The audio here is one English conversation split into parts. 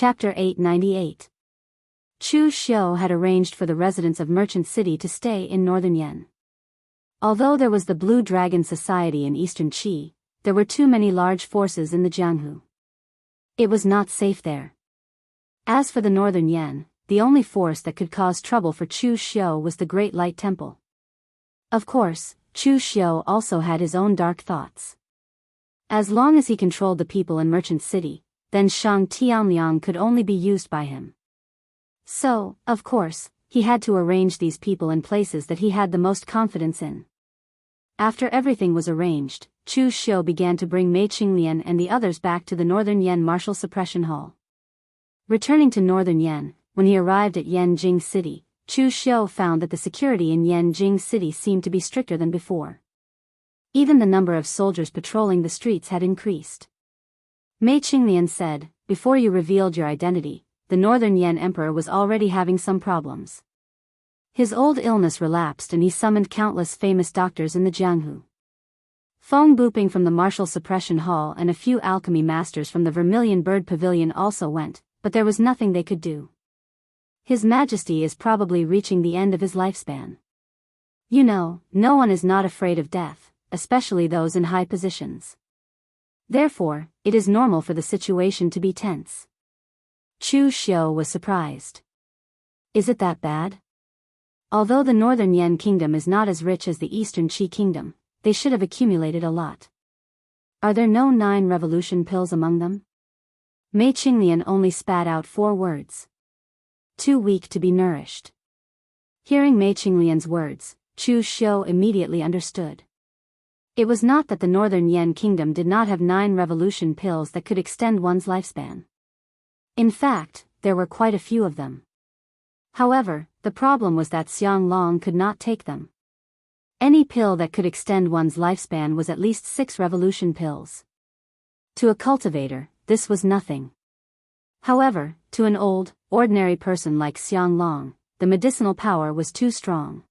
Chapter 898. Chu Xiu had arranged for the residents of Merchant City to stay in northern Yan. Although there was the Blue Dragon Society in eastern Qi, there were too many large forces in the Jianghu. It was not safe there. As for the northern Yan, the only force that could cause trouble for Chu Xiu was the Great Light Temple. Of course, Chu Xiu also had his own dark thoughts. As long as he controlled the people in Merchant City, then Shang Tianliang could only be used by him. So, of course, he had to arrange these people in places that he had the most confidence in. After everything was arranged, Chu Xiu began to bring Mei Qinglian and the others back to the Northern Yan Martial Suppression Hall. Returning to Northern Yan, when he arrived at Yanjing City, Chu Xiu found that the security in Yanjing City seemed to be stricter than before. Even the number of soldiers patrolling the streets had increased. Mei Qinglian said, "Before you revealed your identity, the Northern Yan Emperor was already having some problems. His old illness relapsed and he summoned countless famous doctors in the Jianghu. Feng Buping from the Martial Suppression Hall and a few alchemy masters from the Vermilion Bird Pavilion also went, but there was nothing they could do. His Majesty is probably reaching the end of his lifespan. You know, no one is not afraid of death, especially those in high positions. Therefore, it is normal for the situation to be tense." Chu Xiu was surprised. Is it that bad? Although the Northern Yan Kingdom is not as rich as the Eastern Qi Kingdom, they should have accumulated a lot. Are there no 9 revolution pills among them? Mei Qinglian only spat out 4 words. Too weak to be nourished. Hearing Mei Qinglian's words, Chu Xiu immediately understood. It was not that the Northern Yan Kingdom did not have 9 revolution pills that could extend one's lifespan. In fact, there were quite a few of them. However, the problem was that Xiang Long could not take them. Any pill that could extend one's lifespan was at least 6 revolution pills. To a cultivator, this was nothing. However, to an old, ordinary person like Xiang Long, the medicinal power was too strong.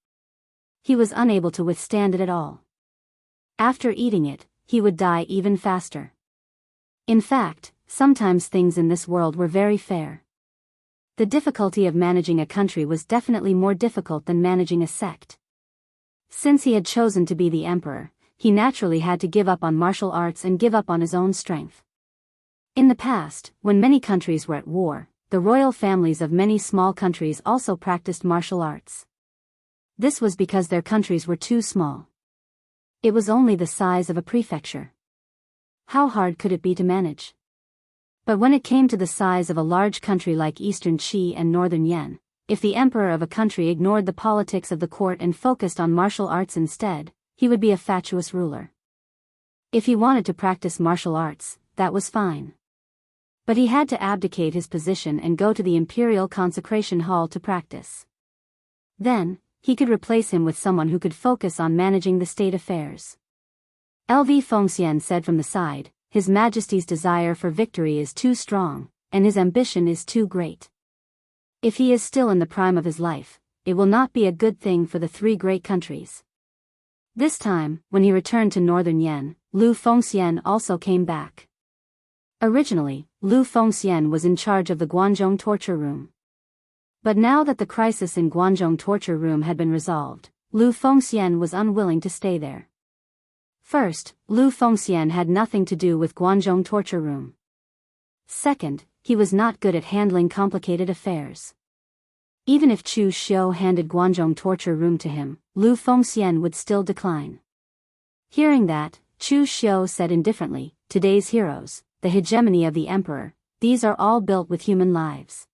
He was unable to withstand it at all. After eating it, he would die even faster. In fact, sometimes things in this world were very fair. The difficulty of managing a country was definitely more difficult than managing a sect. Since he had chosen to be the emperor, he naturally had to give up on martial arts and give up on his own strength. In the past, when many countries were at war, the royal families of many small countries also practiced martial arts. This was because their countries were too small. It was only the size of a prefecture. How hard could it be to manage? But when it came to the size of a large country like Eastern Qi and Northern Yan, if the emperor of a country ignored the politics of the court and focused on martial arts instead, he would be a fatuous ruler. If he wanted to practice martial arts, that was fine. But he had to abdicate his position and go to the Imperial Consecration Hall to practice. Then, he could replace him with someone who could focus on managing the state affairs. LV Fengxian said from the side, "His Majesty's desire for victory is too strong, and his ambition is too great. If he is still in the prime of his life, it will not be a good thing for the 3 great countries." This time, when he returned to Northern Yan, Lu Fengxian also came back. Originally, Lu Fengxian was in charge of the Guanzhong torture room. But now that the crisis in Guanzhong torture room had been resolved, Lu Fengxian was unwilling to stay there. First, Lu Fengxian had nothing to do with Guanzhong torture room. Second, he was not good at handling complicated affairs. Even if Chu Xiu handed Guanzhong torture room to him, Lu Fengxian would still decline. Hearing that, Chu Xiu said indifferently, "Today's heroes, the hegemony of the emperor, these are all built with human lives.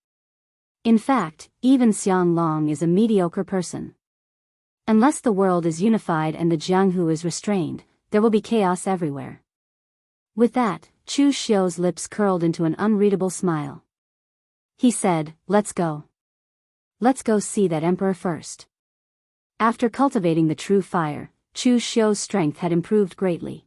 In fact, even Xiang Long is a mediocre person. Unless the world is unified and the Jianghu is restrained, there will be chaos everywhere." With that, Chu Xiu's lips curled into an unreadable smile. He said, "Let's go. Let's go see that emperor first." After cultivating the true fire, Chu Xiu's strength had improved greatly.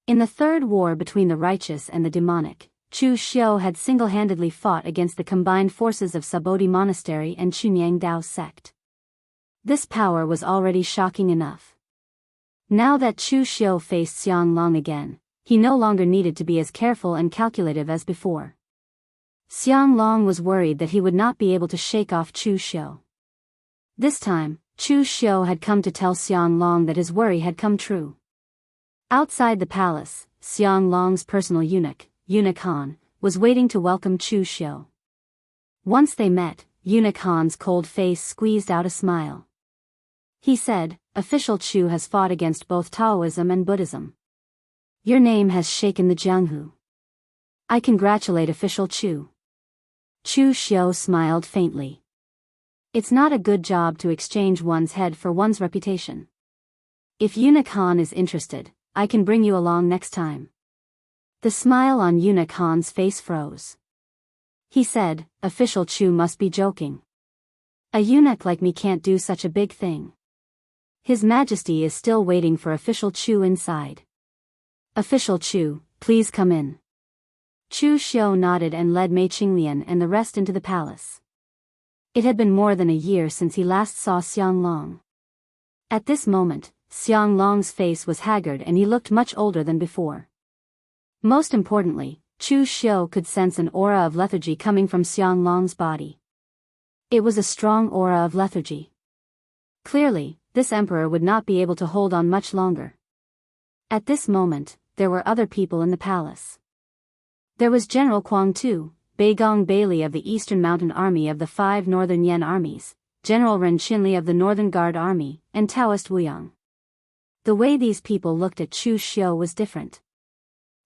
In the third war between the righteous and the demonic, Chu Xiu had single-handedly fought against the combined forces of Sabodi Monastery and Chunyang Dao sect. This power was already shocking enough. Now that Chu Xiu faced Xiang Long again, he no longer needed to be as careful and calculative as before. Xianglong was worried that he would not be able to shake off Chu Xiu. This time, Chu Xiu had come to tell Xianglong that his worry had come true. Outside the palace, Xianglong's personal eunuch, Eunuch Han, was waiting to welcome Chu Xiu. Once they met, Eunuch Han's cold face squeezed out a smile. He said, "Official Chu has fought against both Taoism and Buddhism. Your name has shaken the Jianghu. I congratulate Official Chu." Chu Xiu smiled faintly. It's not a good job to exchange one's head for one's reputation. If Eunuch Han is interested, I can bring you along next time. The smile on Eunuch Han's face froze. He said, "Official Chu must be joking. A eunuch like me can't do such a big thing. His Majesty is still waiting for Official Chu inside. Official Chu, please come in." Chu Xiu nodded and led Mei Qinglian and the rest into the palace. It had been more than a year since he last saw Xianglong. At this moment, Xianglong's face was haggard and he looked much older than before. Most importantly, Chu Xiu could sense an aura of lethargy coming from Xianglong's body. It was a strong aura of lethargy. Clearly, this emperor would not be able to hold on much longer. At this moment, there were other people in the palace. There was General Kuang Tu, Beigong Bailey of the Eastern Mountain Army of the 5 Northern Yan armies, General Ren Qinli of the Northern Guard Army, and Taoist Wuyang. The way these people looked at Chu Xiu was different.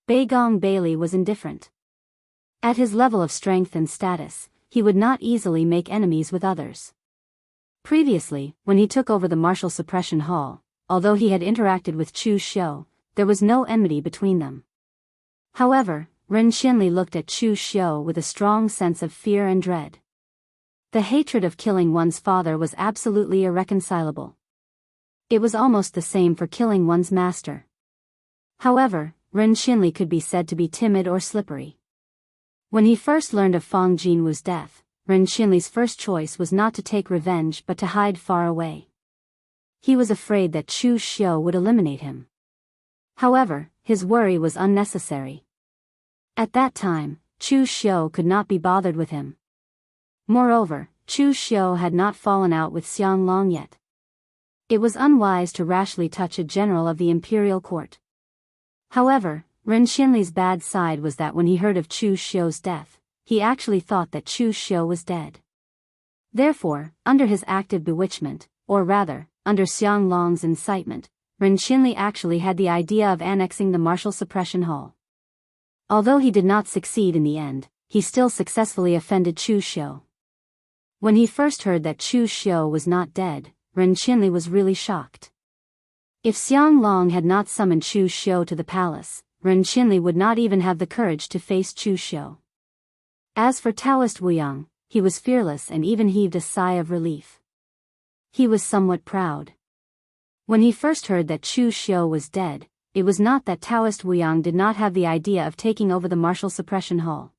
Beigong Bailey was indifferent. At his level of strength and status, he would not easily make enemies with others. Previously, when he took over the Martial Suppression Hall, although he had interacted with Chu Xiu, there was no enmity between them. However, Ren Qinli looked at Chu Xiu with a strong sense of fear and dread. The hatred of killing one's father was absolutely irreconcilable. It was almost the same for killing one's master. However, Ren Qinli could be said to be timid or slippery. When he first learned of Fang Jinwu's death, Ren Qinli's first choice was not to take revenge but to hide far away. He was afraid that Chu Xiu would eliminate him. However, his worry was unnecessary. At that time, Chu Xiu could not be bothered with him. Moreover, Chu Xiu had not fallen out with Xianglong yet. It was unwise to rashly touch a general of the imperial court. However, Ren Qinli's bad side was that when he heard of Chu Xiu's death, he actually thought that Chu Xiu was dead. Therefore, under his active bewitchment, or rather, under Xianglong's incitement, Ren Qinli actually had the idea of annexing the Martial Suppression Hall. Although he did not succeed in the end, he still successfully offended Chu Xiu. When he first heard that Chu Xiu was not dead, Ren Qinli was really shocked. If Xianglong had not summoned Chu Xiu to the palace, Ren Qinli would not even have the courage to face Chu Xiu. As for Taoist Wuyang, he was fearless and even heaved a sigh of relief. He was somewhat proud. When he first heard that Chu Xiu was dead, it was not that Taoist Wuyang did not have the idea of taking over the Martial Suppression Hall.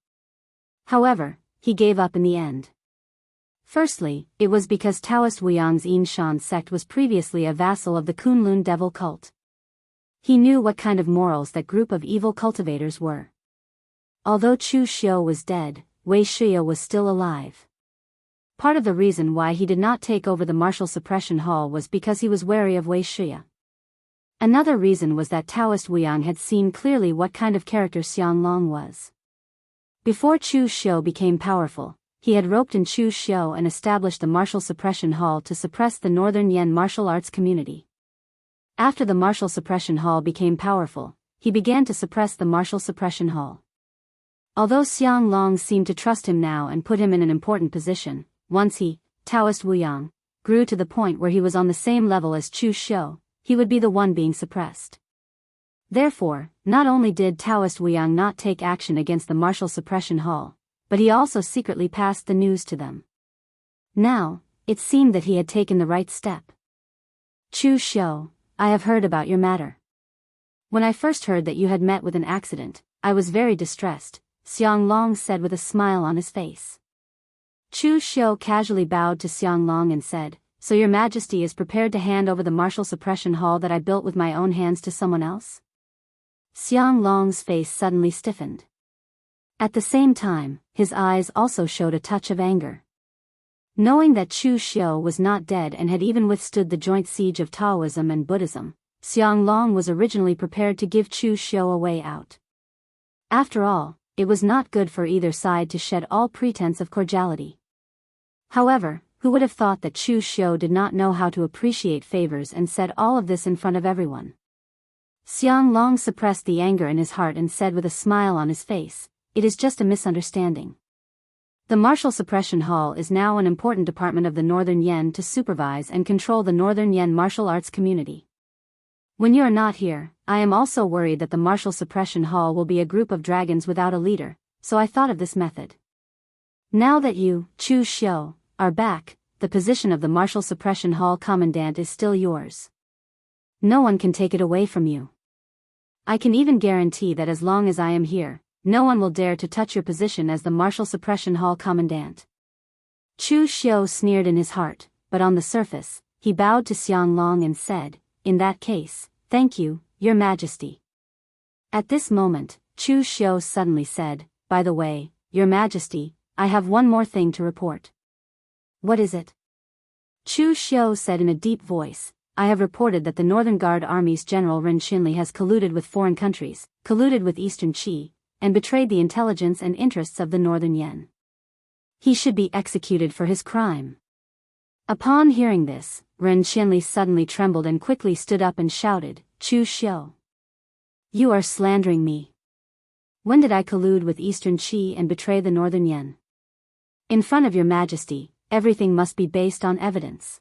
However, he gave up in the end. Firstly, it was because Taoist Wuyang's Yinshan sect was previously a vassal of the Kunlun devil cult. He knew what kind of morals that group of evil cultivators were. Although Chu Xiu was dead, Wuxia was still alive. Part of the reason why he did not take over the Martial Suppression Hall was because he was wary of Wuxia. Another reason was that Taoist Wuyang had seen clearly what kind of character Xianglong was. Before Chu Xiu became powerful, he had roped in Chu Xiu and established the Martial Suppression Hall to suppress the Northern Yan martial arts community. After the Martial Suppression Hall became powerful, he began to suppress the Martial Suppression Hall. Although Xianglong seemed to trust him now and put him in an important position, once he, Taoist Wuyang, grew to the point where he was on the same level as Chu Xiu, he would be the one being suppressed. Therefore, not only did Taoist Wuyang not take action against the Martial Suppression Hall, but he also secretly passed the news to them. Now, it seemed that he had taken the right step. Chu Xiu, I have heard about your matter. When I first heard that you had met with an accident, I was very distressed, Xianglong said with a smile on his face. Chu Xiu casually bowed to Xianglong and said, "So your Majesty is prepared to hand over the Martial Suppression Hall that I built with my own hands to someone else?" Xianglong's face suddenly stiffened. At the same time, his eyes also showed a touch of anger. Knowing that Chu Xiu was not dead and had even withstood the joint siege of Taoism and Buddhism, Xianglong was originally prepared to give Chu Xiu a way out. After all, it was not good for either side to shed all pretense of cordiality. However, who would have thought that Chu Xiu did not know how to appreciate favors and said all of this in front of everyone? Xianglong suppressed the anger in his heart and said with a smile on his face, "It is just a misunderstanding. The Martial Suppression Hall is now an important department of the Northern Yan to supervise and control the Northern Yan martial arts community. When you are not here, I am also worried that the Martial Suppression Hall will be a group of dragons without a leader, so I thought of this method. Now that you, Chu Xiu, are back, the position of the Martial Suppression Hall Commandant is still yours. No one can take it away from you. I can even guarantee that as long as I am here, no one will dare to touch your position as the Martial Suppression Hall Commandant." Chu Xiu sneered in his heart, but on the surface, he bowed to Xianglong and said, "In that case, thank you, Your Majesty." At this moment, Chu Xiu suddenly said, "By the way, Your Majesty, I have one more thing to report." "What is it?" Chu Xiu said in a deep voice, "I have reported that the Northern Guard Army's General Ren Xinli has colluded with foreign countries, colluded with Eastern Qi, and betrayed the intelligence and interests of the Northern Yan. He should be executed for his crime." Upon hearing this, Ren Xinli suddenly trembled and quickly stood up and shouted, "Chu Xiu! You are slandering me. When did I collude with Eastern Qi and betray the Northern Yan? In front of Your Majesty, everything must be based on evidence."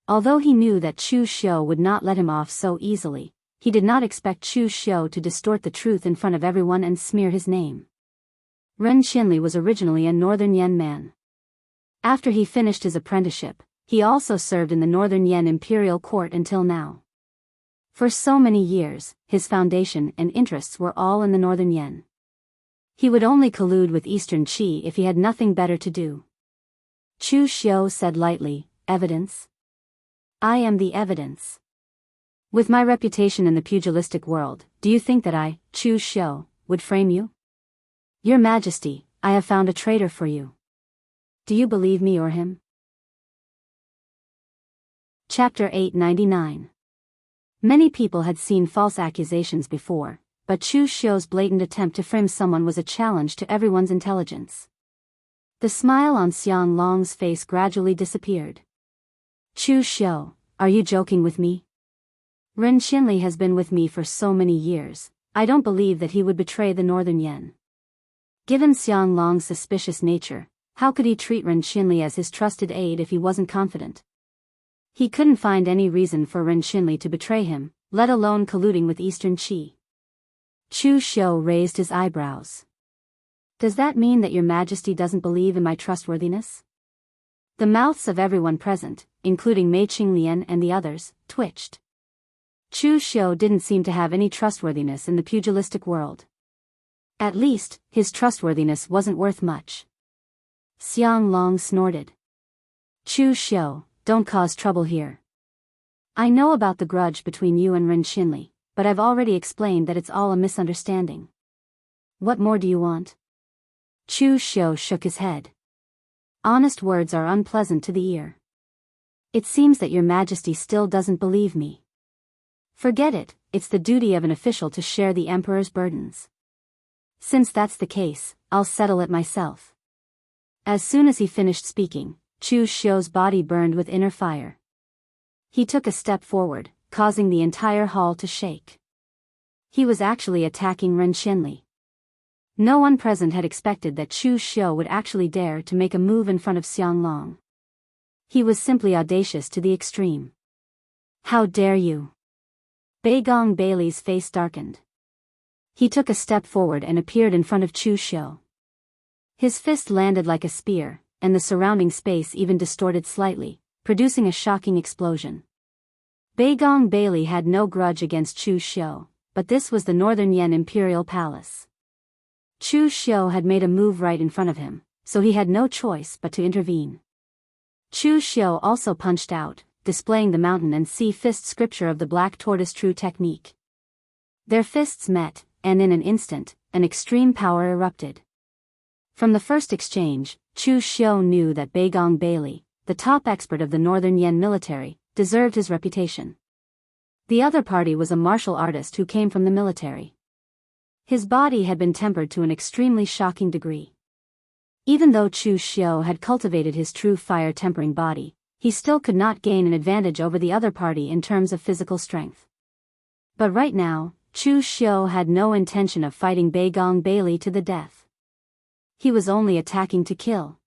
Although he knew that Chu Xiu would not let him off so easily, he did not expect Chu Xiu to distort the truth in front of everyone and smear his name. Ren Xinli was originally a Northern Yan man. After he finished his apprenticeship, he also served in the Northern Yan imperial court until now. For so many years, his foundation and interests were all in the Northern Yan. He would only collude with Eastern Qi if he had nothing better to do. Chu Xiu said lightly, "Evidence? I am the evidence. With my reputation in the pugilistic world, do you think that I, Chu Xiu, would frame you? Your Majesty, I have found a traitor for you. Do you believe me or him?" Chapter 899. Many people had seen false accusations before, but Chu Xiu's blatant attempt to frame someone was a challenge to everyone's intelligence. The smile on Xianglong's face gradually disappeared. "Chu Xiu, are you joking with me? Ren Xinli has been with me for so many years, I don't believe that he would betray the Northern Yan." Given Xianglong's suspicious nature, how could he treat Ren Xinli as his trusted aide if he wasn't confident? He couldn't find any reason for Ren Xinli to betray him, let alone colluding with Eastern Qi. Chu Xiu raised his eyebrows. "Does that mean that Your Majesty doesn't believe in my trustworthiness?" The mouths of everyone present, including Mei Qinglian and the others, twitched. Chu Xiu didn't seem to have any trustworthiness in the pugilistic world. At least, his trustworthiness wasn't worth much. Xianglong snorted. "Chu Xiu, don't cause trouble here. I know about the grudge between you and Ren Xinli, but I've already explained that it's all a misunderstanding. What more do you want?" Chu Xiu shook his head. "Honest words are unpleasant to the ear. It seems that Your Majesty still doesn't believe me. Forget it, it's the duty of an official to share the Emperor's burdens. Since that's the case, I'll settle it myself." As soon as he finished speaking, Chu Xiu's body burned with inner fire. He took a step forward, causing the entire hall to shake. He was actually attacking Ren Xinli. No one present had expected that Chu Xiu would actually dare to make a move in front of Xianglong. He was simply audacious to the extreme. "How dare you!" Beigong Bailey's face darkened. He took a step forward and appeared in front of Chu Xiu. His fist landed like a spear, and the surrounding space even distorted slightly, producing a shocking explosion. Beigong Bailey had no grudge against Chu Xiu, but this was the Northern Yan Imperial Palace. Chu Xiu had made a move right in front of him, so he had no choice but to intervene. Chu Xiu also punched out, displaying the mountain and sea fist scripture of the Black Tortoise True technique. Their fists met, and in an instant, an extreme power erupted. From the first exchange, Chu Xiu knew that Beigong Bailey, the top expert of the Northern Yan military, deserved his reputation. The other party was a martial artist who came from the military. His body had been tempered to an extremely shocking degree. Even though Chu Xiu had cultivated his true fire-tempering body, he still could not gain an advantage over the other party in terms of physical strength. But right now, Chu Xiu had no intention of fighting Beigong Bailey to the death. He was only attacking to kill.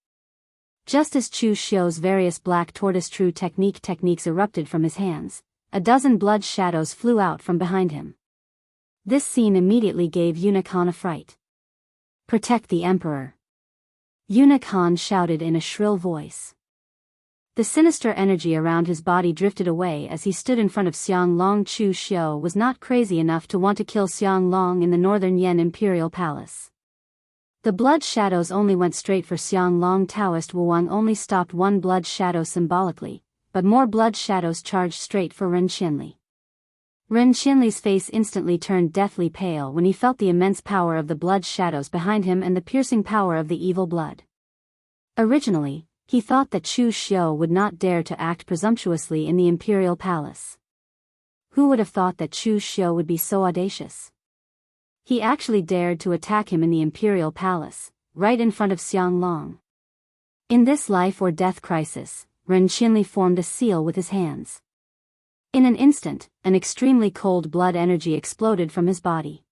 Just as Chu Xiu's various black tortoise true techniques erupted from his hands, a dozen blood shadows flew out from behind him. This scene immediately gave Yunikhan a fright. "Protect the Emperor!" Yunikhan shouted in a shrill voice. The sinister energy around his body drifted away as he stood in front of Xianglong. Chu Xiu was not crazy enough to want to kill Xianglong in the Northern Yan Imperial Palace. The blood shadows only went straight for Xianglong. Daoist Wuwang only stopped one blood shadow symbolically, but more blood shadows charged straight for Ren Qianli. Ren Qianli's face instantly turned deathly pale when he felt the immense power of the blood shadows behind him and the piercing power of the evil blood. Originally, he thought that Chu Xiu would not dare to act presumptuously in the imperial palace. Who would have thought that Chu Xiu would be so audacious? He actually dared to attack him in the imperial palace, right in front of Xianglong. In this life or death crisis, Ren Qianli formed a seal with his hands. In an instant, an extremely cold blood energy exploded from his body.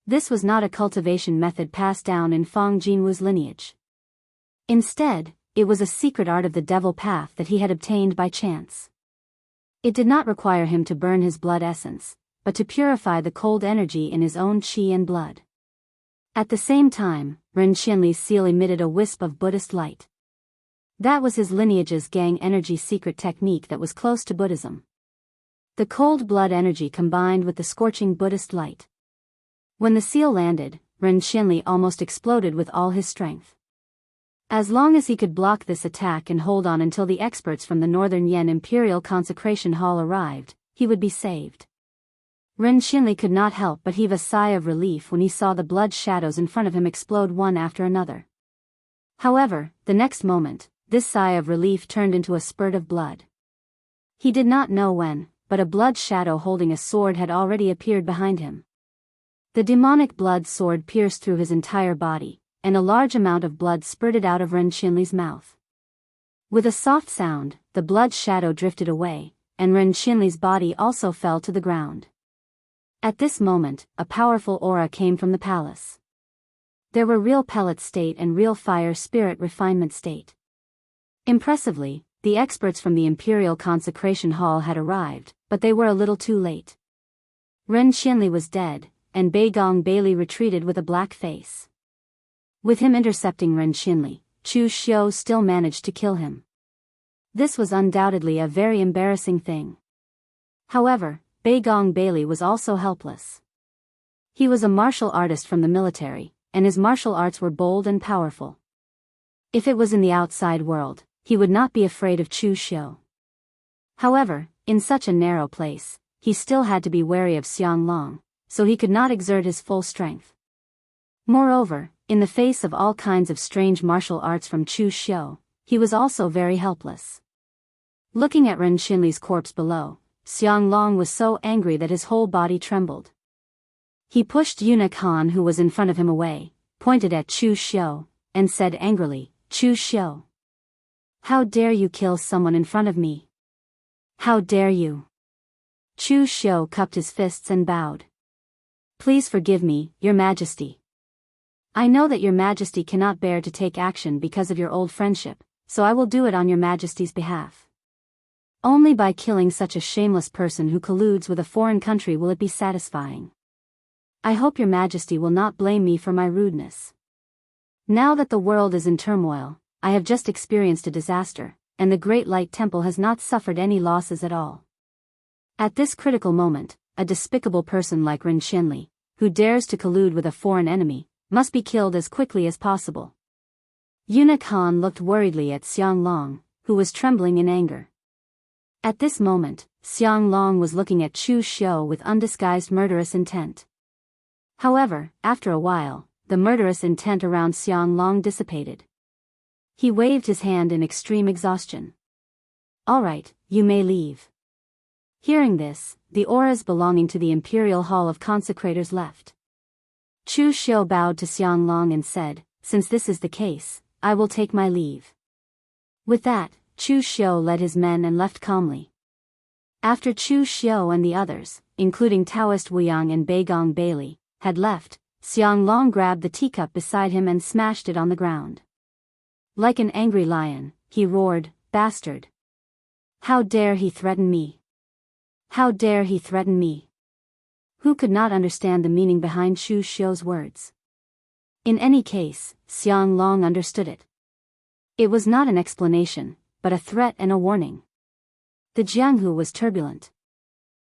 This was not a cultivation method passed down in Fang Jinwu's lineage. Instead, it was a secret art of the devil path that he had obtained by chance. It did not require him to burn his blood essence, but to purify the cold energy in his own qi and blood. At the same time, Ren Qianli's seal emitted a wisp of Buddhist light. That was his lineage's gang energy secret technique that was close to Buddhism. The cold blood energy combined with the scorching Buddhist light. When the seal landed, Ren Qianli almost exploded with all his strength. As long as he could block this attack and hold on until the experts from the Northern Yan Imperial Consecration Hall arrived, he would be saved. Ren Qianli could not help but heave a sigh of relief when he saw the blood shadows in front of him explode one after another. However, the next moment, this sigh of relief turned into a spurt of blood. He did not know when, but a blood shadow holding a sword had already appeared behind him. The demonic blood sword pierced through his entire body, and a large amount of blood spurted out of Ren Qianli's mouth. With a soft sound, the blood shadow drifted away, and Ren Qianli's body also fell to the ground. At this moment, a powerful aura came from the palace. There were real pellet state and real fire spirit refinement state. Impressively, the experts from the Imperial Consecration Hall had arrived, but they were a little too late. Ren Qianli was dead, and Beigong Bailey retreated with a black face. With him intercepting Ren Qianli, Chu Xiu still managed to kill him. This was undoubtedly a very embarrassing thing. However, Beigong Bailey was also helpless. He was a martial artist from the military, and his martial arts were bold and powerful. If it was in the outside world, he would not be afraid of Chu Xiu. However, in such a narrow place, he still had to be wary of Xianglong, so he could not exert his full strength. Moreover, in the face of all kinds of strange martial arts from Chu Xiu, he was also very helpless. Looking at Ren Qianli's corpse below, Xianglong was so angry that his whole body trembled. He pushed Yunikhan who was in front of him away, pointed at Chu Xiu, and said angrily, "Chu Xiu! How dare you kill someone in front of me? How dare you?" Chu Xiu cupped his fists and bowed. "Please forgive me, Your Majesty. I know that Your Majesty cannot bear to take action because of your old friendship, so I will do it on Your Majesty's behalf. Only by killing such a shameless person who colludes with a foreign country will it be satisfying. I hope Your Majesty will not blame me for my rudeness. Now that the world is in turmoil, I have just experienced a disaster, and the Great Light Temple has not suffered any losses at all. At this critical moment, a despicable person like Ren Qianli, who dares to collude with a foreign enemy, must be killed as quickly as possible." Yunikhan looked worriedly at Xianglong, who was trembling in anger. At this moment, Xianglong was looking at Chu Xiu with undisguised murderous intent. However, after a while, the murderous intent around Xianglong dissipated. He waved his hand in extreme exhaustion. "All right, you may leave." Hearing this, the auras belonging to the Imperial Hall of Consecrators left. Chu Xiu bowed to Xianglong and said, "Since this is the case, I will take my leave." With that, Chu Xiu led his men and left calmly. After Chu Xiu and the others, including Daoist Wuyang and Beigong Bailey, had left, Xianglong grabbed the teacup beside him and smashed it on the ground. Like an angry lion, he roared, "Bastard! How dare he threaten me? How dare he threaten me?" Who could not understand the meaning behind Chu Xiu's words? In any case, Xianglong understood it. It was not an explanation, but a threat and a warning. The Jianghu was turbulent.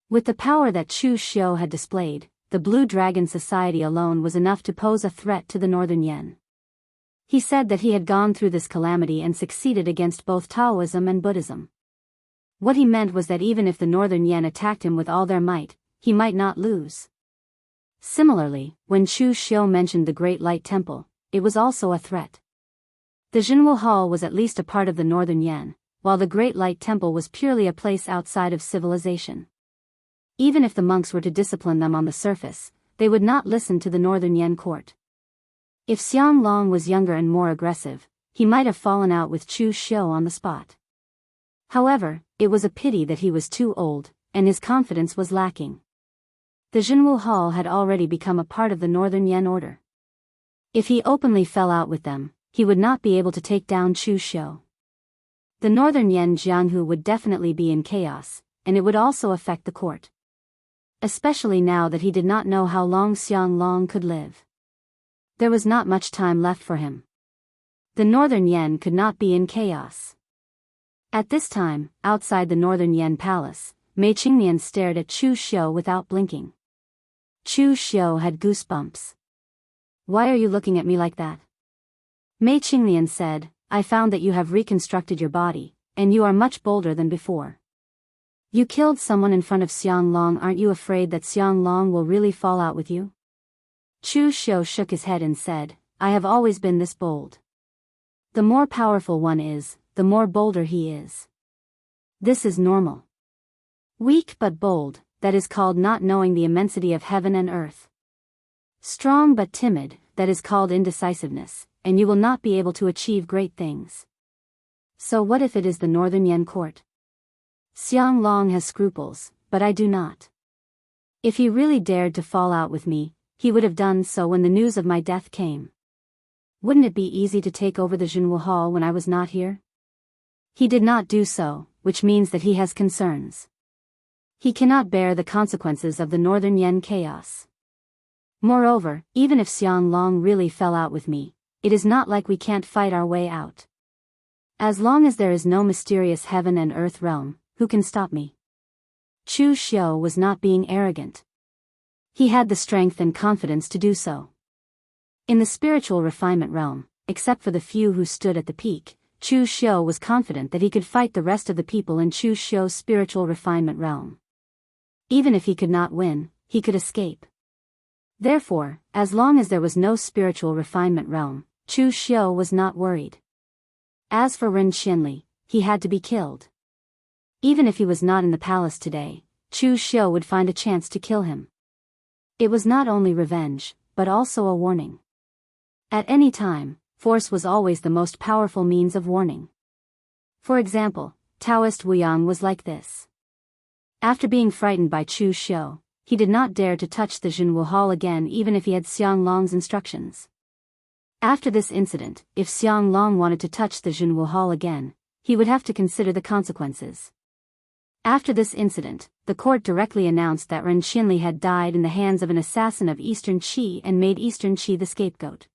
With the power that Chu Xiu had displayed, the Blue Dragon Society alone was enough to pose a threat to the Northern Yan. He said that he had gone through this calamity and succeeded against both Taoism and Buddhism. What he meant was that even if the Northern Yan attacked him with all their might, he might not lose. Similarly, when Chu Xiu mentioned the Great Light Temple, it was also a threat. The Jianghu Hall was at least a part of the Northern Yan, while the Great Light Temple was purely a place outside of civilization. Even if the monks were to discipline them on the surface, they would not listen to the Northern Yan court. If Xianglong was younger and more aggressive, he might have fallen out with Chu Xiu on the spot. However, it was a pity that he was too old, and his confidence was lacking. The Jianghu Hall had already become a part of the Northern Yan order. If he openly fell out with them, he would not be able to take down Chu Xiu. The Northern Yan Jianghu would definitely be in chaos, and it would also affect the court. Especially now that he did not know how long Xianglong could live. There was not much time left for him. The Northern Yan could not be in chaos. At this time, outside the Northern Yan palace, Mei Qingnian stared at Chu Xiu without blinking. Chu Xiu had goosebumps. "Why are you looking at me like that?" Mei Qingnian said, "I found that you have reconstructed your body, and you are much bolder than before. You killed someone in front of Xianglong. Aren't you afraid that Xianglong will really fall out with you?" Chu Xiu shook his head and said, "I have always been this bold. The more powerful one is, the more bolder he is. This is normal. Weak but bold, that is called not knowing the immensity of heaven and earth. Strong but timid, that is called indecisiveness, and you will not be able to achieve great things. So what if it is the Northern Yan court? Xianglong has scruples, but I do not. If he really dared to fall out with me, he would have done so when the news of my death came. Wouldn't it be easy to take over the Jianghu Hall when I was not here? He did not do so, which means that he has concerns. He cannot bear the consequences of the Northern Yan chaos. Moreover, even if Xianglong really fell out with me, it is not like we can't fight our way out. As long as there is no mysterious heaven and earth realm, who can stop me?" Chu Xiu was not being arrogant. He had the strength and confidence to do so. In the spiritual refinement realm, except for the few who stood at the peak, Chu Xiu was confident that he could fight the rest of the people in Chu Xiu's spiritual refinement realm. Even if he could not win, he could escape. Therefore, as long as there was no spiritual refinement realm, Chu Xiu was not worried. As for Ren Qianli, he had to be killed. Even if he was not in the palace today, Chu Xiu would find a chance to kill him. It was not only revenge, but also a warning. At any time, force was always the most powerful means of warning. For example, Daoist Wuyang was like this. After being frightened by Chu Xiu, he did not dare to touch the Jianghu Hall again even if he had Xianglong's instructions. After this incident, if Xianglong wanted to touch the Jianghu Hall again, he would have to consider the consequences. After this incident, the court directly announced that Ren Qianli had died in the hands of an assassin of Eastern Qi and made Eastern Qi the scapegoat.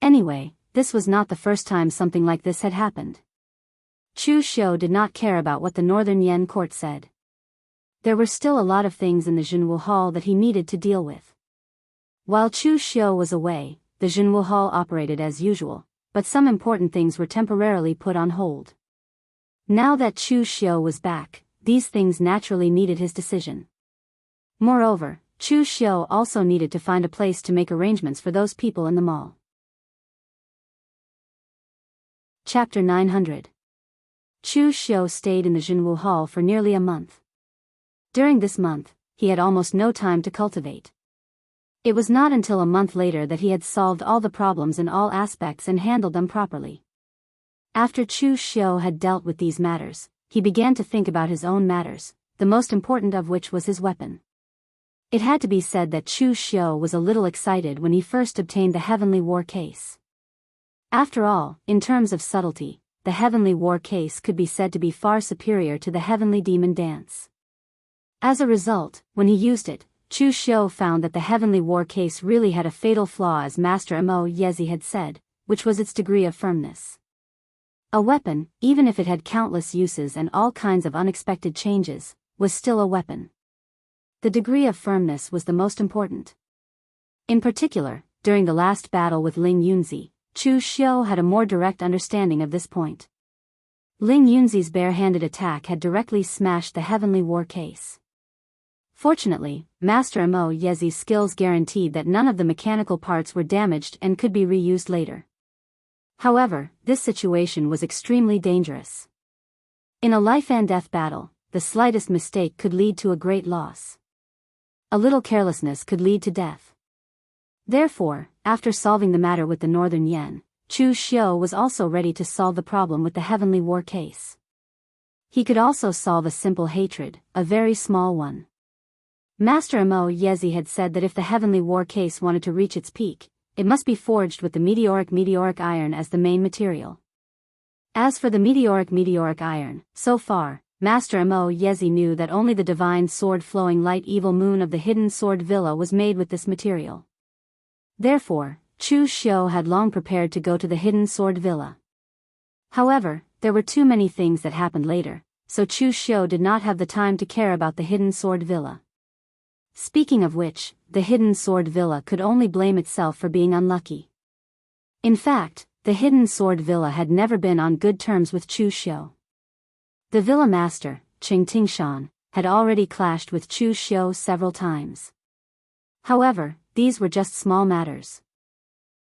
Anyway, this was not the first time something like this had happened. Chu Xiu did not care about what the Northern Yan court said. There were still a lot of things in the Jianghu Hall that he needed to deal with. While Chu Xiu was away, the Jianghu Hall operated as usual, but some important things were temporarily put on hold. Now that Chu Xiu was back, these things naturally needed his decision. Moreover, Chu Xiu also needed to find a place to make arrangements for those people in the mall. Chapter 900. Chu Xiu stayed in the Jianghu Hall for nearly a month. During this month, he had almost no time to cultivate. It was not until a month later that he had solved all the problems in all aspects and handled them properly. After Chu Xiu had dealt with these matters, he began to think about his own matters, the most important of which was his weapon. It had to be said that Chu Xiu was a little excited when he first obtained the Heavenly War Case. After all, in terms of subtlety, the Heavenly War Case could be said to be far superior to the Heavenly Demon Dance. As a result, when he used it, Chu Xiu found that the Heavenly War Case really had a fatal flaw, as Master Mo Yezi had said, which was its degree of firmness. A weapon, even if it had countless uses and all kinds of unexpected changes, was still a weapon. The degree of firmness was the most important. In particular, during the last battle with Ling Yunzi, Chu Xiu had a more direct understanding of this point. Ling Yunzi's bare-handed attack had directly smashed the Heavenly War Case. Fortunately, Master Mo Yezi's skills guaranteed that none of the mechanical parts were damaged and could be reused later. However, this situation was extremely dangerous. In a life-and-death battle, the slightest mistake could lead to a great loss. A little carelessness could lead to death. Therefore, after solving the matter with the Northern Yen, Chu Xiu was also ready to solve the problem with the Heavenly War Case. He could also solve a simple hatred, a very small one. Master Mo Yezi had said that if the Heavenly War Case wanted to reach its peak, it must be forged with the meteoric iron as the main material. As for the meteoric iron, so far, Master Mo Yezi knew that only the divine sword flowing light evil moon of the hidden sword villa was made with this material. Therefore, Chu Xiu had long prepared to go to the hidden sword villa. However, there were too many things that happened later, so Chu Xiu did not have the time to care about the hidden sword villa. Speaking of which, the hidden sword villa could only blame itself for being unlucky. In fact, the hidden sword villa had never been on good terms with Chu Xiu. The villa master, Tingshan, had already clashed with Chu Xiu several times. However, these were just small matters.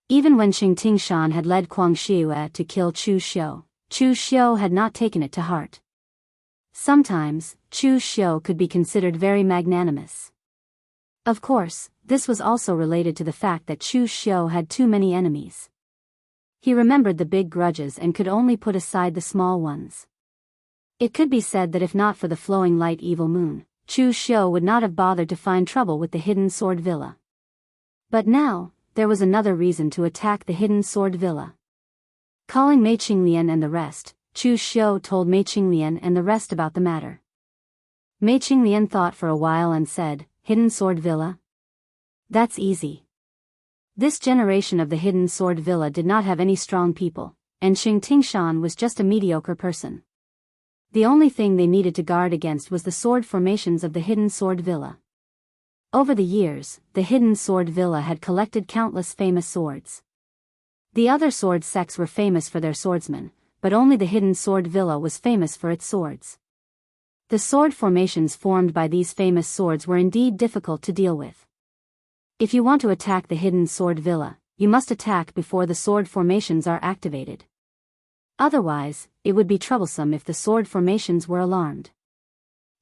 Even when Tingshan had led Guangxue to kill Chu Xiu had not taken it to heart. Sometimes, Chu Xiu could be considered very magnanimous. Of course, this was also related to the fact that Chu Xiu had too many enemies. He remembered the big grudges and could only put aside the small ones. It could be said that if not for the flowing light evil moon, Chu Xiu would not have bothered to find trouble with the hidden sword villa. But now, there was another reason to attack the hidden sword villa. Calling Mei Qinglian and the rest, Chu Xiu told Mei Qinglian and the rest about the matter. Mei Qinglian thought for a while and said, "Hidden sword villa? That's easy." This generation of the hidden sword villa did not have any strong people, and Tingshan was just a mediocre person. The only thing they needed to guard against was the sword formations of the hidden sword villa. Over the years, the hidden sword villa had collected countless famous swords. The other sword sects were famous for their swordsmen, but only the hidden sword villa was famous for its swords. The sword formations formed by these famous swords were indeed difficult to deal with. If you want to attack the hidden sword villa, you must attack before the sword formations are activated. Otherwise, it would be troublesome if the sword formations were alarmed.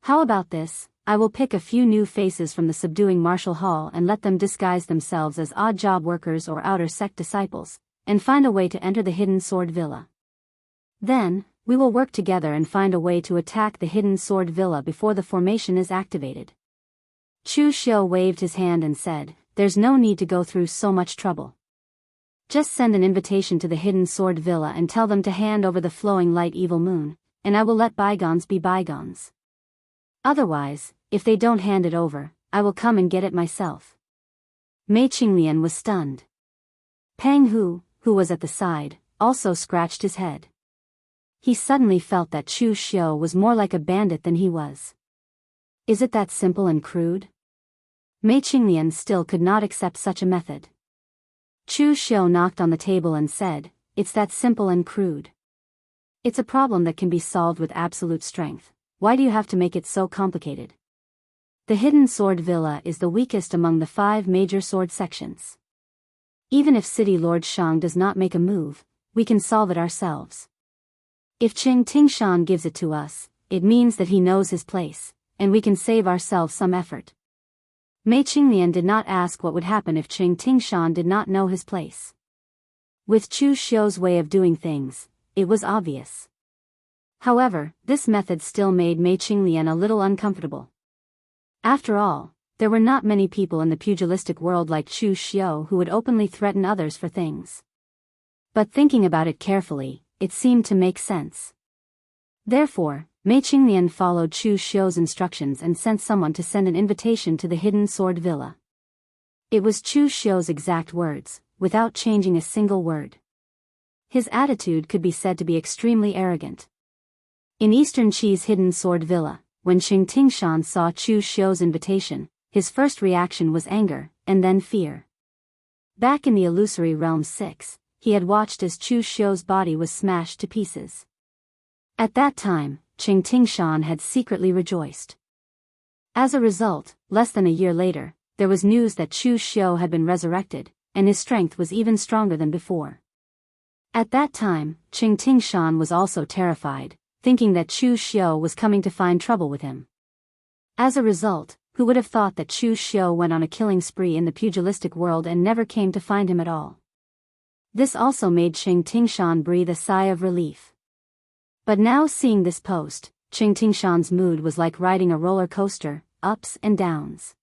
How about this? I will pick a few new faces from the subduing martial hall and let them disguise themselves as odd job workers or outer sect disciples, and find a way to enter the hidden sword villa. Then, we will work together and find a way to attack the hidden sword villa before the formation is activated. Chu Xiu waved his hand and said, "There's no need to go through so much trouble. Just send an invitation to the hidden sword villa and tell them to hand over the flowing light evil moon, and I will let bygones be bygones. Otherwise, if they don't hand it over, I will come and get it myself." Mei Qinglian was stunned. Pang Hu, who was at the side, also scratched his head. He suddenly felt that Chu Xiu was more like a bandit than he was. Is it that simple and crude? Mei Qinglian still could not accept such a method. Chu Xiu knocked on the table and said, "It's that simple and crude. It's a problem that can be solved with absolute strength. Why do you have to make it so complicated?" The Hidden Sword Villa is the weakest among the 5 major sword sections. Even if City Lord Shang does not make a move, we can solve it ourselves. If Qing Tingshan gives it to us, it means that he knows his place, and we can save ourselves some effort. Mei Qinglian did not ask what would happen if Qing Tingshan did not know his place. With Chu Xiu's way of doing things, it was obvious. However, this method still made Mei Qinglian a little uncomfortable. After all, there were not many people in the pugilistic world like Chu Xiu who would openly threaten others for things. But thinking about it carefully, it seemed to make sense. Therefore, Mei Qinglian followed Chu Xiu's instructions and sent someone to send an invitation to the Hidden Sword Villa. It was Chu Xiu's exact words, without changing a single word. His attitude could be said to be extremely arrogant. In Eastern Qi's Hidden Sword Villa, when Qing Tingshan saw Chu Xiu's invitation, his first reaction was anger, and then fear. Back in the Illusory Realm 6, he had watched as Chu Xiu's body was smashed to pieces. At that time, Qing Tingshan had secretly rejoiced. As a result, less than a year later, there was news that Chu Xiu had been resurrected, and his strength was even stronger than before. At that time, Qing Tingshan was also terrified, thinking that Chu Xiu was coming to find trouble with him. As a result, who would have thought that Chu Xiu went on a killing spree in the pugilistic world and never came to find him at all? This also made Qing Tingshan breathe a sigh of relief. But now seeing this post, Qing Tingshan's mood was like riding a roller coaster, ups and downs.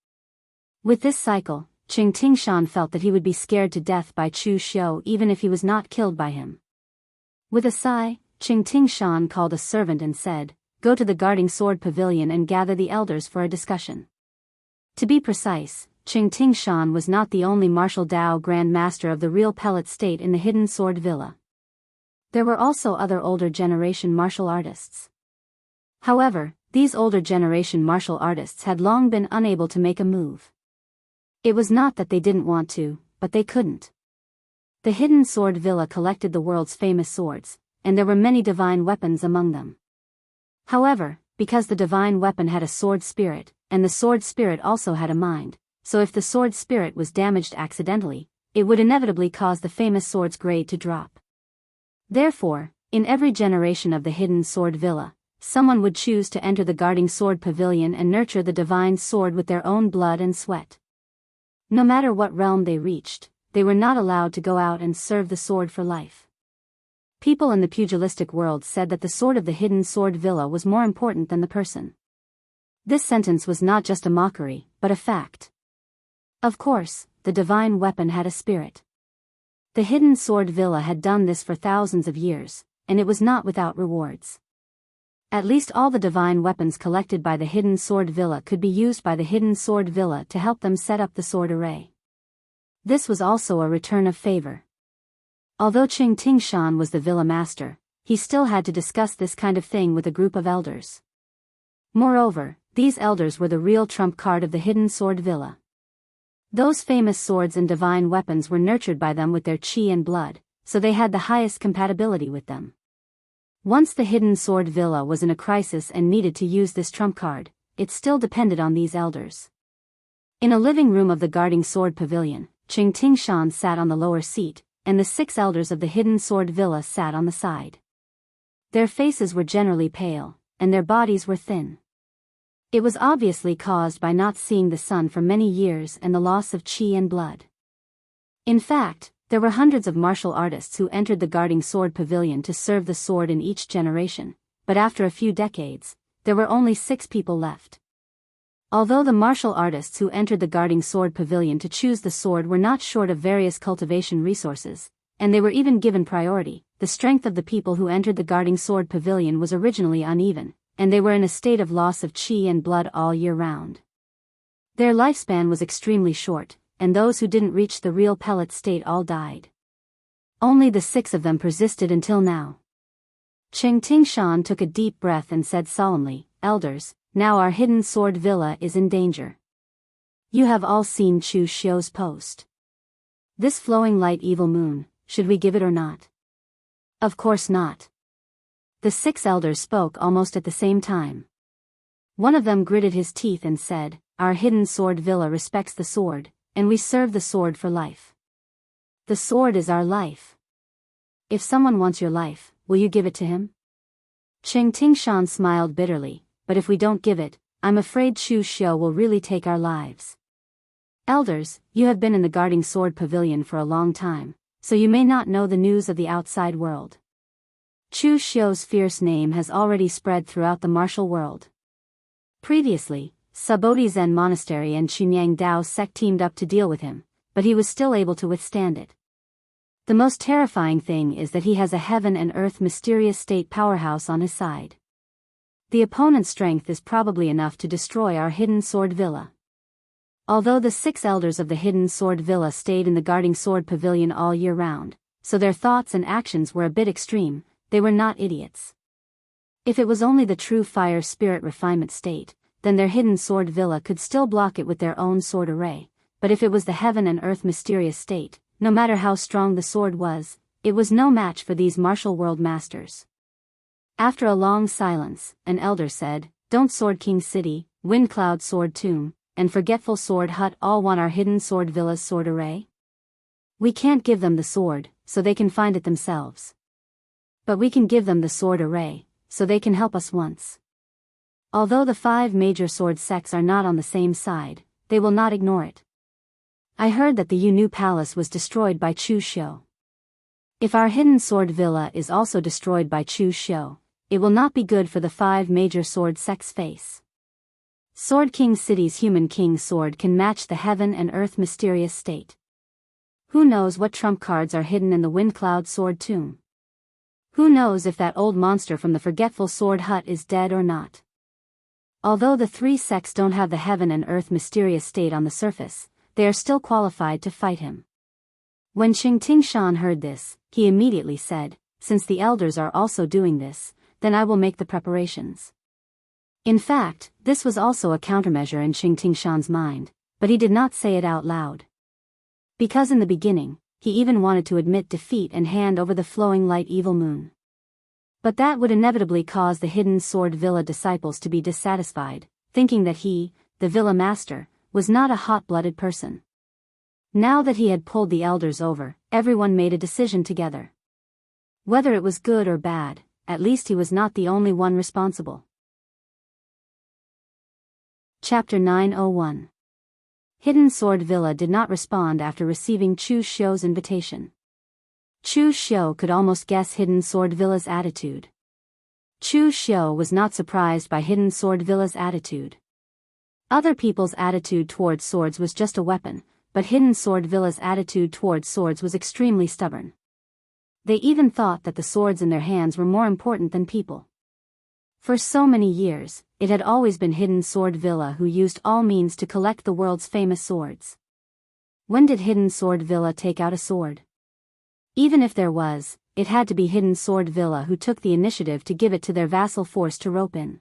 With this cycle, Qing Tingshan felt that he would be scared to death by Chu Xiu even if he was not killed by him. With a sigh, Qing Tingshan called a servant and said, "Go to the guarding sword pavilion and gather the elders for a discussion." To be precise, Qing Tingshan was not the only martial Dao Grand Master of the real pellet state in the Hidden Sword Villa. There were also other older generation martial artists. However, these older generation martial artists had long been unable to make a move. It was not that they didn't want to, but they couldn't. The Hidden Sword Villa collected the world's famous swords, and there were many divine weapons among them. However, because the divine weapon had a sword spirit, and the sword spirit also had a mind, so if the sword spirit was damaged accidentally, it would inevitably cause the famous sword's grade to drop. Therefore, in every generation of the Hidden Sword Villa, someone would choose to enter the guarding sword pavilion and nurture the divine sword with their own blood and sweat. No matter what realm they reached, they were not allowed to go out and serve the sword for life. People in the pugilistic world said that the sword of the Hidden Sword Villa was more important than the person. This sentence was not just a mockery, but a fact. Of course, the divine weapon had a spirit. The Hidden Sword Villa had done this for thousands of years, and it was not without rewards. At least all the divine weapons collected by the Hidden Sword Villa could be used by the Hidden Sword Villa to help them set up the sword array. This was also a return of favor. Although Qing Tingshan was the villa master, he still had to discuss this kind of thing with a group of elders. Moreover, these elders were the real trump card of the Hidden Sword Villa. Those famous swords and divine weapons were nurtured by them with their qi and blood, so they had the highest compatibility with them. Once the Hidden Sword Villa was in a crisis and needed to use this trump card, it still depended on these elders. In a living room of the guarding sword pavilion, Qing Tingshan sat on the lower seat, and the 6 elders of the Hidden Sword Villa sat on the side. Their faces were generally pale, and their bodies were thin. It was obviously caused by not seeing the sun for many years and the loss of qi and blood. In fact, there were hundreds of martial artists who entered the guarding sword pavilion to serve the sword in each generation, but after a few decades, there were only 6 people left. Although the martial artists who entered the guarding sword pavilion to choose the sword were not short of various cultivation resources, and they were even given priority, the strength of the people who entered the guarding sword pavilion was originally uneven, and they were in a state of loss of qi and blood all year round. Their lifespan was extremely short, and those who didn't reach the real pellet state all died. Only the 6 of them persisted until now. Qing Tingshan took a deep breath and said solemnly, "Elders, now our Hidden Sword Villa is in danger. You have all seen Chu Xiu's post. This flowing light evil moon, should we give it or not?" "Of course not." The 6 elders spoke almost at the same time. One of them gritted his teeth and said, our hidden sword villa respects the sword, and we serve the sword for life. The sword is our life. If someone wants your life, will you give it to him? Cheng Tingshan smiled bitterly, but if we don't give it, I'm afraid Chu Xiu will really take our lives. Elders, you have been in the guarding sword pavilion for a long time, so you may not know the news of the outside world. Chu Xiu's fierce name has already spread throughout the martial world. Previously, Subodhi Zen Monastery and Xunyang Dao sect teamed up to deal with him, but he was still able to withstand it. The most terrifying thing is that he has a heaven and earth mysterious state powerhouse on his side. The opponent's strength is probably enough to destroy our hidden sword villa. Although the 6 elders of the hidden sword villa stayed in the guarding sword pavilion all year round, so their thoughts and actions were a bit extreme, they were not idiots. If it was only the true fire spirit refinement state, then their hidden sword villa could still block it with their own sword array, but if it was the heaven and earth mysterious state, no matter how strong the sword was, it was no match for these martial world masters. After a long silence, an elder said, "Don't Sword King City, Windcloud Sword Tomb, and Forgetful Sword Hut all want our hidden sword villa's sword array? We can't give them the sword, so they can find it themselves. But we can give them the sword array, so they can help us once." Although the 5 major sword sects are not on the same side, they will not ignore it. I heard that the Yunu Palace was destroyed by Chu Xiu. If our hidden sword villa is also destroyed by Chu Xiu, it will not be good for the 5 major sword sects' face. Sword King City's human king sword can match the heaven and earth mysterious state. Who knows what trump cards are hidden in the Windcloud Sword Tomb? Who knows if that old monster from the Forgetful Sword Hut is dead or not? Although the 3 sects don't have the heaven and earth mysterious state on the surface, they are still qualified to fight him. When Cheng Tingshan heard this, he immediately said, "Since the elders are also doing this, then I will make the preparations." In fact, this was also a countermeasure in Cheng Tingshan's mind, but he did not say it out loud. Because in the beginning, he even wanted to admit defeat and hand over the flowing light evil moon. But that would inevitably cause the hidden sword villa disciples to be dissatisfied, thinking that he, the villa master, was not a hot-blooded person. Now that he had pulled the elders over, everyone made a decision together. Whether it was good or bad, at least he was not the only one responsible. Chapter 901. Hidden Sword Villa did not respond after receiving Chu Xiu's invitation. Chu Xiu could almost guess Hidden Sword Villa's attitude. Chu Xiu was not surprised by Hidden Sword Villa's attitude. Other people's attitude towards swords was just a weapon, but Hidden Sword Villa's attitude towards swords was extremely stubborn. They even thought that the swords in their hands were more important than people. For so many years, it had always been Hidden Sword Villa who used all means to collect the world's famous swords. When did Hidden Sword Villa take out a sword? Even if there was, it had to be Hidden Sword Villa who took the initiative to give it to their vassal force to rope in.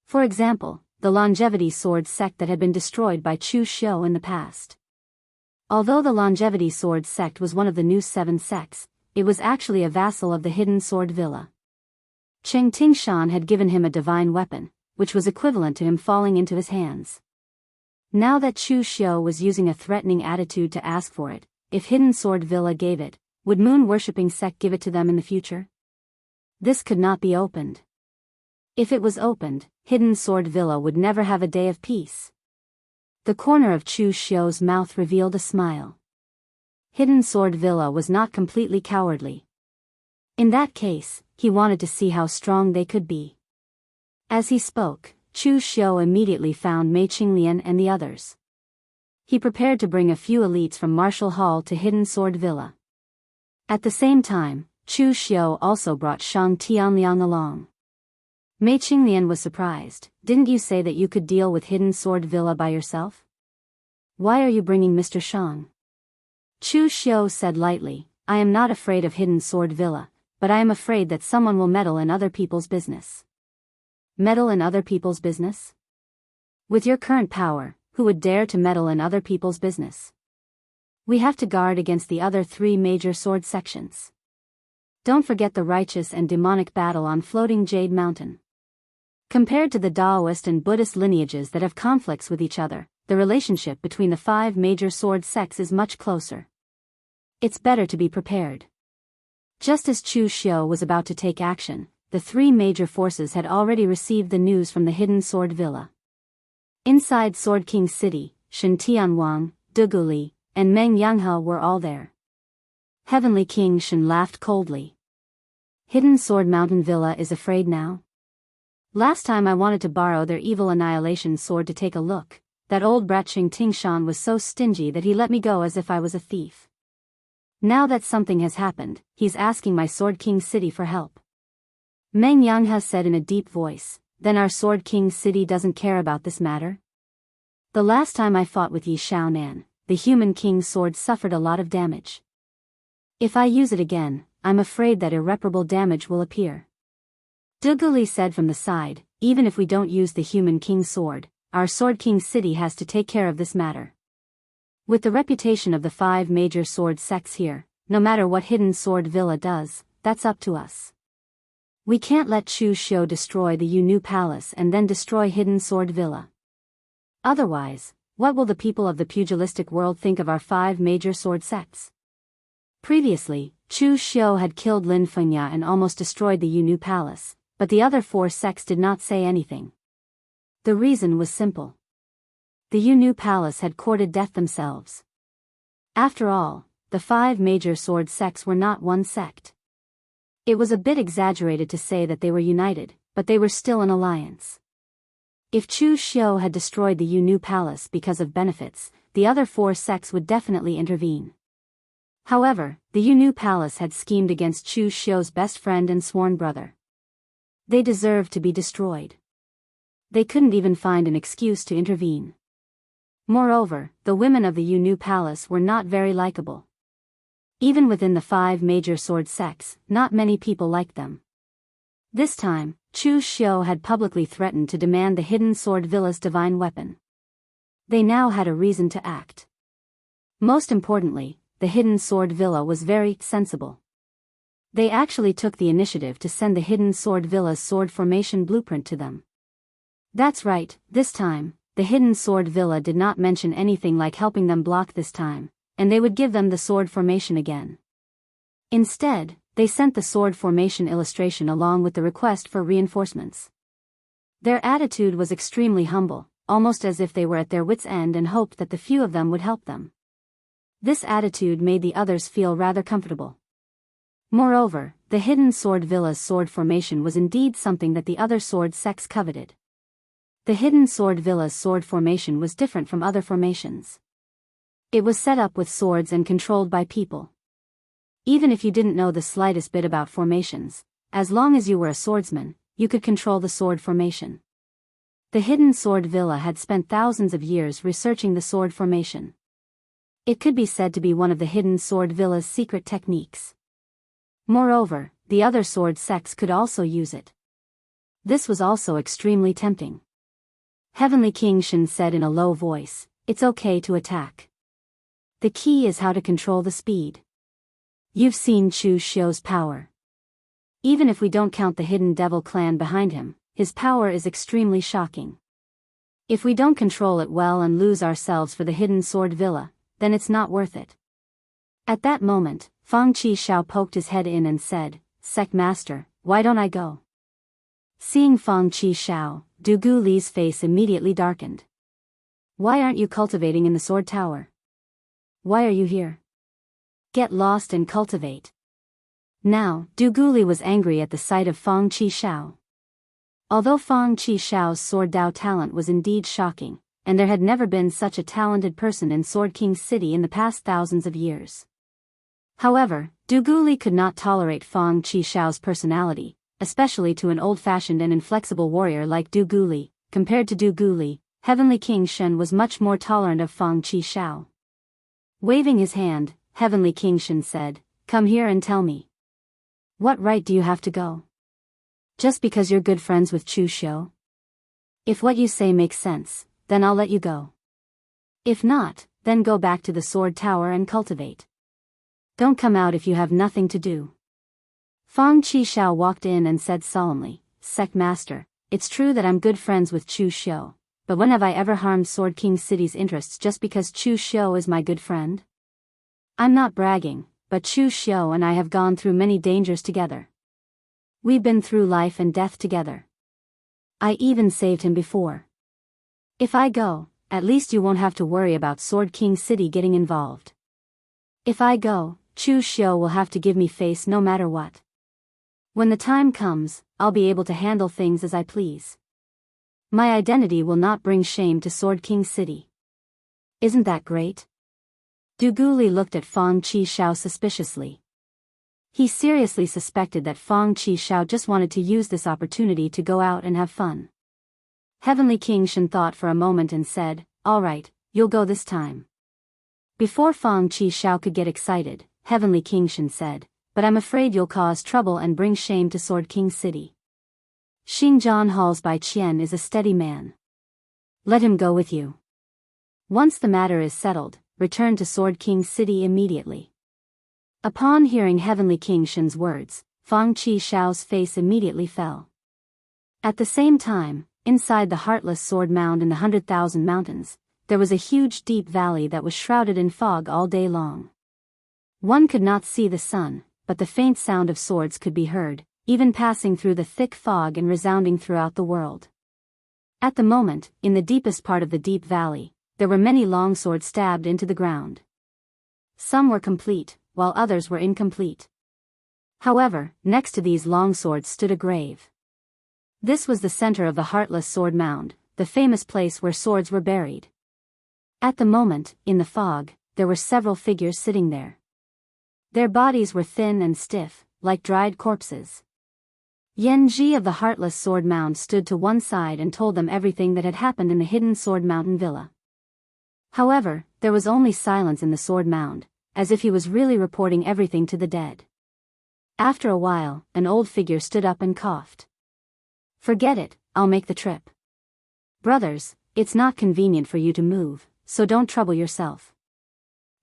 For example, the Longevity Sword sect that had been destroyed by Chu Xiu in the past. Although the Longevity Sword sect was one of the new 7 sects, it was actually a vassal of the Hidden Sword Villa. Cheng Tingshan had given him a divine weapon, which was equivalent to him falling into his hands. Now that Chu Xiu was using a threatening attitude to ask for it, if Hidden Sword Villa gave it, would moon-worshipping sect give it to them in the future? This could not be opened. If it was opened, Hidden Sword Villa would never have a day of peace. The corner of Chu Xiu's mouth revealed a smile. Hidden Sword Villa was not completely cowardly. In that case, he wanted to see how strong they could be. As he spoke, Chu Xiu immediately found Mei Qinglian and the others. He prepared to bring a few elites from Martial Hall to Hidden Sword Villa. At the same time, Chu Xiu also brought Shang Tianliang along. Mei Qinglian was surprised. "Didn't you say that you could deal with Hidden Sword Villa by yourself? Why are you bringing Mr. Shang?" Chu Xiu said lightly, "I am not afraid of Hidden Sword Villa, but I am afraid that someone will meddle in other people's business." Meddle in other people's business? With your current power, who would dare to meddle in other people's business? We have to guard against the other 3 major sword sections. Don't forget the righteous and demonic battle on Floating Jade Mountain. Compared to the Daoist and Buddhist lineages that have conflicts with each other, the relationship between the 5 major sword sects is much closer. It's better to be prepared. Just as Chu Xiu was about to take action, the 3 major forces had already received the news from the hidden sword villa. Inside Sword King City, Shen Tianwang, Dugu Li, and Meng Yanghe were all there. Heavenly King Shen laughed coldly. Hidden Sword Mountain Villa is afraid now? Last time I wanted to borrow their evil annihilation sword to take a look, that old brat Xing Tingshan was so stingy that he let me go as if I was a thief. Now that something has happened, he's asking my Sword King City for help. Meng Yanghe said in a deep voice, then our Sword King City doesn't care about this matter? The last time I fought with Yi Xiaonan, the human king's sword suffered a lot of damage. If I use it again, I'm afraid that irreparable damage will appear. Dugu Li said from the side, even if we don't use the human king's sword, our Sword King City has to take care of this matter. With the reputation of the 5 major sword sects here, no matter what Hidden Sword Villa does, that's up to us. We can't let Chu Xiu destroy the Yunu Palace and then destroy Hidden Sword Villa. Otherwise, what will the people of the pugilistic world think of our 5 major sword sects? Previously, Chu Xiu had killed Lin Fengya and almost destroyed the Yunu Palace, but the other 4 sects did not say anything. The reason was simple. The Yunu Palace had courted death themselves. After all, the 5 major sword sects were not one sect. It was a bit exaggerated to say that they were united, but they were still an alliance. If Chu Xiu had destroyed the Yunu Palace because of benefits, the other 4 sects would definitely intervene. However, the Yunu Palace had schemed against Chu Xiu's best friend and sworn brother. They deserved to be destroyed. They couldn't even find an excuse to intervene. Moreover, the women of the Yunu Palace were not very likable. Even within the 5 major sword sects, not many people liked them. This time, Chu Xiu had publicly threatened to demand the Hidden Sword Villa's divine weapon. They now had a reason to act. Most importantly, the Hidden Sword Villa was very sensible. They actually took the initiative to send the Hidden Sword Villa's sword formation blueprint to them. That's right, this time, the Hidden Sword Villa did not mention anything like helping them block this time, and they would give them the sword formation again. Instead, they sent the sword formation illustration along with the request for reinforcements. Their attitude was extremely humble, almost as if they were at their wits' end and hoped that the few of them would help them. This attitude made the others feel rather comfortable. Moreover, the Hidden Sword Villa's sword formation was indeed something that the other sword sects coveted. The Hidden Sword Villa's sword formation was different from other formations. It was set up with swords and controlled by people. Even if you didn't know the slightest bit about formations, as long as you were a swordsman, you could control the sword formation. The Hidden Sword Villa had spent thousands of years researching the sword formation. It could be said to be one of the Hidden Sword Villa's secret techniques. Moreover, the other sword sects could also use it. This was also extremely tempting. Heavenly King Shen said in a low voice, "It's okay to attack. The key is how to control the speed. You've seen Chu Xiu's power. Even if we don't count the hidden devil clan behind him, his power is extremely shocking. If we don't control it well and lose ourselves for the Hidden Sword Villa, then it's not worth it." At that moment, Fang Qishao poked his head in and said, "Sect Master, why don't I go?" Seeing Fang Qishao, Dugu Li's face immediately darkened. "Why aren't you cultivating in the sword tower? Why are you here? Get lost and cultivate." Now, Dugu Li was angry at the sight of Fang Qishao. Although Fang Qishao's sword Dao talent was indeed shocking, and there had never been such a talented person in Sword King City in the past thousands of years. However, Dugu Li could not tolerate Fang Qishao's personality, especially to an old-fashioned and inflexible warrior like Dugu Li. Compared to Dugu Li, Heavenly King Shen was much more tolerant of Fang Qishao. Waving his hand, Heavenly King Shen said, "Come here and tell me. What right do you have to go? Just because you're good friends with Chu Xiu? If what you say makes sense, then I'll let you go. If not, then go back to the sword tower and cultivate. Don't come out if you have nothing to do." Fang Qishao walked in and said solemnly, "Sect Master, it's true that I'm good friends with Chu Xiu, but when have I ever harmed Sword King City's interests just because Chu Xiu is my good friend? I'm not bragging, but Chu Xiu and I have gone through many dangers together. We've been through life and death together. I even saved him before. If I go, at least you won't have to worry about Sword King City getting involved. If I go, Chu Xiu will have to give me face no matter what. When the time comes, I'll be able to handle things as I please. My identity will not bring shame to Sword King City. Isn't that great? Du Guli looked at Fang Qishao suspiciously. He seriously suspected that Fang Qishao just wanted to use this opportunity to go out and have fun. Heavenly King Shen thought for a moment and said, "All right, you'll go this time." Before Fang Qishao could get excited, Heavenly King Shen said, "But I'm afraid you'll cause trouble and bring shame to Sword King City. Xingjian Hall's Bai Qian is a steady man. Let him go with you. Once the matter is settled, return to Sword King City immediately." Upon hearing Heavenly King Shen's words, Fang Qishao's face immediately fell. At the same time, inside the Heartless Sword Mound in the 100,000 Mountains, there was a huge deep valley that was shrouded in fog all day long. One could not see the sun, but the faint sound of swords could be heard, even passing through the thick fog and resounding throughout the world. At the moment, in the deepest part of the deep valley, there were many long swords stabbed into the ground. Some were complete, while others were incomplete. However, next to these long swords stood a grave. This was the center of the Heartless Sword Mound, the famous place where swords were buried. At the moment, in the fog, there were several figures sitting there. Their bodies were thin and stiff, like dried corpses. Yan Ji of the Heartless Sword Mound stood to one side and told them everything that had happened in the hidden Sword Mountain Villa. However, there was only silence in the Sword Mound, as if he was really reporting everything to the dead. After a while, an old figure stood up and coughed. "Forget it, I'll make the trip. Brothers, it's not convenient for you to move, so don't trouble yourself."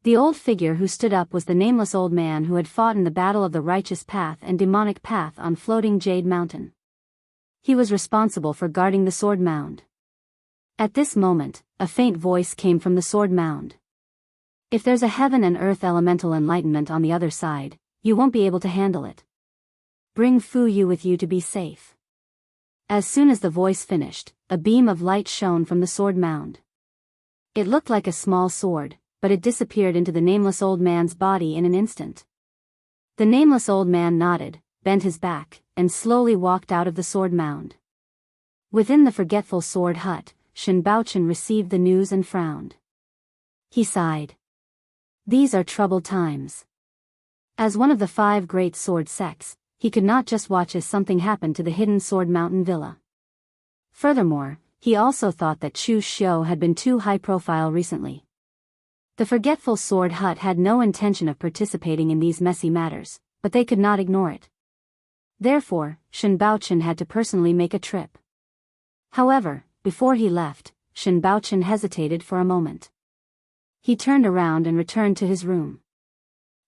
The old figure who stood up was the nameless old man who had fought in the battle of the Righteous Path and Demonic Path on Floating Jade Mountain. He was responsible for guarding the Sword Mound. At this moment, a faint voice came from the Sword Mound. "If there's a heaven and earth elemental enlightenment on the other side, you won't be able to handle it. Bring Fu Yu with you to be safe." As soon as the voice finished, a beam of light shone from the Sword Mound. It looked like a small sword, but it disappeared into the nameless old man's body in an instant. The nameless old man nodded, bent his back, and slowly walked out of the Sword Mound. Within the forgetful sword hut, Shen Baochen received the news and frowned. He sighed. These are troubled times. As one of the 5 great sword sects, he could not just watch as something happened to the hidden Sword Mountain Villa. Furthermore, he also thought that Chu Xiu had been too high-profile recently. The forgetful sword hut had no intention of participating in these messy matters, but they could not ignore it. Therefore, Shen Baochen had to personally make a trip. However, before he left, Shen Baochen hesitated for a moment. He turned around and returned to his room.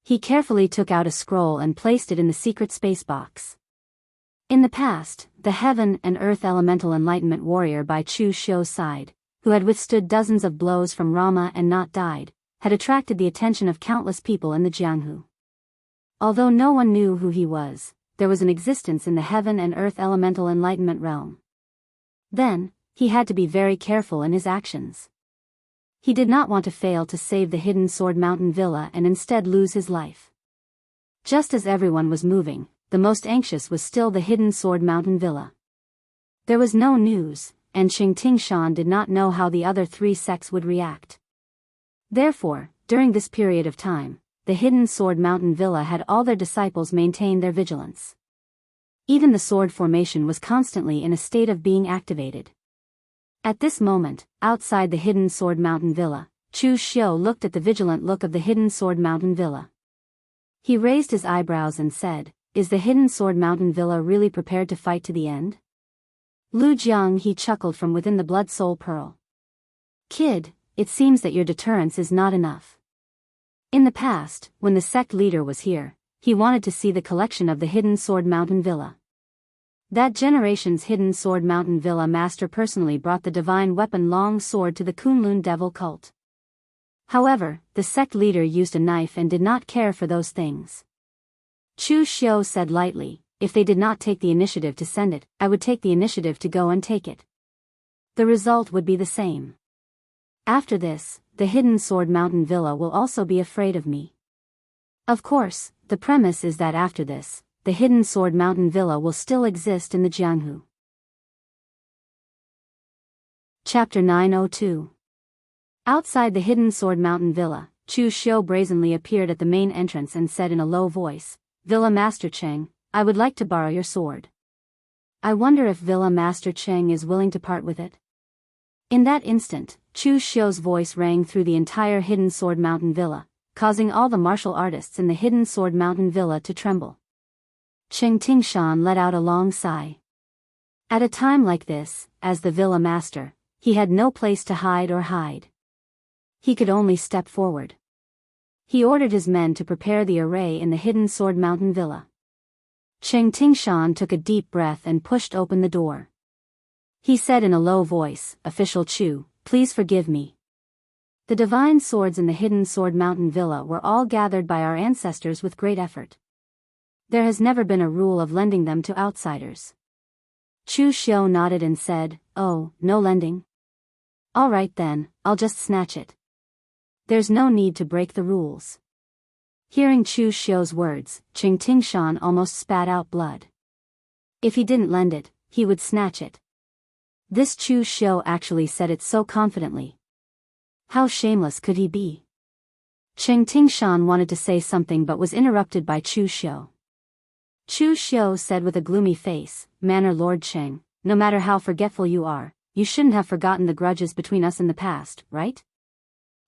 He carefully took out a scroll and placed it in the secret space box. In the past, the heaven and earth elemental enlightenment warrior by Chu Xiu's side, who had withstood dozens of blows from Rama and not died, had attracted the attention of countless people in the Jianghu. Although no one knew who he was, there was an existence in the heaven and earth elemental enlightenment realm. Then, he had to be very careful in his actions. He did not want to fail to save the hidden Sword Mountain Villa and instead lose his life. Just as everyone was moving, the most anxious was still the hidden Sword Mountain Villa. There was no news, and Xing Tingshan did not know how the other 3 sects would react. Therefore, during this period of time, the hidden Sword Mountain Villa had all their disciples maintain their vigilance. Even the sword formation was constantly in a state of being activated. At this moment, outside the hidden Sword Mountain Villa, Chu Xiu looked at the vigilant look of the hidden Sword Mountain Villa. He raised his eyebrows and said, "Is the hidden Sword Mountain Villa really prepared to fight to the end?" Lu Jiang he chuckled from within the Blood Soul Pearl. "Kid, it seems that your deterrence is not enough. In the past, when the sect leader was here, he wanted to see the collection of the hidden Sword Mountain Villa. That generation's hidden sword mountain villa master personally brought the divine weapon long sword to the Kunlun devil cult. However, the sect leader used a knife and did not care for those things. Chu Xiu said lightly, if they did not take the initiative to send it, I would take the initiative to go and take it. The result would be the same. After this, the hidden sword mountain villa will also be afraid of me. Of course, the premise is that after this, the hidden sword mountain villa will still exist in the Jianghu. Chapter 902. Outside the hidden sword mountain villa, Chu Xiu brazenly appeared at the main entrance and said in a low voice, Villa Master Cheng, I would like to borrow your sword. I wonder if Villa Master Cheng is willing to part with it. In that instant, Chu Xiu's voice rang through the entire hidden sword mountain villa, causing all the martial artists in the hidden sword mountain villa to tremble. Cheng Tingshan let out a long sigh. At a time like this, as the villa master, he had no place to hide. He could only step forward. He ordered his men to prepare the array in the hidden sword mountain villa. Cheng Tingshan took a deep breath and pushed open the door. He said in a low voice, Official Chu, please forgive me. The divine swords in the hidden sword mountain villa were all gathered by our ancestors with great effort. There has never been a rule of lending them to outsiders. Chu Xiu nodded and said, Oh, no lending? All right then, I'll just snatch it. There's no need to break the rules. Hearing Chu Xiu's words, Cheng Tingshan almost spat out blood. If he didn't lend it, he would snatch it. This Chu Xiu actually said it so confidently. How shameless could he be? Cheng Tingshan wanted to say something but was interrupted by Chu Xiu. Chu Xiu said with a gloomy face, Manor Lord Cheng, no matter how forgetful you are, you shouldn't have forgotten the grudges between us in the past, right?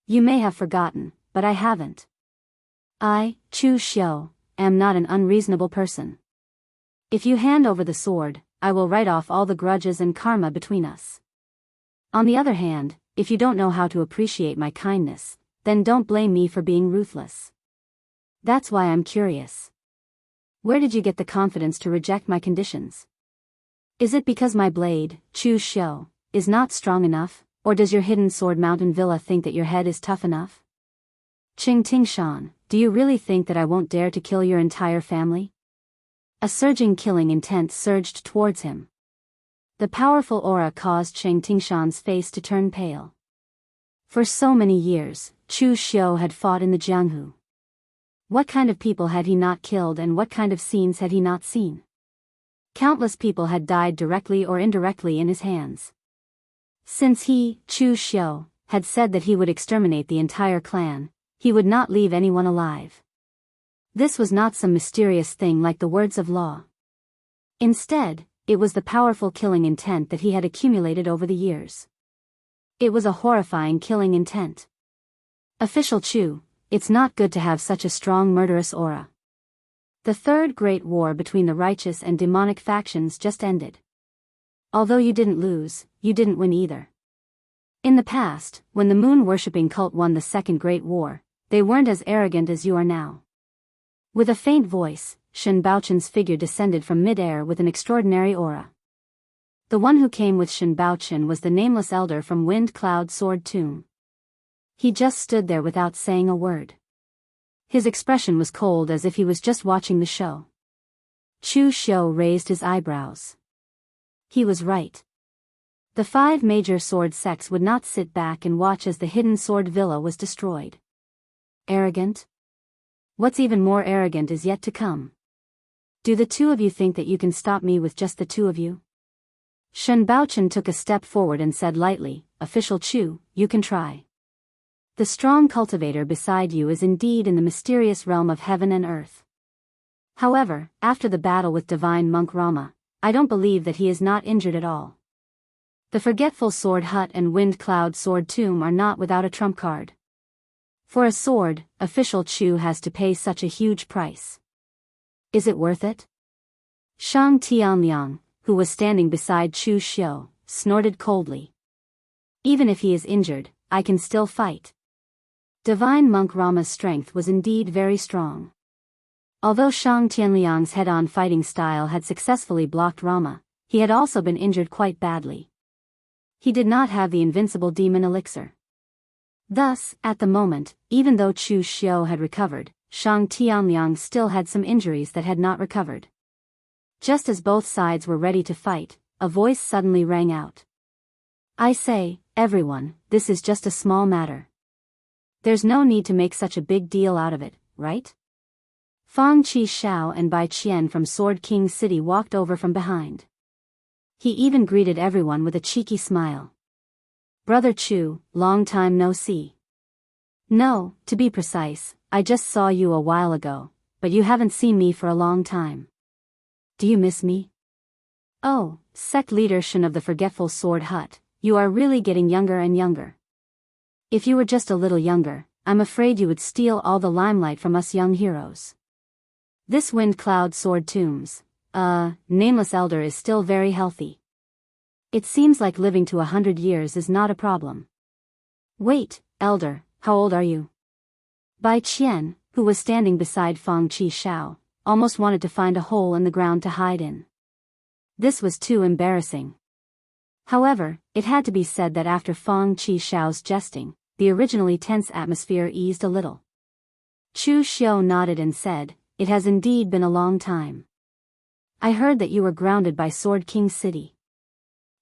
You may have forgotten, but I haven't. I, Chu Xiu, am not an unreasonable person. If you hand over the sword, I will write off all the grudges and karma between us. On the other hand, if you don't know how to appreciate my kindness, then don't blame me for being ruthless. That's why I'm curious. Where did you get the confidence to reject my conditions? Is it because my blade, Chu Xiu, is not strong enough, or does your hidden sword mountain villa think that your head is tough enough? Cheng Tingshan, do you really think that I won't dare to kill your entire family? A surging killing intent surged towards him. The powerful aura caused Cheng Tingshan's face to turn pale. For so many years, Chu Xiu had fought in the Jianghu. What kind of people had he not killed and what kind of scenes had he not seen? Countless people had died directly or indirectly in his hands. Since he, Chu Xiu, had said that he would exterminate the entire clan, he would not leave anyone alive. This was not some mysterious thing like the words of law. Instead, it was the powerful killing intent that he had accumulated over the years. It was a horrifying killing intent. Official Chu, it's not good to have such a strong murderous aura. The Third Great War between the righteous and demonic factions just ended. Although you didn't lose, you didn't win either. In the past, when the moon-worshipping cult won the Second Great War, they weren't as arrogant as you are now. With a faint voice, Shen Baochen's figure descended from mid-air with an extraordinary aura. The one who came with Shen Baochen was the nameless elder from Wind Cloud Sword Tomb. He just stood there without saying a word. His expression was cold as if he was just watching the show. Chu Xiu raised his eyebrows. He was right. The 5 major sword sects would not sit back and watch as the hidden sword villa was destroyed. Arrogant? What's even more arrogant is yet to come. Do the two of you think that you can stop me with just the two of you? Shen Baochen took a step forward and said lightly, Official Chu, you can try. The strong cultivator beside you is indeed in the mysterious realm of heaven and earth. However, after the battle with divine monk Rama, I don't believe that he is not injured at all. The Forgetful Sword Hut and Wind Cloud Sword Tomb are not without a trump card. For a sword, Official Chu has to pay such a huge price. Is it worth it? Shang Tianliang, who was standing beside Chu Xiu, snorted coldly. Even if he is injured, I can still fight. Divine monk Rama's strength was indeed very strong. Although Shang Tianliang's head-on fighting style had successfully blocked Rama, he had also been injured quite badly. He did not have the invincible demon elixir. Thus, at the moment, even though Chu Xiu had recovered, Shang Tianliang still had some injuries that had not recovered. Just as both sides were ready to fight, a voice suddenly rang out. "I say, everyone, this is just a small matter. There's no need to make such a big deal out of it, right?" Fang Qi Shao and Bai Qian from Sword King City walked over from behind. He even greeted everyone with a cheeky smile. "Brother Chu, long time no see." "No, to be precise, I just saw you a while ago, but you haven't seen me for a long time. Do you miss me?" "Oh, sect leader Shen of the Forgetful Sword Hut, you are really getting younger and younger. If you were just a little younger, I'm afraid you would steal all the limelight from us young heroes. This Wind Cloud Sword Tombs, nameless elder is still very healthy. It seems like living to 100 years is not a problem." "Wait, elder, how old are you?" Bai Qian, who was standing beside Fang Qi Shao, almost wanted to find a hole in the ground to hide in. This was too embarrassing. However, it had to be said that after Fang Qi Shao's jesting, the originally tense atmosphere eased a little. Chu Xiu nodded and said, "It has indeed been a long time. I heard that you were grounded by Sword King City.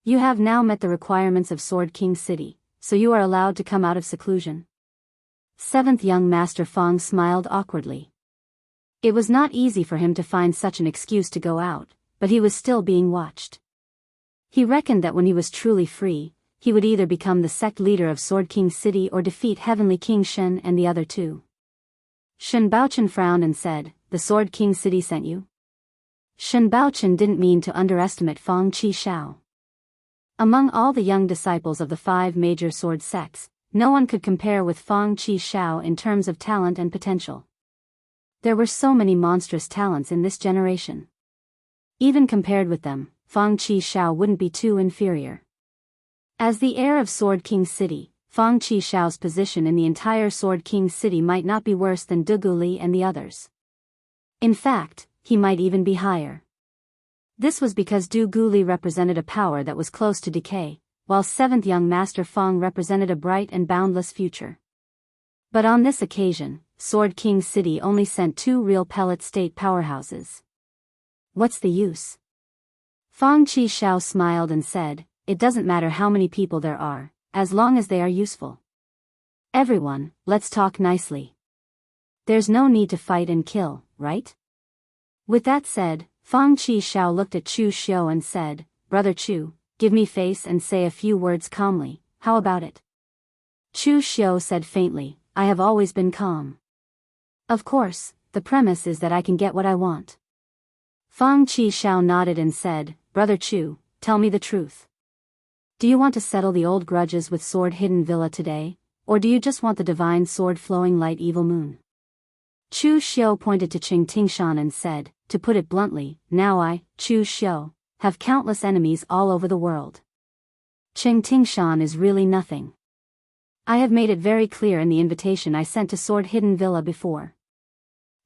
You have now met the requirements of Sword King City, so you are allowed to come out of seclusion." Seventh young Master Fang smiled awkwardly. It was not easy for him to find such an excuse to go out, but he was still being watched. He reckoned that when he was truly free, he would either become the sect leader of Sword King City or defeat Heavenly King Shen and the other two. Shen Baochen frowned and said, "The Sword King City sent you?" Shen Baochen didn't mean to underestimate Fang Qi Shao. Among all the young disciples of the 5 major sword sects, no one could compare with Fang Qi Shao in terms of talent and potential. There were so many monstrous talents in this generation. Even compared with them, Fang Qi Shao wouldn't be too inferior. As the heir of Sword King City, Fang Qi Shao's position in the entire Sword King City might not be worse than Du Guli and the others. In fact, he might even be higher. This was because Du Guli represented a power that was close to decay, while 7th young Master Fang represented a bright and boundless future. But on this occasion, Sword King City only sent 2 real pellet state powerhouses. What's the use? Fang Qi Shao smiled and said, "It doesn't matter how many people there are, as long as they are useful. Everyone, let's talk nicely. There's no need to fight and kill, right?" With that said, Fang Qi Shao looked at Chu Xiu and said, "Brother Chu, give me face and say a few words calmly, how about it?" Chu Xiu said faintly, "I have always been calm. Of course, the premise is that I can get what I want." Fang Qi Shao nodded and said, "Brother Chu, tell me the truth. Do you want to settle the old grudges with Sword Hidden Villa today, or do you just want the divine sword flowing light evil moon?" Chu Xiu pointed to Qing Tingshan and said, "To put it bluntly, now I, Chu Xiu, have countless enemies all over the world. Qing Tingshan is really nothing. I have made it very clear in the invitation I sent to Sword Hidden Villa before.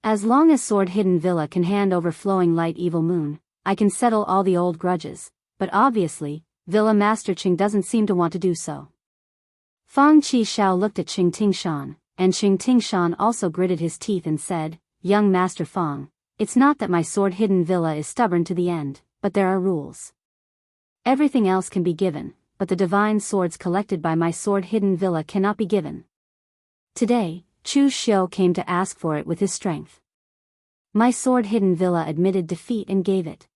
As long as Sword Hidden Villa can hand over flowing light evil moon, I can settle all the old grudges, but obviously, Villa Master Qing doesn't seem to want to do so." Fang Qi Shao looked at Qing Tingshan, and Qing Tingshan also gritted his teeth and said, "Young Master Fang, it's not that my Sword Hidden Villa is stubborn to the end, but there are rules. Everything else can be given, but the divine swords collected by my Sword Hidden Villa cannot be given. Today, Chu Xiu came to ask for it with his strength. My Sword Hidden Villa admitted defeat and gave it.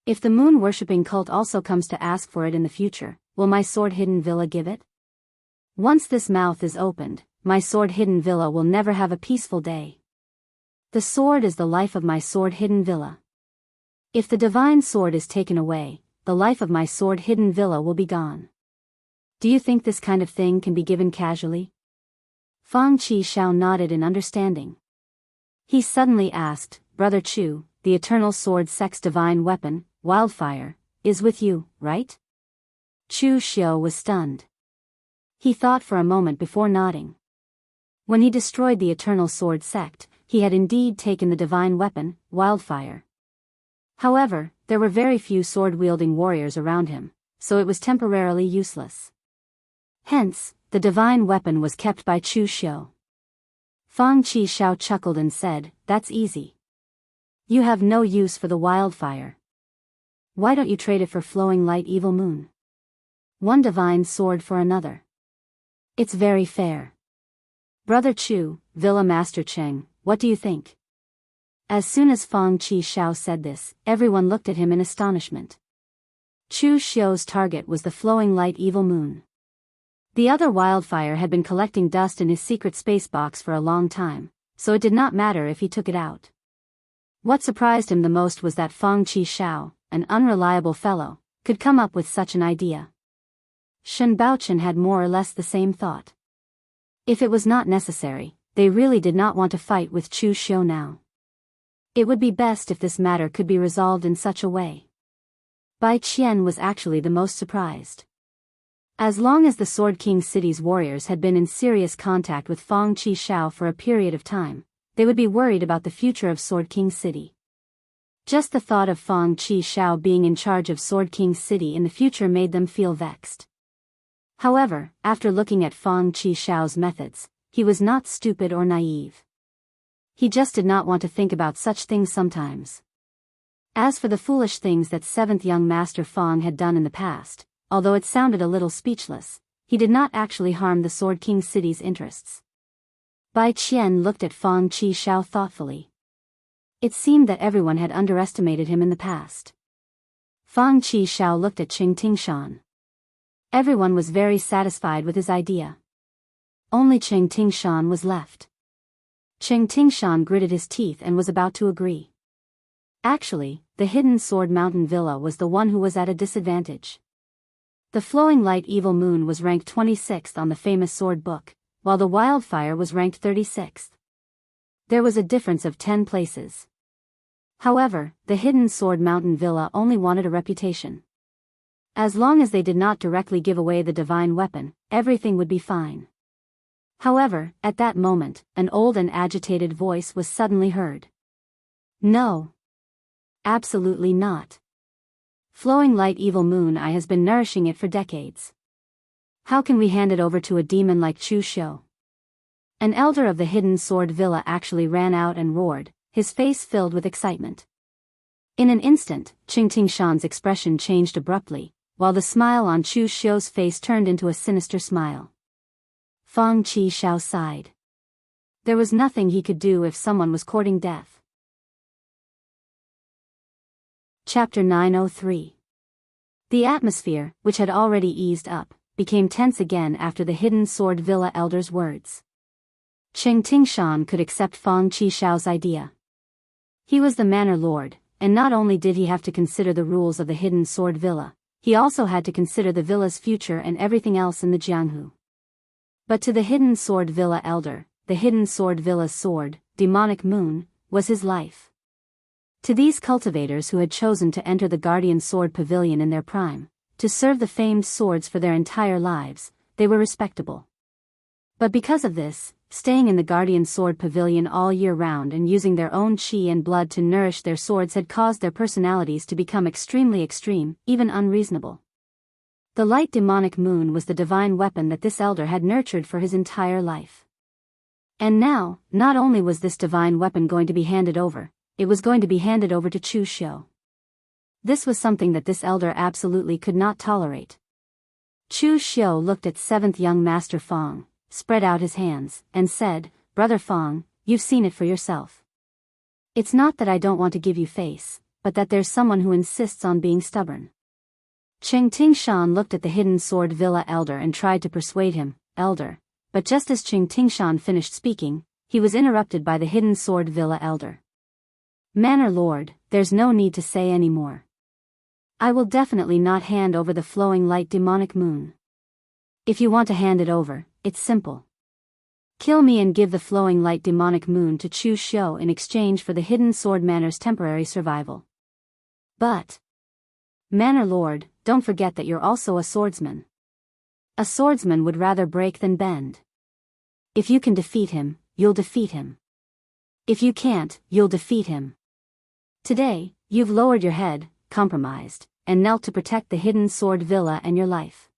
If the moon-worshipping cult also comes to ask for it in the future, will my Sword Hidden Villa give it? Once this mouth is opened, my Sword Hidden Villa will never have a peaceful day. The sword is the life of my Sword Hidden Villa. If the divine sword is taken away, the life of my Sword Hidden Villa will be gone. Do you think this kind of thing can be given casually?" Fang Qi Shao nodded in understanding. He suddenly asked, "Brother Chu, the Eternal Sword Sect's divine weapon, Wildfire, is with you, right?" Chu Xiu was stunned. He thought for a moment before nodding. When he destroyed the Eternal Sword Sect, he had indeed taken the divine weapon, wildfire. However, there were very few sword-wielding warriors around him, so it was temporarily useless. Hence, the divine weapon was kept by Chu Xiu. Fang Qixiao chuckled and said, "That's easy. You have no use for the wildfire. Why don't you trade it for flowing light evil moon? One divine sword for another. It's very fair. Brother Chu, Villa Master Cheng, what do you think?" As soon as Fang Qixiao said this, everyone looked at him in astonishment. Chu Xiu's target was the flowing light evil moon. The other wildfire had been collecting dust in his secret space box for a long time, so it did not matter if he took it out. What surprised him the most was that Fang Qixiao, an unreliable fellow, could come up with such an idea. Shen Baochen had more or less the same thought. If it was not necessary, they really did not want to fight with Chu Xiu now. It would be best if this matter could be resolved in such a way. Bai Qian was actually the most surprised. As long as the Sword King City's warriors had been in serious contact with Fang Qixiao for a period of time, they would be worried about the future of Sword King City. Just the thought of Fang Qixiao being in charge of Sword King City in the future made them feel vexed. However, after looking at Fang Qixiao's methods, he was not stupid or naive. He just did not want to think about such things sometimes. As for the foolish things that 7th young Master Fang had done in the past, although it sounded a little speechless, he did not actually harm the Sword King City's interests. Bai Qian looked at Fang Qixiao thoughtfully. It seemed that everyone had underestimated him in the past. Fang Qixiao looked at Qing Tingshan. Everyone was very satisfied with his idea. Only Qing Tingshan was left. Qing Tingshan gritted his teeth and was about to agree. Actually, the Hidden Sword Mountain Villa was the one who was at a disadvantage. The Flowing Light Evil Moon was ranked 26th on the famous sword book, while the Wildfire was ranked 36th. There was a difference of 10 places. However, the Hidden Sword Mountain Villa only wanted a reputation. As long as they did not directly give away the divine weapon, everything would be fine. However, at that moment, an old and agitated voice was suddenly heard. "No. Absolutely not. Flowing Light Evil Moon Eye has been nourishing it for decades. How can we hand it over to a demon like Chu Xiu?" An elder of the Hidden Sword Villa actually ran out and roared, his face filled with excitement. In an instant, Qing Tingshan's expression changed abruptly, while the smile on Chu Xiu's face turned into a sinister smile. Fang Qixiao sighed. There was nothing he could do if someone was courting death. Chapter 903. The atmosphere, which had already eased up, became tense again after the Hidden Sword Villa elder's words. Qing Tingshan could accept Fang Qixiao's idea. He was the manor lord, and not only did he have to consider the rules of the Hidden Sword Villa, he also had to consider the villa's future and everything else in the Jianghu. But to the Hidden Sword Villa elder, the Hidden Sword Villa's sword, Demonic Moon, was his life. To these cultivators who had chosen to enter the Guardian Sword Pavilion in their prime, to serve the famed swords for their entire lives, they were respectable. But because of this, staying in the Guardian Sword Pavilion all year round and using their own qi and blood to nourish their swords had caused their personalities to become extremely extreme, even unreasonable. The light demonic moon was the divine weapon that this elder had nurtured for his entire life. And now, not only was this divine weapon going to be handed over, it was going to be handed over to Chu Xiu. This was something that this elder absolutely could not tolerate. Chu Xiu looked at 7th young Master Fang, spread out his hands, and said, "Brother Fang, you've seen it for yourself. It's not that I don't want to give you face, but that there's someone who insists on being stubborn." Qing Tingshan looked at the Hidden Sword Villa elder and tried to persuade him, "Elder," but just as Qing Tingshan finished speaking, he was interrupted by the Hidden Sword Villa elder. "Manor Lord, there's no need to say any more. I will definitely not hand over the Flowing Light Demonic Moon. If you want to hand it over, it's simple. Kill me and give the Flowing Light Demonic Moon to Chu Xiu in exchange for the Hidden Sword Manor's temporary survival. But, Manor Lord, don't forget that you're also a swordsman. A swordsman would rather break than bend. If you can defeat him, you'll defeat him. If you can't, you'll defeat him. Today, you've lowered your head, compromised, and knelt to protect the hidden sword villa and your life.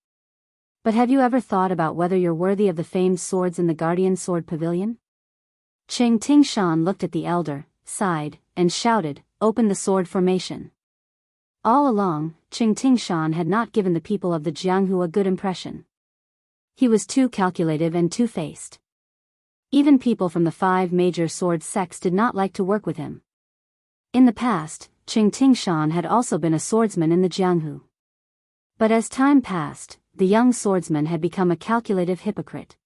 But have you ever thought about whether you're worthy of the famed swords in the Guardian Sword Pavilion? Cheng Tingshan looked at the elder, sighed, and shouted, "Open the sword formation." All along, Cheng Tingshan had not given the people of the Jianghu a good impression. He was too calculative and two-faced. Even people from the 5 major sword sects did not like to work with him. In the past, Cheng Tingshan had also been a swordsman in the Jianghu. But as time passed, the young swordsman had become a calculative hypocrite.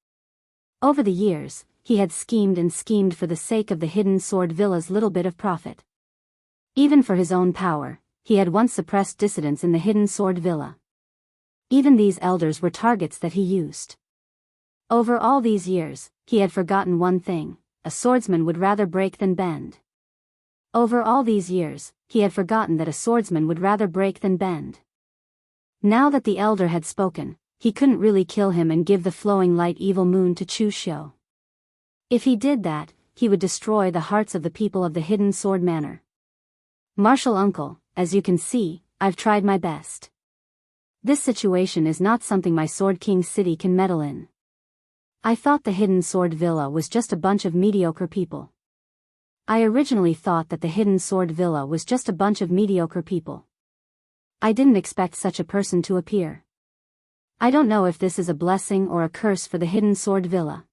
Over the years, he had schemed and schemed for the sake of the hidden sword villa's little bit of profit. Even for his own power, he had once suppressed dissidents in the hidden sword villa. Even these elders were targets that he used. Over all these years, he had forgotten one thing: a swordsman would rather break than bend. Over all these years, he had forgotten that a swordsman would rather break than bend. Now that the elder had spoken, he couldn't really kill him and give the flowing light evil moon to Chu Xiu. If he did that, he would destroy the hearts of the people of the hidden sword manor. Martial uncle, as you can see, I've tried my best. This situation is not something my Sword King city can meddle in. I thought the hidden sword villa was just a bunch of mediocre people. I originally thought that the hidden sword villa was just a bunch of mediocre people. I didn't expect such a person to appear. I don't know if this is a blessing or a curse for the hidden sword villa.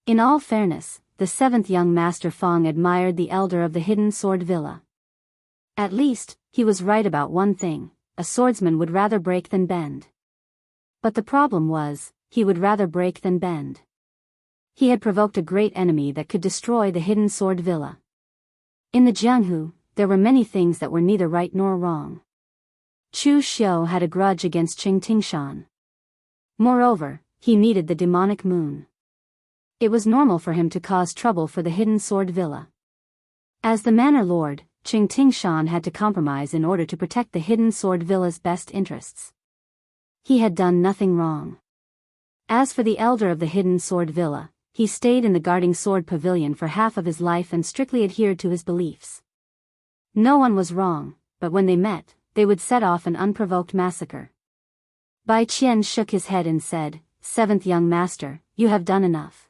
In all fairness, the 7th young master Fong admired the elder of the hidden sword villa. At least, he was right about one thing: a swordsman would rather break than bend. But the problem was, he would rather break than bend. He had provoked a great enemy that could destroy the hidden sword villa. In the Jianghu, there were many things that were neither right nor wrong. Chu Xiu had a grudge against Cheng Tingshan. Moreover, he needed the demonic moon. It was normal for him to cause trouble for the hidden sword villa. As the manor lord, Cheng Tingshan had to compromise in order to protect the hidden sword villa's best interests. He had done nothing wrong. As for the elder of the hidden sword villa, he stayed in the guarding sword pavilion for half of his life and strictly adhered to his beliefs. No one was wrong, but when they met, they would set off an unprovoked massacre. Bai Qian shook his head and said, "7th young master, you have done enough.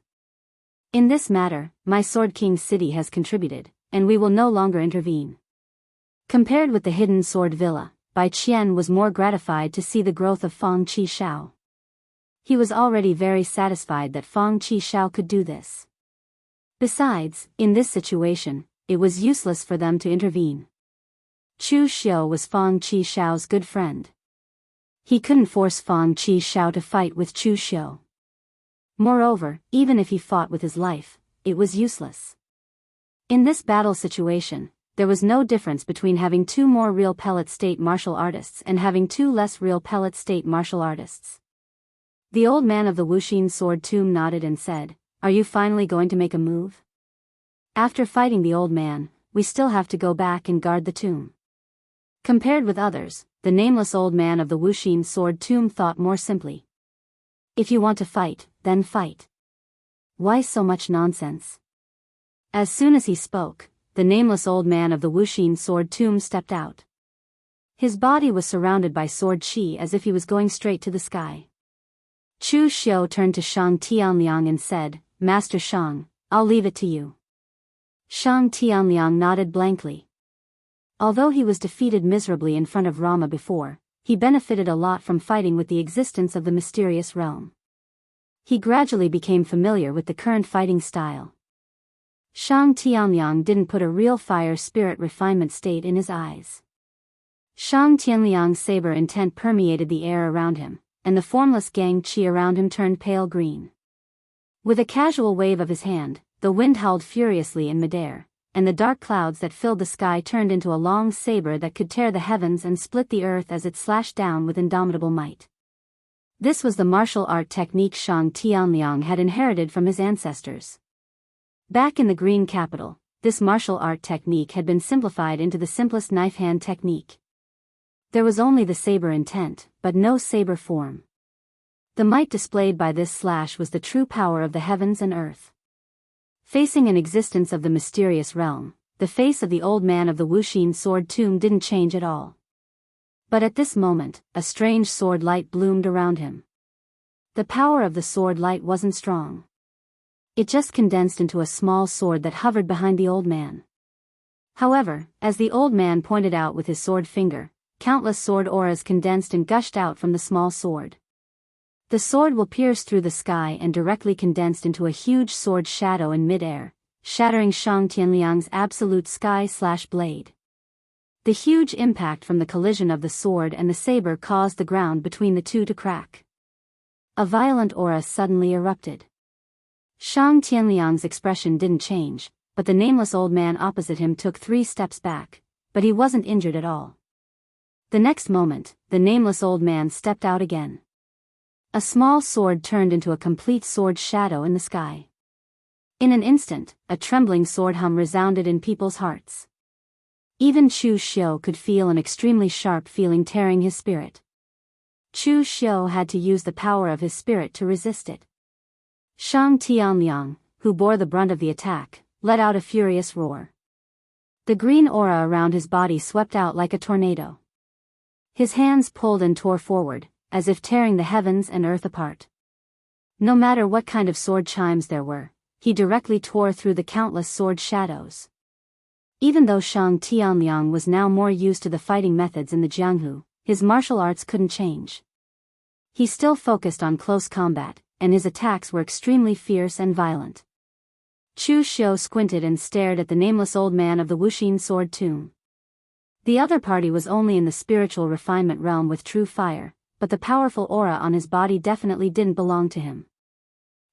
In this matter, my Sword King city has contributed, and we will no longer intervene." Compared with the hidden sword villa, Bai Qian was more gratified to see the growth of Fong Qishao. He was already very satisfied that Fong Qishao could do this. Besides, in this situation, it was useless for them to intervene. Chu Xiu was Fong Qishao's good friend. He couldn't force Fong Qishao to fight with Chu Xiu. Moreover, even if he fought with his life, it was useless. In this battle situation, there was no difference between having 2 more real pellet state martial artists and having 2 less real pellet state martial artists. The old man of the Wuxia sword tomb nodded and said, "Are you finally going to make a move?" After fighting the old man, we still have to go back and guard the tomb. Compared with others, the nameless old man of the Wuxia sword tomb thought more simply. If you want to fight, then fight. Why so much nonsense? As soon as he spoke, the nameless old man of the Wuxia sword tomb stepped out. His body was surrounded by sword chi as if he was going straight to the sky. Chu Xiu turned to Shang Tianliang and said, "Master Shang, I'll leave it to you." Shang Tianliang nodded blankly. Although he was defeated miserably in front of Rama before, he benefited a lot from fighting with the existence of the mysterious realm. He gradually became familiar with the current fighting style. Shang Tianliang didn't put a real fire spirit refinement state in his eyes. Shang Tianliang's saber intent permeated the air around him, and the formless gang qi around him turned pale green. With a casual wave of his hand, the wind howled furiously in midair, and the dark clouds that filled the sky turned into a long saber that could tear the heavens and split the earth as it slashed down with indomitable might. This was the martial art technique Shang Tianliang had inherited from his ancestors. Back in the Green Capital, this martial art technique had been simplified into the simplest knife hand technique. There was only the saber intent, but no saber form. The might displayed by this slash was the true power of the heavens and earth. Facing an existence of the mysterious realm, the face of the old man of the Wuxia sword tomb didn't change at all. But at this moment, a strange sword light bloomed around him. The power of the sword light wasn't strong. It just condensed into a small sword that hovered behind the old man. However, as the old man pointed out with his sword finger, countless sword auras condensed and gushed out from the small sword. The sword will pierce through the sky and directly condensed into a huge sword shadow in mid-air, shattering Shang Tianliang's absolute sky/blade. The huge impact from the collision of the sword and the saber caused the ground between the two to crack. A violent aura suddenly erupted. Shang Tianliang's expression didn't change, but the nameless old man opposite him took 3 steps back, but he wasn't injured at all. The next moment, the nameless old man stepped out again. A small sword turned into a complete sword shadow in the sky. In an instant, a trembling sword hum resounded in people's hearts. Even Chu Xiu could feel an extremely sharp feeling tearing his spirit. Chu Xiu had to use the power of his spirit to resist it. Shang Tianliang, who bore the brunt of the attack, let out a furious roar. The green aura around his body swept out like a tornado. His hands pulled and tore forward, as if tearing the heavens and earth apart. No matter what kind of sword chimes there were, he directly tore through the countless sword shadows. Even though Shang Tianliang was now more used to the fighting methods in the Jianghu, his martial arts couldn't change. He still focused on close combat, and his attacks were extremely fierce and violent. Chu Xiu squinted and stared at the nameless old man of the Wuxia sword tomb. The other party was only in the spiritual refinement realm with true fire, but the powerful aura on his body definitely didn't belong to him.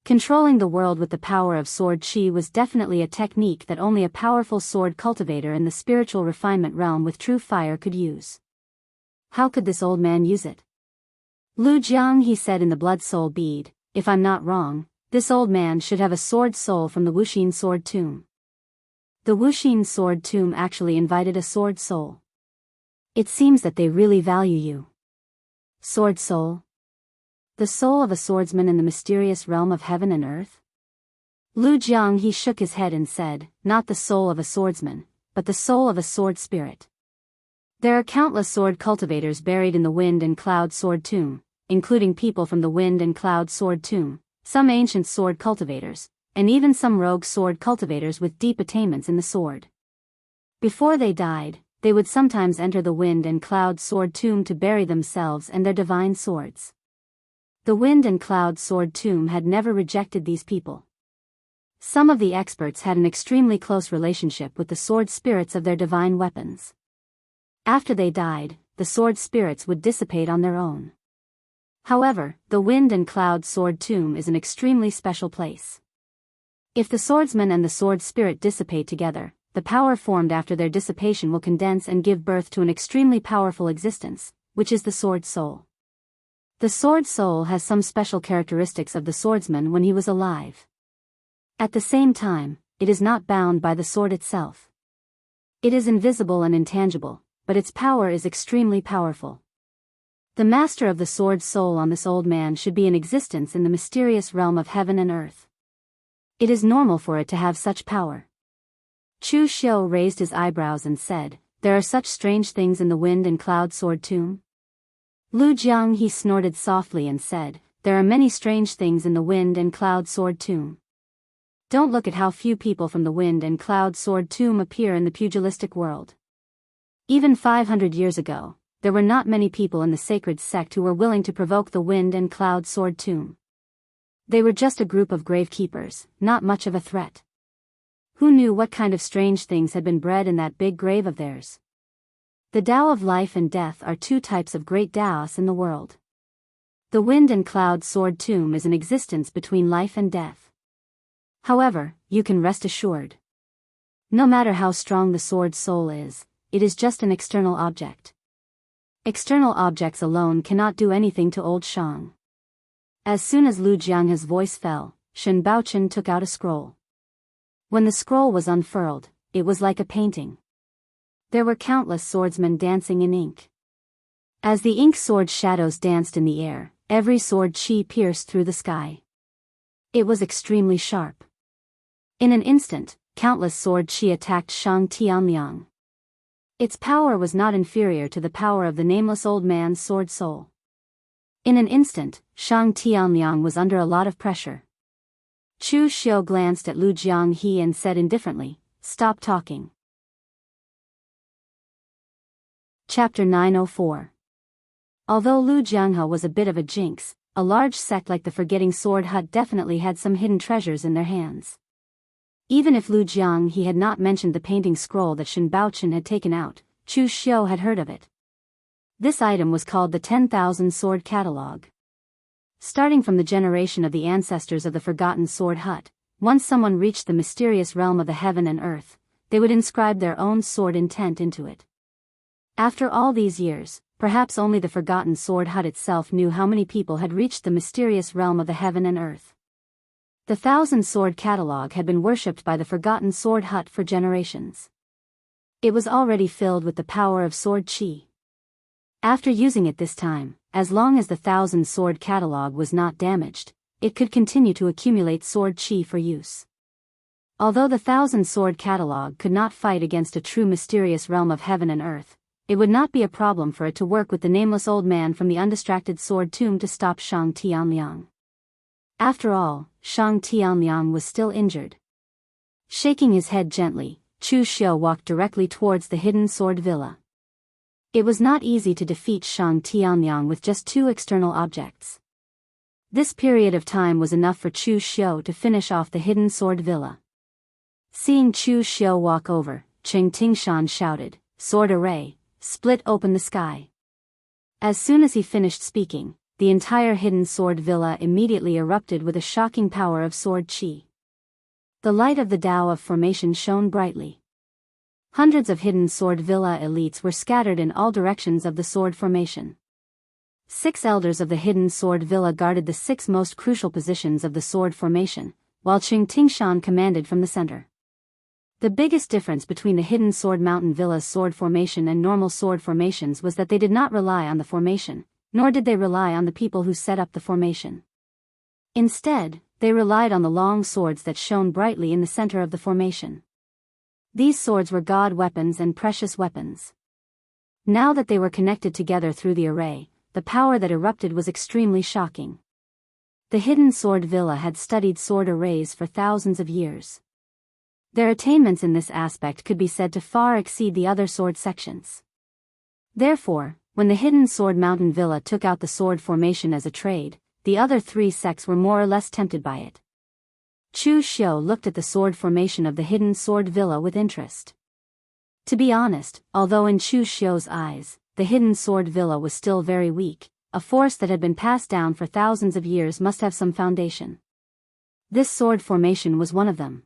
Controlling the world with the power of sword chi was definitely a technique that only a powerful sword cultivator in the spiritual refinement realm with true fire could use. How could this old man use it? Lu Jiang, he said in the blood soul bead, if I'm not wrong, this old man should have a sword soul from the Wuxia sword tomb. The Wuxia sword tomb actually invited a sword soul. It seems that they really value you. Sword soul? The soul of a swordsman in the mysterious realm of heaven and earth? Lu Jiang, he shook his head and said, not the soul of a swordsman, but the soul of a sword spirit. There are countless sword cultivators buried in the Wind and Cloud sword tomb, including people from the Wind and Cloud sword tomb, some ancient sword cultivators, and even some rogue sword cultivators with deep attainments in the sword. Before they died, they would sometimes enter the Wind and Cloud sword tomb to bury themselves and their divine swords. The Wind and Cloud sword tomb had never rejected these people. Some of the experts had an extremely close relationship with the sword spirits of their divine weapons. After they died, the sword spirits would dissipate on their own. However, the Wind and Cloud sword tomb is an extremely special place. If the swordsman and the sword spirit dissipate together, the power formed after their dissipation will condense and give birth to an extremely powerful existence, which is the sword soul. The sword soul has some special characteristics of the swordsman when he was alive. At the same time, it is not bound by the sword itself. It is invisible and intangible, but its power is extremely powerful. The master of the sword soul on this old man should be in existence in the mysterious realm of heaven and earth. It is normal for it to have such power. Chu Xiu raised his eyebrows and said, there are such strange things in the Wind and Cloud sword tomb? Lu Jiang, he snorted softly and said, there are many strange things in the Wind and Cloud sword tomb. Don't look at how few people from the Wind and Cloud sword tomb appear in the pugilistic world. Even 500 years ago, there were not many people in the sacred sect who were willing to provoke the Wind and Cloud sword tomb. They were just a group of gravekeepers, not much of a threat. Who knew what kind of strange things had been bred in that big grave of theirs? The Tao of life and death are 2 types of great Daoists in the world. The Wind and Cloud sword tomb is an existence between life and death. However, you can rest assured. No matter how strong the sword soul is, it is just an external object. External objects alone cannot do anything to old Shang. As soon as Lu Jiang's voice fell, Shen Baochen took out a scroll. When the scroll was unfurled, it was like a painting. There were countless swordsmen dancing in ink. As the ink sword shadows danced in the air, every sword chi pierced through the sky. It was extremely sharp. In an instant, countless sword qi attacked Shang Tianliang. Its power was not inferior to the power of the nameless old man's sword soul. In an instant, Shang Tianliang was under a lot of pressure. Chu Xiu glanced at Lu Jianghe and said indifferently, "Stop talking." Chapter 904. Although Lu Jianghe was a bit of a jinx, a large sect like the Forgetting Sword Hut definitely had some hidden treasures in their hands. Even if Lu Jianghe had not mentioned the painting scroll that Shen Baochen had taken out, Chu Xiu had heard of it. This item was called the 10,000 Sword Catalogue. Starting from the generation of the ancestors of the Forgotten Sword Hut, once someone reached the mysterious realm of the heaven and earth, they would inscribe their own sword intent into it. After all these years, perhaps only the Forgotten Sword Hut itself knew how many people had reached the mysterious realm of the heaven and earth. The 1,000 Sword Catalogue had been worshipped by the Forgotten Sword Hut for generations. It was already filled with the power of sword qi. After using it this time, as long as the 1,000 Sword Catalogue was not damaged, it could continue to accumulate sword qi for use. Although the 1,000 Sword Catalogue could not fight against a true mysterious realm of heaven and earth, it would not be a problem for it to work with the nameless old man from the undistracted sword tomb to stop Shang Tianliang. After all, Shang Tianliang was still injured. Shaking his head gently, Chu Xiu walked directly towards the hidden sword villa. It was not easy to defeat Shang Tianliang with just 2 external objects. This period of time was enough for Chu Xiu to finish off the hidden sword villa. Seeing Chu Xiu walk over, Cheng Tingshan shouted, "Sword array, split open the sky." As soon as he finished speaking, the entire hidden sword villa immediately erupted with a shocking power of sword qi. The light of the Tao of formation shone brightly. Hundreds of hidden sword villa elites were scattered in all directions of the sword formation. 6 elders of the hidden sword villa guarded the 6 most crucial positions of the sword formation, while Cheng Tingshan commanded from the center. The biggest difference between the hidden sword mountain villa's sword formation and normal sword formations was that they did not rely on the formation, nor did they rely on the people who set up the formation. Instead, they relied on the long swords that shone brightly in the center of the formation. These swords were god weapons and precious weapons. Now that they were connected together through the array, the power that erupted was extremely shocking. The hidden sword villa had studied sword arrays for thousands of years. Their attainments in this aspect could be said to far exceed the other sword sections. Therefore, when the hidden sword mountain villa took out the sword formation as a trade, the other 3 sects were more or less tempted by it. Chu Xiu looked at the sword formation of the hidden sword villa with interest. To be honest, although in Chu Xiu's eyes, the hidden sword villa was still very weak, a force that had been passed down for thousands of years must have some foundation. This sword formation was one of them.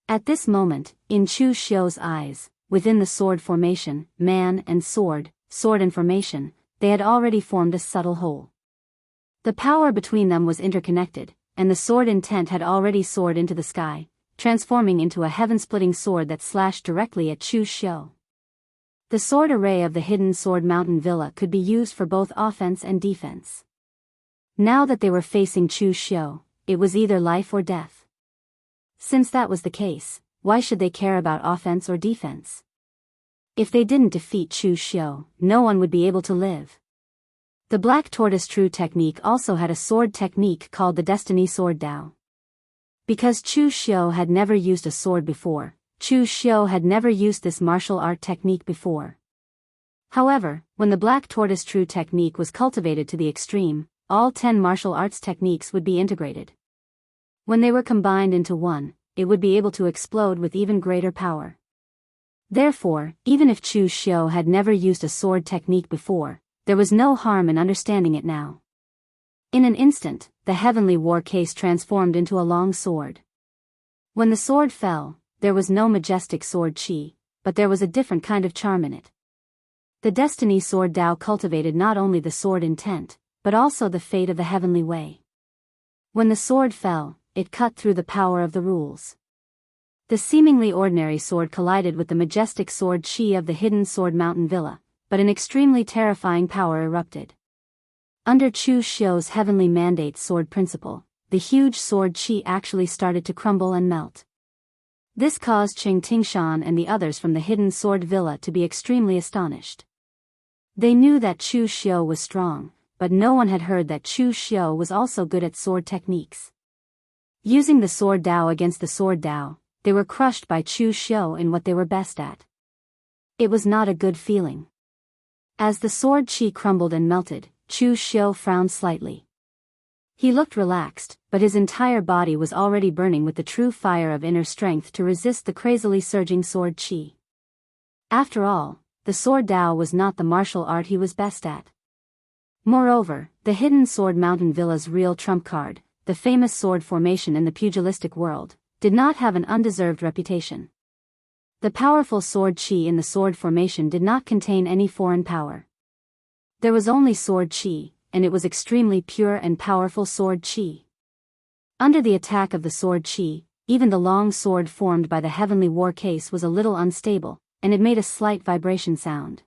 At this moment, in Chu Xiu's eyes, within the sword formation, man and sword and formation, they had already formed a subtle whole. The power between them was interconnected, and the sword intent had already soared into the sky, transforming into a heaven-splitting sword that slashed directly at Chu Xiu. The sword array of the hidden sword mountain villa could be used for both offense and defense. Now that they were facing Chu Xiu, it was either life or death. Since that was the case, why should they care about offense or defense? If they didn't defeat Chu Xiu, no one would be able to live. The Black Tortoise True technique also had a sword technique called the Destiny Sword Dao. Because Chu Xiu had never used a sword before, Chu Xiu had never used this martial art technique before. However, when the Black Tortoise True technique was cultivated to the extreme, all 10 martial arts techniques would be integrated. When they were combined into one, it would be able to explode with even greater power. Therefore, even if Chu Xiu had never used a sword technique before, there was no harm in understanding it now. In an instant, the heavenly war case transformed into a long sword. When the sword fell, there was no majestic sword qi, but there was a different kind of charm in it. The Destiny Sword Dao cultivated not only the sword intent, but also the fate of the heavenly way. When the sword fell, it cut through the power of the rules. The seemingly ordinary sword collided with the majestic sword qi of the hidden sword mountain villa, but an extremely terrifying power erupted. Under Chu Xiu's heavenly mandate sword principle, the huge sword qi actually started to crumble and melt. This caused Qing Tingshan and the others from the hidden sword villa to be extremely astonished. They knew that Chu Xiu was strong, but no one had heard that Chu Xiu was also good at sword techniques. Using the sword Dao against the sword Dao, they were crushed by Chu Xiu in what they were best at. It was not a good feeling. As the sword Qi crumbled and melted, Chu Xiu frowned slightly. He looked relaxed, but his entire body was already burning with the true fire of inner strength to resist the crazily surging sword Qi. After all, the sword Dao was not the martial art he was best at. Moreover, the hidden sword mountain villa's real trump card, the famous sword formation in the pugilistic world, did not have an undeserved reputation. The powerful sword Qi in the sword formation did not contain any foreign power. There was only sword Qi, and it was extremely pure and powerful sword Qi. Under the attack of the sword Qi, even the long sword formed by the heavenly war case was a little unstable, and it made a slight vibration sound.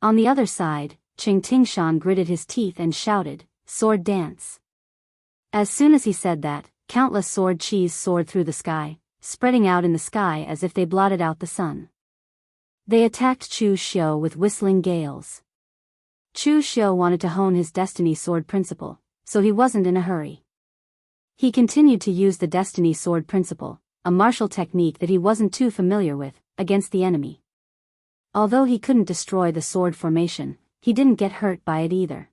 On the other side, Qing Tingshan gritted his teeth and shouted, "Sword dance!" As soon as he said that, countless sword Qis soared through the sky, spreading out in the sky as if they blotted out the sun. They attacked Chu Xiu with whistling gales. Chu Xiu wanted to hone his destiny sword principle, so he wasn't in a hurry. He continued to use the destiny sword principle, a martial technique that he wasn't too familiar with, against the enemy. Although he couldn't destroy the sword formation, he didn't get hurt by it either.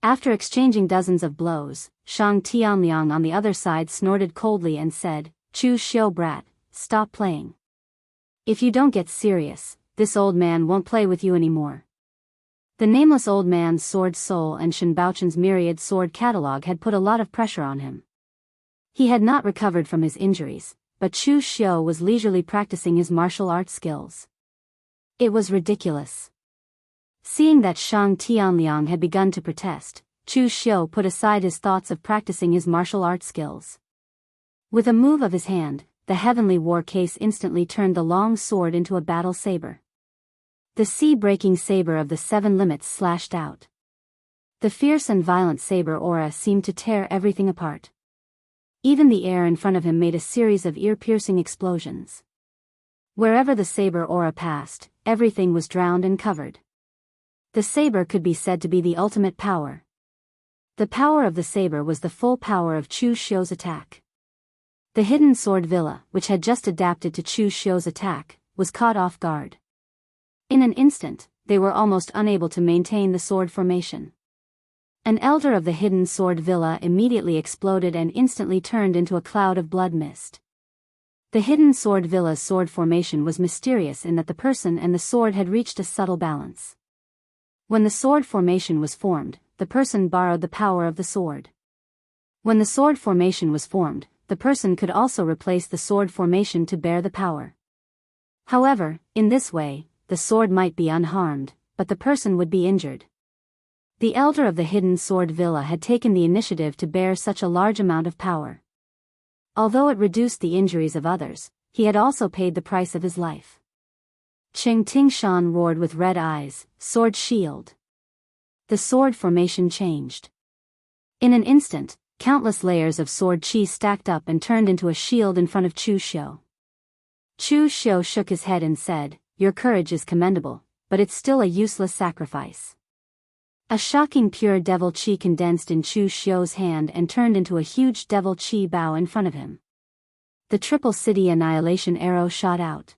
After exchanging dozens of blows, Shang Tianliang on the other side snorted coldly and said, "Chu Xiu brat, stop playing. If you don't get serious, this old man won't play with you anymore." The nameless old man's sword soul and Shen Baochen's myriad sword catalog had put a lot of pressure on him. He had not recovered from his injuries, but Chu Xiu was leisurely practicing his martial arts skills. It was ridiculous. Seeing that Shang Tianliang had begun to protest, Chu Xiu put aside his thoughts of practicing his martial arts skills. With a move of his hand, the heavenly war case instantly turned the long sword into a battle saber. The sea-breaking saber of the seven limits slashed out. The fierce and violent saber aura seemed to tear everything apart. Even the air in front of him made a series of ear-piercing explosions. Wherever the saber aura passed, everything was drowned and covered. The saber could be said to be the ultimate power. The power of the saber was the full power of Chu Xiu's attack. The hidden sword villa, which had just adapted to Chu Xiu's attack, was caught off guard. In an instant, they were almost unable to maintain the sword formation. An elder of the hidden sword villa immediately exploded and instantly turned into a cloud of blood mist. The hidden sword villa's sword formation was mysterious in that the person and the sword had reached a subtle balance. When the sword formation was formed, the person borrowed the power of the sword. When the sword formation was formed, the person could also replace the sword formation to bear the power. However, in this way, the sword might be unharmed, but the person would be injured. The elder of the hidden sword villa had taken the initiative to bear such a large amount of power. Although it reduced the injuries of others, he had also paid the price of his life. Qing Tingshan roared with red eyes, "Sword shield!" The sword formation changed. In an instant, countless layers of sword qi stacked up and turned into a shield in front of Chu Xiu. Chu Xiu shook his head and said, "Your courage is commendable, but it's still a useless sacrifice." A shocking pure devil qi condensed in Chu Xiu's hand and turned into a huge devil qi bow in front of him. The triple city annihilation arrow shot out.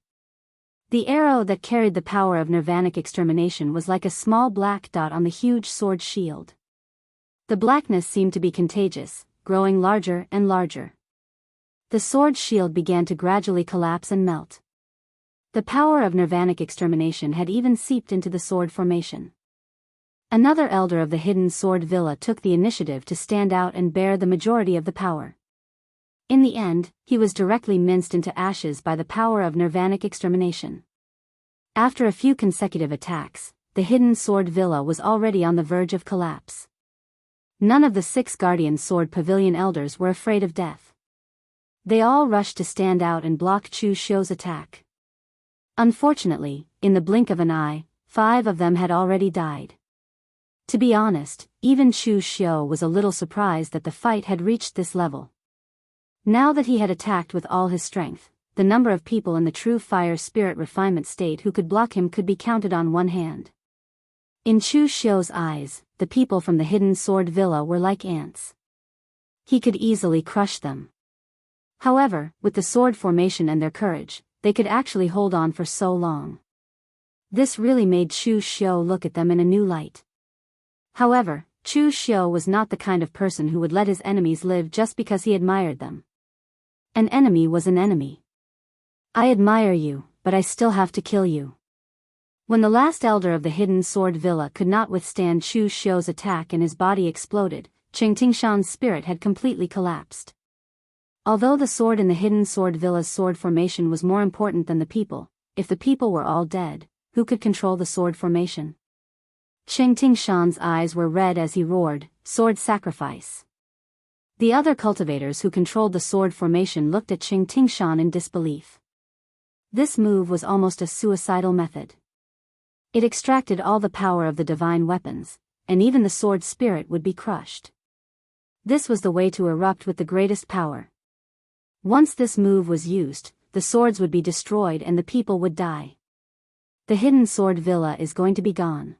The arrow that carried the power of nirvanic extermination was like a small black dot on the huge sword shield. The blackness seemed to be contagious, growing larger and larger. The sword shield began to gradually collapse and melt. The power of nirvanic extermination had even seeped into the sword formation. Another elder of the hidden sword villa took the initiative to stand out and bear the majority of the power. In the end, he was directly minced into ashes by the power of nirvanic extermination. After a few consecutive attacks, the hidden sword villa was already on the verge of collapse. None of the 6 guardian sword pavilion elders were afraid of death. They all rushed to stand out and block Chu Xiu's attack. Unfortunately, in the blink of an eye, 5 of them had already died. To be honest, even Chu Xiu was a little surprised that the fight had reached this level. Now that he had attacked with all his strength, the number of people in the true fire spirit refinement state who could block him could be counted on one hand. In Chu Xiu's eyes, the people from the Hidden Sword Villa were like ants. He could easily crush them. However, with the sword formation and their courage, they could actually hold on for so long. This really made Chu Xiu look at them in a new light. However, Chu Xiu was not the kind of person who would let his enemies live just because he admired them. An enemy was an enemy. I admire you, but I still have to kill you. When the last elder of the Hidden Sword Villa could not withstand Chu Xiu's attack and his body exploded, Qing Tingshan's spirit had completely collapsed. Although the sword in the Hidden Sword Villa's sword formation was more important than the people, if the people were all dead, who could control the sword formation? Qing Tingshan's eyes were red as he roared, "Sword sacrifice!" The other cultivators who controlled the sword formation looked at Qing Tingshan in disbelief. This move was almost a suicidal method. It extracted all the power of the divine weapons, and even the sword spirit would be crushed. This was the way to erupt with the greatest power. Once this move was used, the swords would be destroyed and the people would die. The Hidden Sword Villa is going to be gone.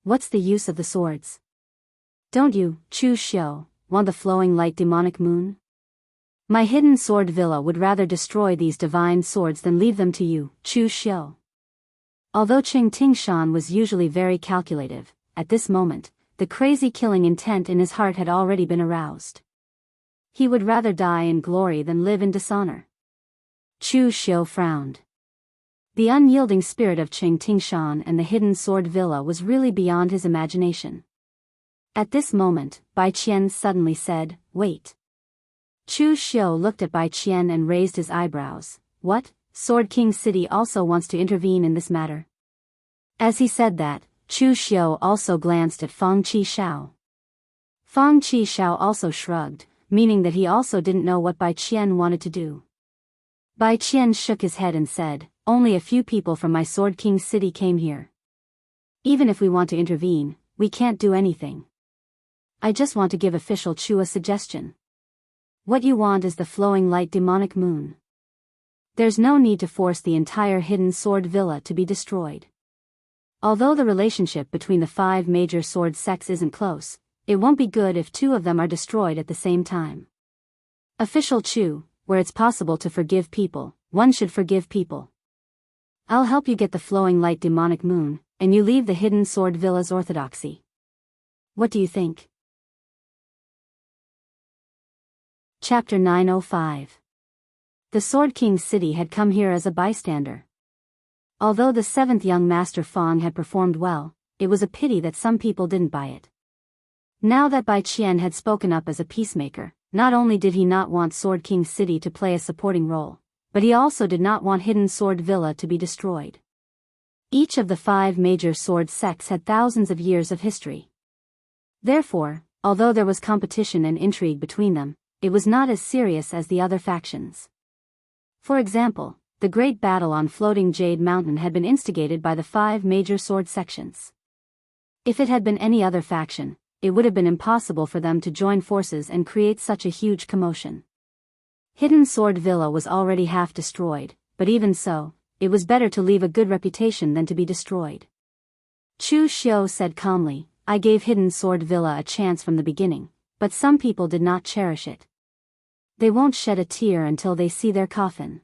What's the use of the swords? Don't you, Chu Xiu, want the flowing light demonic moon? My Hidden Sword Villa would rather destroy these divine swords than leave them to you, Chu Xiu. Although Qing Tingshan was usually very calculative, at this moment, the crazy killing intent in his heart had already been aroused. He would rather die in glory than live in dishonor. Chu Xiu frowned. The unyielding spirit of Qing Tingshan and the Hidden Sword Villa was really beyond his imagination. At this moment, Bai Qian suddenly said, "Wait." Chu Xiu looked at Bai Qian and raised his eyebrows. "What? Sword King City also wants to intervene in this matter?" As he said that, Chu Xiu also glanced at Fang Qishao. Fang Qishao also shrugged, meaning that he also didn't know what Bai Qian wanted to do. Bai Qian shook his head and said, "Only a few people from my Sword King City came here. Even if we want to intervene, we can't do anything. I just want to give official Chu a suggestion. What you want is the flowing light demonic moon. There's no need to force the entire Hidden Sword Villa to be destroyed. Although the relationship between the 5 major sword sects isn't close, it won't be good if 2 of them are destroyed at the same time. Official Chu, where it's possible to forgive people, one should forgive people. I'll help you get the flowing light demonic moon, and you leave the Hidden Sword Villa's orthodoxy. What do you think?" Chapter 905. The Sword King City had come here as a bystander. Although the 7th young master Fang had performed well, it was a pity that some people didn't buy it. Now that Bai Qian had spoken up as a peacemaker, not only did he not want Sword King City to play a supporting role, but he also did not want Hidden Sword Villa to be destroyed. Each of the 5 major sword sects had thousands of years of history. Therefore, although there was competition and intrigue between them, it was not as serious as the other factions. For example, the great battle on Floating Jade Mountain had been instigated by the 5 major sword sections. If it had been any other faction, it would have been impossible for them to join forces and create such a huge commotion. Hidden Sword Villa was already half destroyed, but even so, it was better to leave a good reputation than to be destroyed. Chu Xiu said calmly, "I gave Hidden Sword Villa a chance from the beginning, but some people did not cherish it. They won't shed a tear until they see their coffin."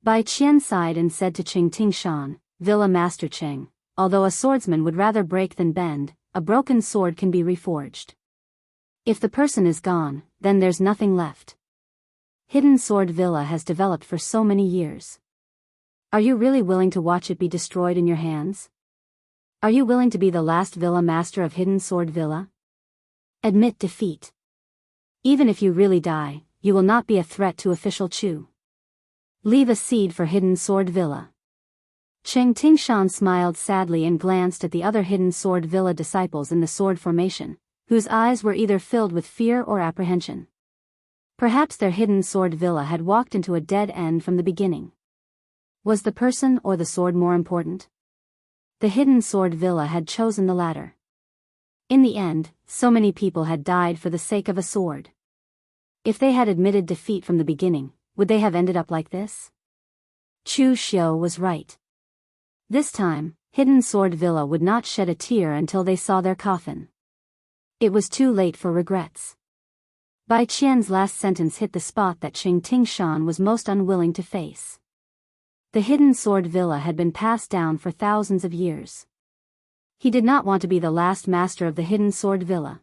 Bai Qian sighed and said to Qing Tingshan, "Villa Master Qing, although a swordsman would rather break than bend, a broken sword can be reforged. If the person is gone, then there's nothing left. Hidden Sword Villa has developed for so many years. Are you really willing to watch it be destroyed in your hands? Are you willing to be the last Villa Master of Hidden Sword Villa? Admit defeat. Even if you really die, you will not be a threat to official Chu. Leave a seed for Hidden Sword Villa." Qing Tingshan smiled sadly and glanced at the other Hidden Sword Villa disciples in the sword formation, whose eyes were either filled with fear or apprehension. Perhaps their Hidden Sword Villa had walked into a dead end from the beginning. Was the person or the sword more important? The Hidden Sword Villa had chosen the latter. In the end, so many people had died for the sake of a sword. If they had admitted defeat from the beginning, would they have ended up like this? Chu Xiu was right. This time, Hidden Sword Villa would not shed a tear until they saw their coffin. It was too late for regrets. Bai Qian's last sentence hit the spot that Qing Tingshan was most unwilling to face. The Hidden Sword Villa had been passed down for thousands of years. He did not want to be the last master of the Hidden Sword Villa.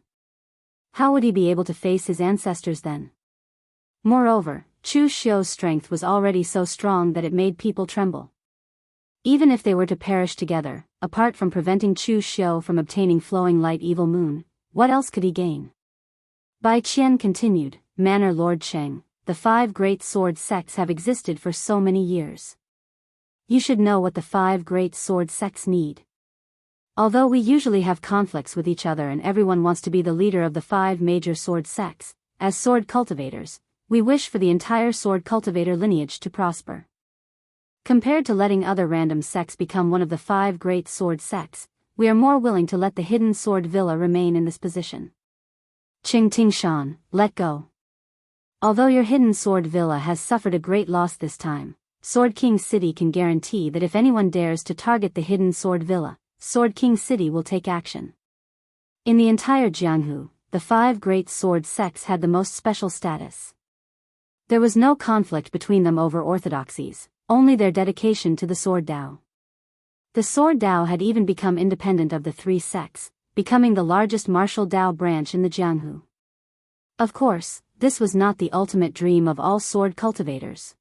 How would he be able to face his ancestors then? Moreover, Chu Xiu's strength was already so strong that it made people tremble. Even if they were to perish together, apart from preventing Chu Xiu from obtaining Flowing Light Evil Moon, what else could he gain? Bai Qian continued, Manor Lord Cheng, the 5 great sword sects have existed for so many years. You should know what the 5 great sword sects need. Although we usually have conflicts with each other and everyone wants to be the leader of the 5 major sword sects, as sword cultivators, we wish for the entire sword cultivator lineage to prosper. Compared to letting other random sects become one of the 5 great sword sects, we are more willing to let the Hidden Sword Villa remain in this position. Qing Tingshan, let go. Although your Hidden Sword Villa has suffered a great loss this time, Sword King City can guarantee that if anyone dares to target the Hidden Sword Villa, Sword King City will take action. In the entire Jianghu, the 5 great sword sects had the most special status. There was no conflict between them over orthodoxies, only their dedication to the Sword Dao. The Sword Dao had even become independent of the 3 sects, becoming the largest martial Dao branch in the Jianghu. Of course, this was not the ultimate dream of all sword cultivators.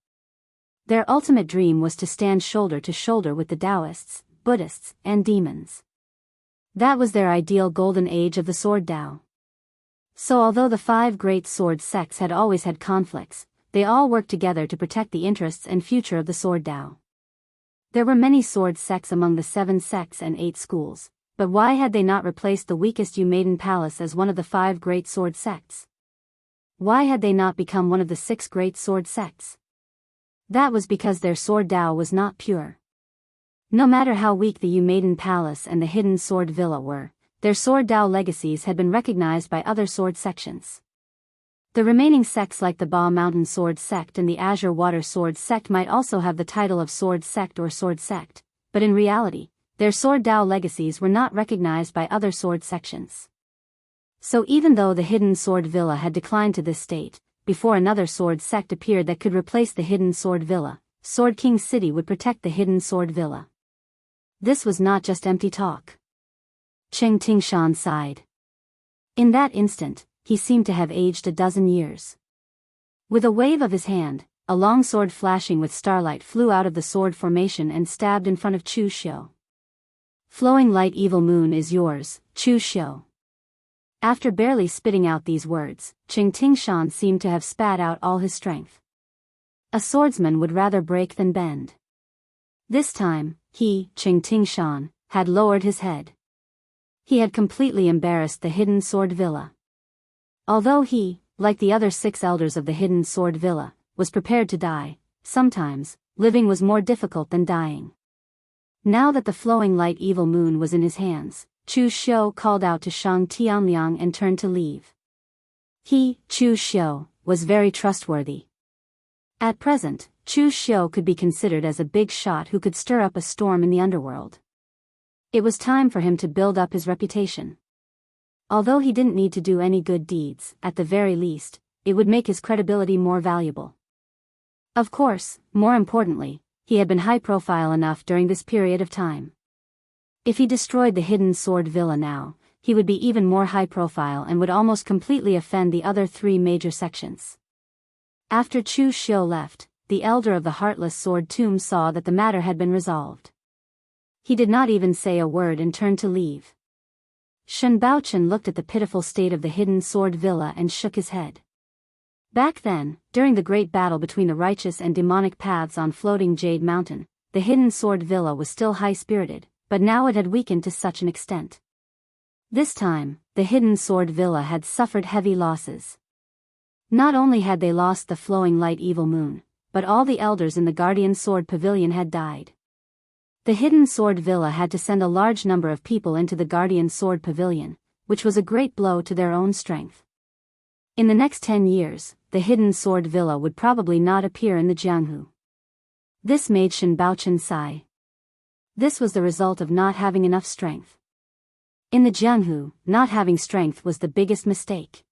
Their ultimate dream was to stand shoulder to shoulder with the Daoists, Buddhists, and demons. That was their ideal golden age of the Sword Dao. So although the 5 great sword sects had always had conflicts, they all worked together to protect the interests and future of the Sword Dao. There were many sword sects among the 7 sects and 8 schools, but why had they not replaced the weakest Yu Maiden Palace as one of the 5 great sword sects? Why had they not become one of the 6 great sword sects? That was because their Sword Dao was not pure. No matter how weak the Yu Maiden Palace and the Hidden Sword Villa were, their Sword Dao legacies had been recognized by other sword sections. The remaining sects like the Ba Mountain Sword Sect and the Azure Water Sword Sect might also have the title of Sword Sect or Sword Sect, but in reality, their Sword Dao legacies were not recognized by other sword sections. So even though the Hidden Sword Villa had declined to this state, before another sword sect appeared that could replace the Hidden Sword Villa, Sword King City would protect the Hidden Sword Villa. This was not just empty talk. Qing Tingshan sighed. In that instant, he seemed to have aged a dozen years. With a wave of his hand, a long sword flashing with starlight flew out of the sword formation and stabbed in front of Chu Xiu. Flowing Light Evil Moon is yours, Chu Xiu. After barely spitting out these words, Qing Tingshan seemed to have spat out all his strength. A swordsman would rather break than bend. This time, he, Qing Tingshan, had lowered his head. He had completely embarrassed the Hidden Sword Villa. Although he, like the other 6 elders of the Hidden Sword Villa, was prepared to die, sometimes, living was more difficult than dying. Now that the Flowing Light Evil Moon was in his hands, Chu Xiu called out to Shang Tianliang and turned to leave. He, Chu Xiu, was very trustworthy. At present, Chu Xiu could be considered as a big shot who could stir up a storm in the underworld. It was time for him to build up his reputation. Although he didn't need to do any good deeds, at the very least, it would make his credibility more valuable. Of course, more importantly, he had been high-profile enough during this period of time. If he destroyed the Hidden Sword Villa now, he would be even more high-profile and would almost completely offend the other 3 major sections. After Chu Xiu left, the elder of the Heartless Sword Tomb saw that the matter had been resolved. He did not even say a word and turned to leave. Shen Baochen looked at the pitiful state of the Hidden Sword Villa and shook his head. Back then, during the great battle between the righteous and demonic paths on Floating Jade Mountain, the Hidden Sword Villa was still high-spirited, but now it had weakened to such an extent. This time, the Hidden Sword Villa had suffered heavy losses. Not only had they lost the Flowing Light Evil Moon, but all the elders in the Guardian Sword Pavilion had died. The Hidden Sword Villa had to send a large number of people into the Guardian Sword Pavilion, which was a great blow to their own strength. In the next 10 years, the hidden sword villa would probably not appear in the Jianghu. This made Shen Baochen sigh. This was the result of not having enough strength. In the Jianghu, not having strength was the biggest mistake.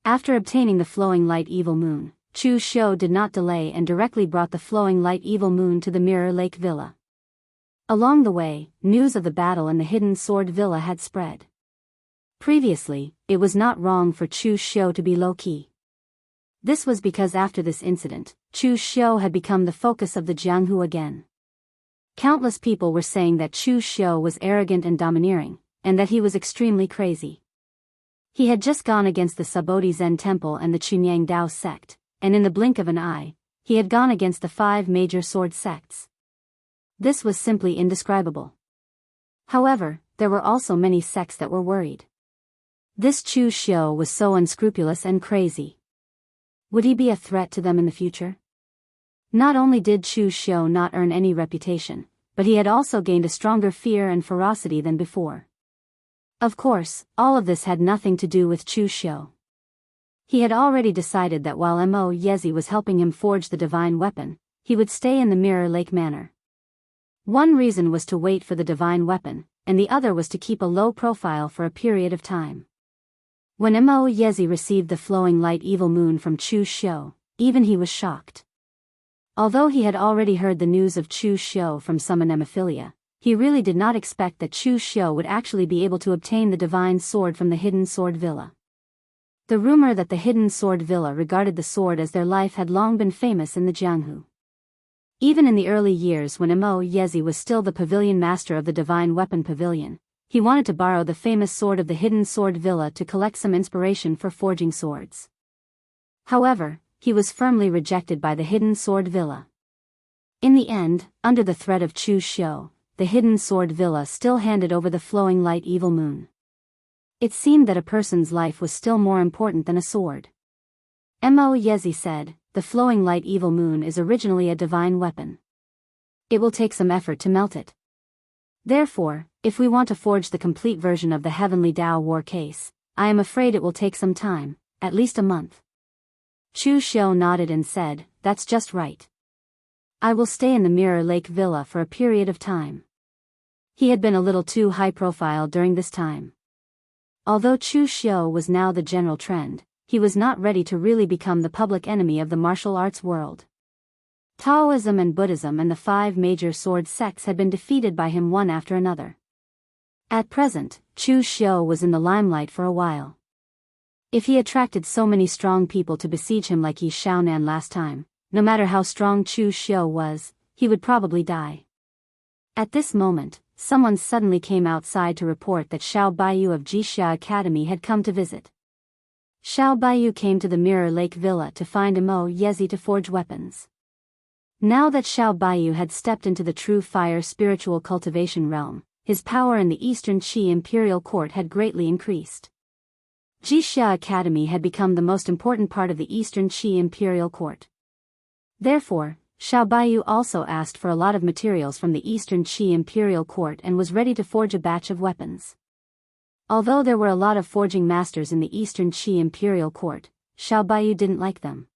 After obtaining the flowing light evil moon, Chu Xiu did not delay and directly brought the flowing light evil moon to the Mirror Lake Villa. Along the way, news of the battle in the hidden sword villa had spread. Previously, it was not wrong for Chu Xiu to be low-key. This was because after this incident, Chu Xiu had become the focus of the Jianghu again. Countless people were saying that Chu Xiu was arrogant and domineering, and that he was extremely crazy. He had just gone against the Sabodi Zen temple and the Chunyang Dao sect, and in the blink of an eye, he had gone against the 5 major sword sects. This was simply indescribable. However, there were also many sects that were worried. This Chu Xiu was so unscrupulous and crazy. Would he be a threat to them in the future? Not only did Chu Xiu not earn any reputation, but he had also gained a stronger fear and ferocity than before. Of course, all of this had nothing to do with Chu Xiu. He had already decided that while Mo Yezi was helping him forge the divine weapon, he would stay in the Mirror Lake Manor. One reason was to wait for the divine weapon, and the other was to keep a low profile for a period of time. When Mo Yezi received the flowing light evil moon from Chu Xiu, even he was shocked. Although he had already heard the news of Chu Xiu from some anemophilia, he really did not expect that Chu Xiu would actually be able to obtain the divine sword from the hidden sword villa. The rumor that the hidden sword villa regarded the sword as their life had long been famous in the Jianghu. Even in the early years when Mo Yezi was still the pavilion master of the divine weapon pavilion, he wanted to borrow the famous sword of the hidden sword villa to collect some inspiration for forging swords. However, he was firmly rejected by the hidden sword villa. In the end, under the threat of Chu Xiu, the hidden sword villa still handed over the flowing light evil moon. It seemed that a person's life was still more important than a sword. Mo Yezi said, "The flowing light evil moon is originally a divine weapon. It will take some effort to melt it. Therefore, if we want to forge the complete version of the heavenly Dao war case, I am afraid it will take some time, at least a month." Chu Xiu nodded and said, "That's just right. I will stay in the Mirror Lake Villa for a period of time." He had been a little too high profile during this time. Although Chu Xiu was now the general trend, he was not ready to really become the public enemy of the martial arts world. Taoism and Buddhism and the 5 major sword sects had been defeated by him one after another. At present, Chu Xiu was in the limelight for a while. If he attracted so many strong people to besiege him like Yi Xiaonan last time, no matter how strong Chu Xiu was, he would probably die. At this moment, someone suddenly came outside to report that Xiao Baiyu of Jixia Academy had come to visit. Xiao Baiyu came to the Mirror Lake Villa to find Mo Yezi to forge weapons. Now that Xiao Baiyu had stepped into the true fire spiritual cultivation realm, his power in the Eastern Qi imperial court had greatly increased. Jixia Academy had become the most important part of the Eastern Qi imperial court. Therefore, Xiao Baiyu also asked for a lot of materials from the Eastern Qi imperial court and was ready to forge a batch of weapons. Although there were a lot of forging masters in the Eastern Qi imperial court, Xiao Baiyu didn't like them.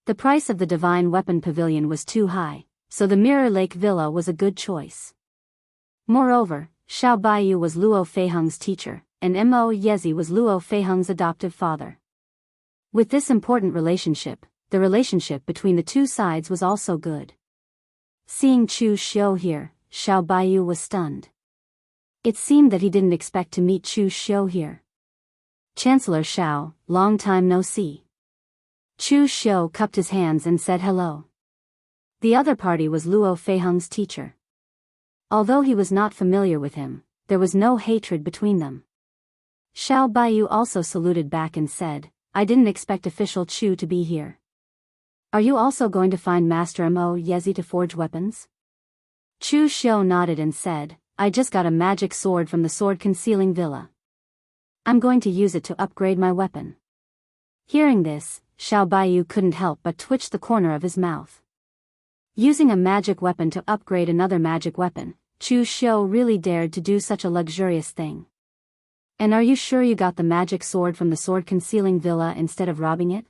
The price of the divine weapon pavilion was too high, so the Mirror Lake Villa was a good choice. Moreover, Xiao Baiyu was Luo Feiheng's teacher, and Mo Yezi was Luo Feiheng's adoptive father. With this important relationship, the relationship between the two sides was also good. Seeing Chu Xiu here, Xiao Baiyu was stunned. It seemed that he didn't expect to meet Chu Xiu here. "Chancellor Xiao, long time no see." Chu Xiu cupped his hands and said hello. The other party was Luo Feiheng's teacher. Although he was not familiar with him, there was no hatred between them. Xiao Baiyu also saluted back and said, "I didn't expect official Chu to be here. Are you also going to find Master Mo Yezi to forge weapons?" Chu Xiu nodded and said, "I just got a magic sword from the sword concealing villa. I'm going to use it to upgrade my weapon." Hearing this, Xiao Baiyu couldn't help but twitch the corner of his mouth. Using a magic weapon to upgrade another magic weapon, Chu Xiu really dared to do such a luxurious thing. And are you sure you got the magic sword from the sword-concealing villa instead of robbing it?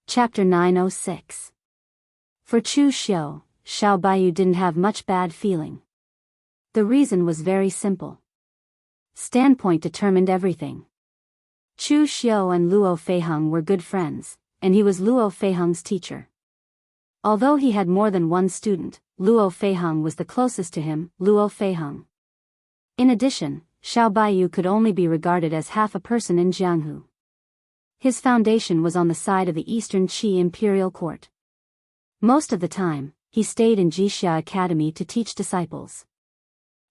Chapter 906. For Chu Xiu, Xiao Baiyu didn't have much bad feeling. The reason was very simple. Standpoint determined everything. Chu Xiu and Luo Feiheng were good friends, and he was Luo Feiheng's teacher. Although he had more than one student, Luo Feiheng was the closest to him, Luo Feiheng. In addition, Xiao Baiyu could only be regarded as half a person in Jianghu. His foundation was on the side of the Eastern Qi imperial court. Most of the time, he stayed in Jixia Academy to teach disciples.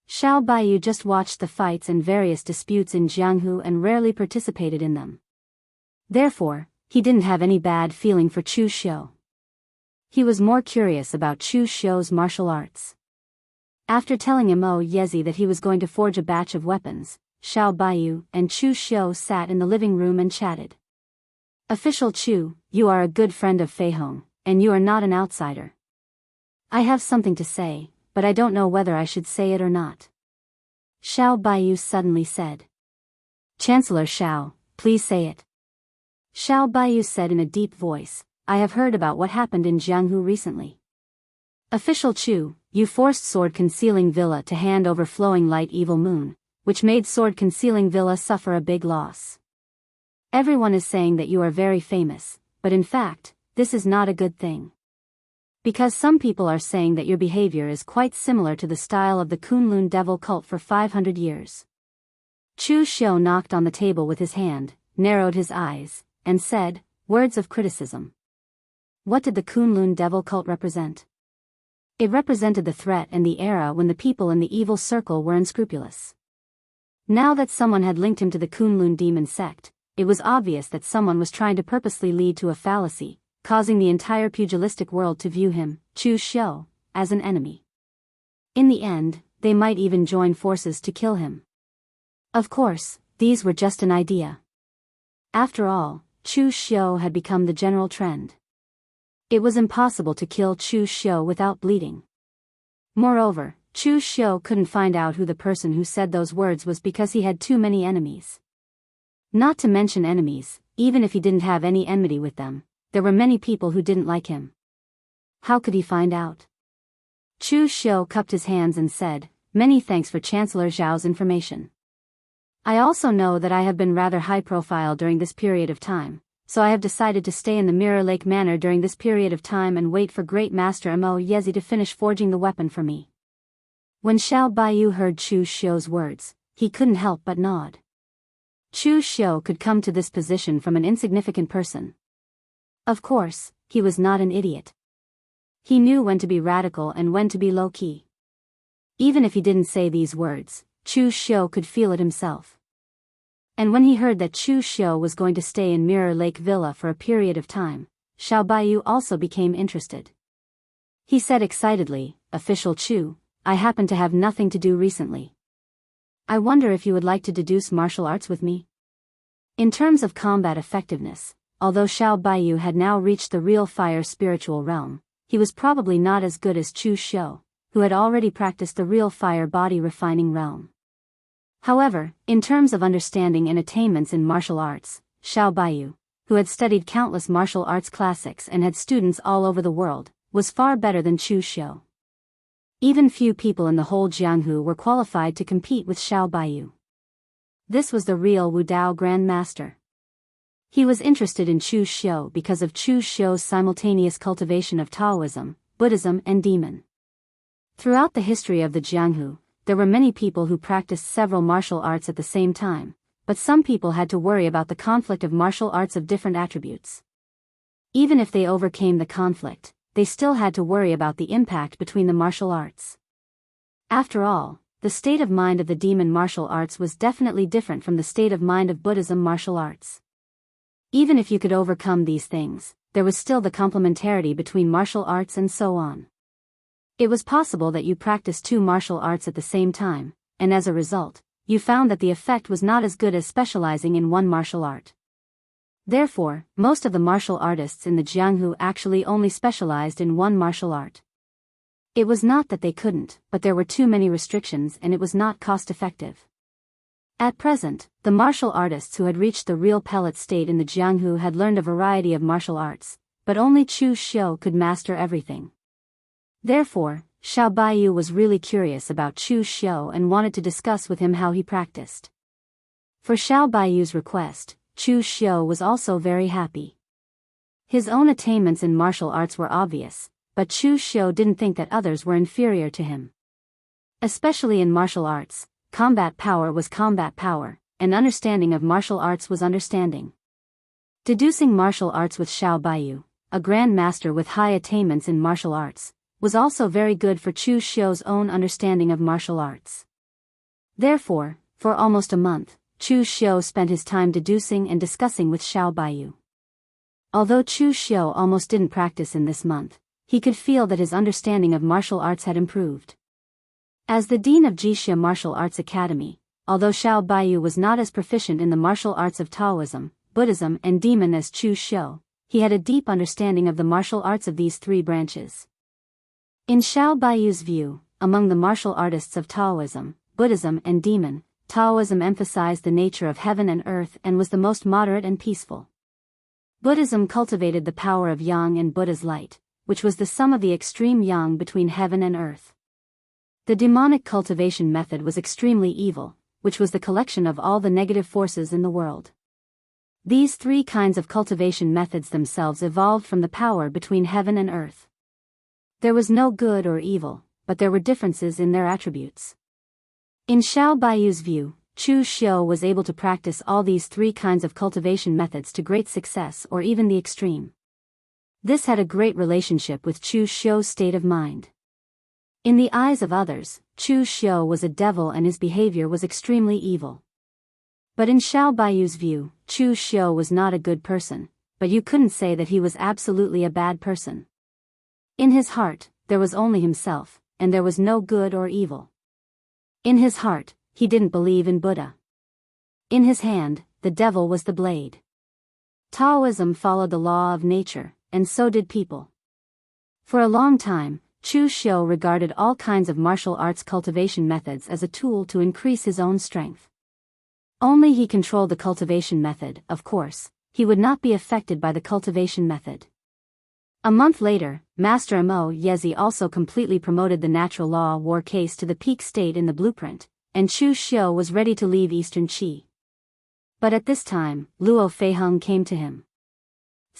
Xiao Baiyu just watched the fights and various disputes in Jianghu and rarely participated in them. Therefore, he didn't have any bad feeling for Chu Xiu. He was more curious about Chu Xiu's martial arts. After telling Mo Yezi that he was going to forge a batch of weapons, Xiao Baiyu and Chu Xiu sat in the living room and chatted. Official Chu, you are a good friend of Feiheng, and you are not an outsider. I have something to say, but I don't know whether I should say it or not. Xiao Baiyu suddenly said. Chancellor Xiao, please say it. Xiao Baiyu said in a deep voice, I have heard about what happened in Jianghu recently. Official Chu, you forced Sword Concealing Villa to hand over Flowing Light Evil Moon, which made Sword Concealing Villa suffer a big loss. Everyone is saying that you are very famous, but in fact, this is not a good thing. Because some people are saying that your behavior is quite similar to the style of the Kunlun devil cult for 500 years. Chu Xiu knocked on the table with his hand, narrowed his eyes, and said, words of criticism. What did the Kunlun devil cult represent? It represented the threat and the era when the people in the evil circle were unscrupulous. Now that someone had linked him to the Kunlun demon sect, it was obvious that someone was trying to purposely lead to a fallacy, causing the entire pugilistic world to view him, Chu Xiu, as an enemy. In the end, they might even join forces to kill him. Of course, these were just an idea. After all, Chu Xiu had become the general trend. It was impossible to kill Chu Xiu without bleeding. Moreover, Chu Xiu couldn't find out who the person who said those words was because he had too many enemies. Not to mention enemies, even if he didn't have any enmity with them, there were many people who didn't like him. How could he find out? Chu Xiu cupped his hands and said, many thanks for Chancellor Zhao's information. I also know that I have been rather high profile during this period of time, so I have decided to stay in the Mirror Lake Manor during this period of time and wait for Great Master Mo Yezi to finish forging the weapon for me. When Xiao Baiyu heard Chu Xiu's words, he couldn't help but nod. Chu Xiu could come to this position from an insignificant person. Of course, he was not an idiot. He knew when to be radical and when to be low-key. Even if he didn't say these words, Chu Xiu could feel it himself. And when he heard that Chu Xiu was going to stay in Mirror Lake Villa for a period of time, Xiao Baiyu also became interested. He said excitedly, Official Chu, I happen to have nothing to do recently. I wonder if you would like to deduce martial arts with me? In terms of combat effectiveness, although Xiao Baiyu had now reached the real fire spiritual realm, he was probably not as good as Chu Xiu, who had already practiced the real fire body refining realm. However, in terms of understanding and attainments in martial arts, Xiao Baiyu, who had studied countless martial arts classics and had students all over the world, was far better than Chu Xiu. Even few people in the whole Jianghu were qualified to compete with Xiao Baiyu. This was the real Wu Dao Grand Master. He was interested in Chu Xiu because of Chu Xiu's simultaneous cultivation of Taoism, Buddhism and demon. Throughout the history of the Jianghu, there were many people who practiced several martial arts at the same time, but some people had to worry about the conflict of martial arts of different attributes. Even if they overcame the conflict, they still had to worry about the impact between the martial arts. After all, the state of mind of the demon martial arts was definitely different from the state of mind of Buddhism martial arts. Even if you could overcome these things, there was still the complementarity between martial arts and so on. It was possible that you practiced two martial arts at the same time, and as a result, you found that the effect was not as good as specializing in one martial art. Therefore, most of the martial artists in the Jianghu actually only specialized in one martial art. It was not that they couldn't, but there were too many restrictions and it was not cost-effective. At present, the martial artists who had reached the real pellet state in the Jianghu had learned a variety of martial arts, but only Chu Xiu could master everything. Therefore, Xiao Baiyu was really curious about Chu Xiu and wanted to discuss with him how he practiced. For Xiao Baiyu's request, Chu Xiu was also very happy. His own attainments in martial arts were obvious, but Chu Xiu didn't think that others were inferior to him. Especially in martial arts, combat power was combat power, and understanding of martial arts was understanding. Deducing martial arts with Xiao Baiyu, a grand master with high attainments in martial arts, was also very good for Chu Xiu's own understanding of martial arts. Therefore, for almost a month, Chu Xiu spent his time deducing and discussing with Xiao Baiyu. Although Chu Xiu almost didn't practice in this month, he could feel that his understanding of martial arts had improved. As the dean of Jixia Martial Arts Academy, although Xiao Baiyu was not as proficient in the martial arts of Taoism, Buddhism and Demon as Chu Xiu, he had a deep understanding of the martial arts of these three branches. In Xiao Baiyu's view, among the martial artists of Taoism, Buddhism and Demon, Taoism emphasized the nature of heaven and earth and was the most moderate and peaceful. Buddhism cultivated the power of Yang and Buddha's light, which was the sum of the extreme Yang between heaven and earth. The demonic cultivation method was extremely evil, which was the collection of all the negative forces in the world. These three kinds of cultivation methods themselves evolved from the power between heaven and earth. There was no good or evil, but there were differences in their attributes. In Xiao Baiyu's view, Chu Xiu was able to practice all these three kinds of cultivation methods to great success or even the extreme. This had a great relationship with Chu Xiu's state of mind. In the eyes of others, Chu Xiu was a devil and his behavior was extremely evil. But in Xiao Baiyu's view, Chu Xiu was not a good person, but you couldn't say that he was absolutely a bad person. In his heart, there was only himself, and there was no good or evil. In his heart, he didn't believe in Buddha. In his hand, the devil was the blade. Taoism followed the law of nature, and so did people. For a long time, Chu Xiu regarded all kinds of martial arts cultivation methods as a tool to increase his own strength. Only he controlled the cultivation method, of course, he would not be affected by the cultivation method. A month later, Master Mo Yezi also completely promoted the natural law war case to the peak state in the blueprint, and Chu Xiu was ready to leave Eastern Qi. But at this time, Luo Feiheng came to him.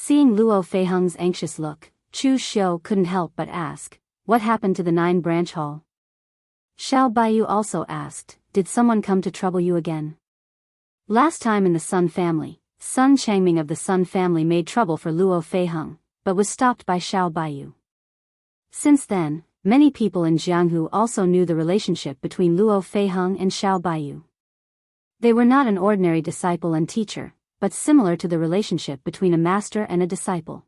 Seeing Luo Feiheng's anxious look, Chu Xiu couldn't help but ask, "What happened to the 9-branch hall?" Xiao Baiyu also asked, "Did someone come to trouble you again?" Last time in the Sun family, Sun Changming of the Sun family made trouble for Luo Feiheng, but was stopped by Xiao Baiyu. Since then, many people in Jianghu also knew the relationship between Luo Feiheng and Xiao Baiyu. They were not an ordinary disciple and teacher, but similar to the relationship between a master and a disciple.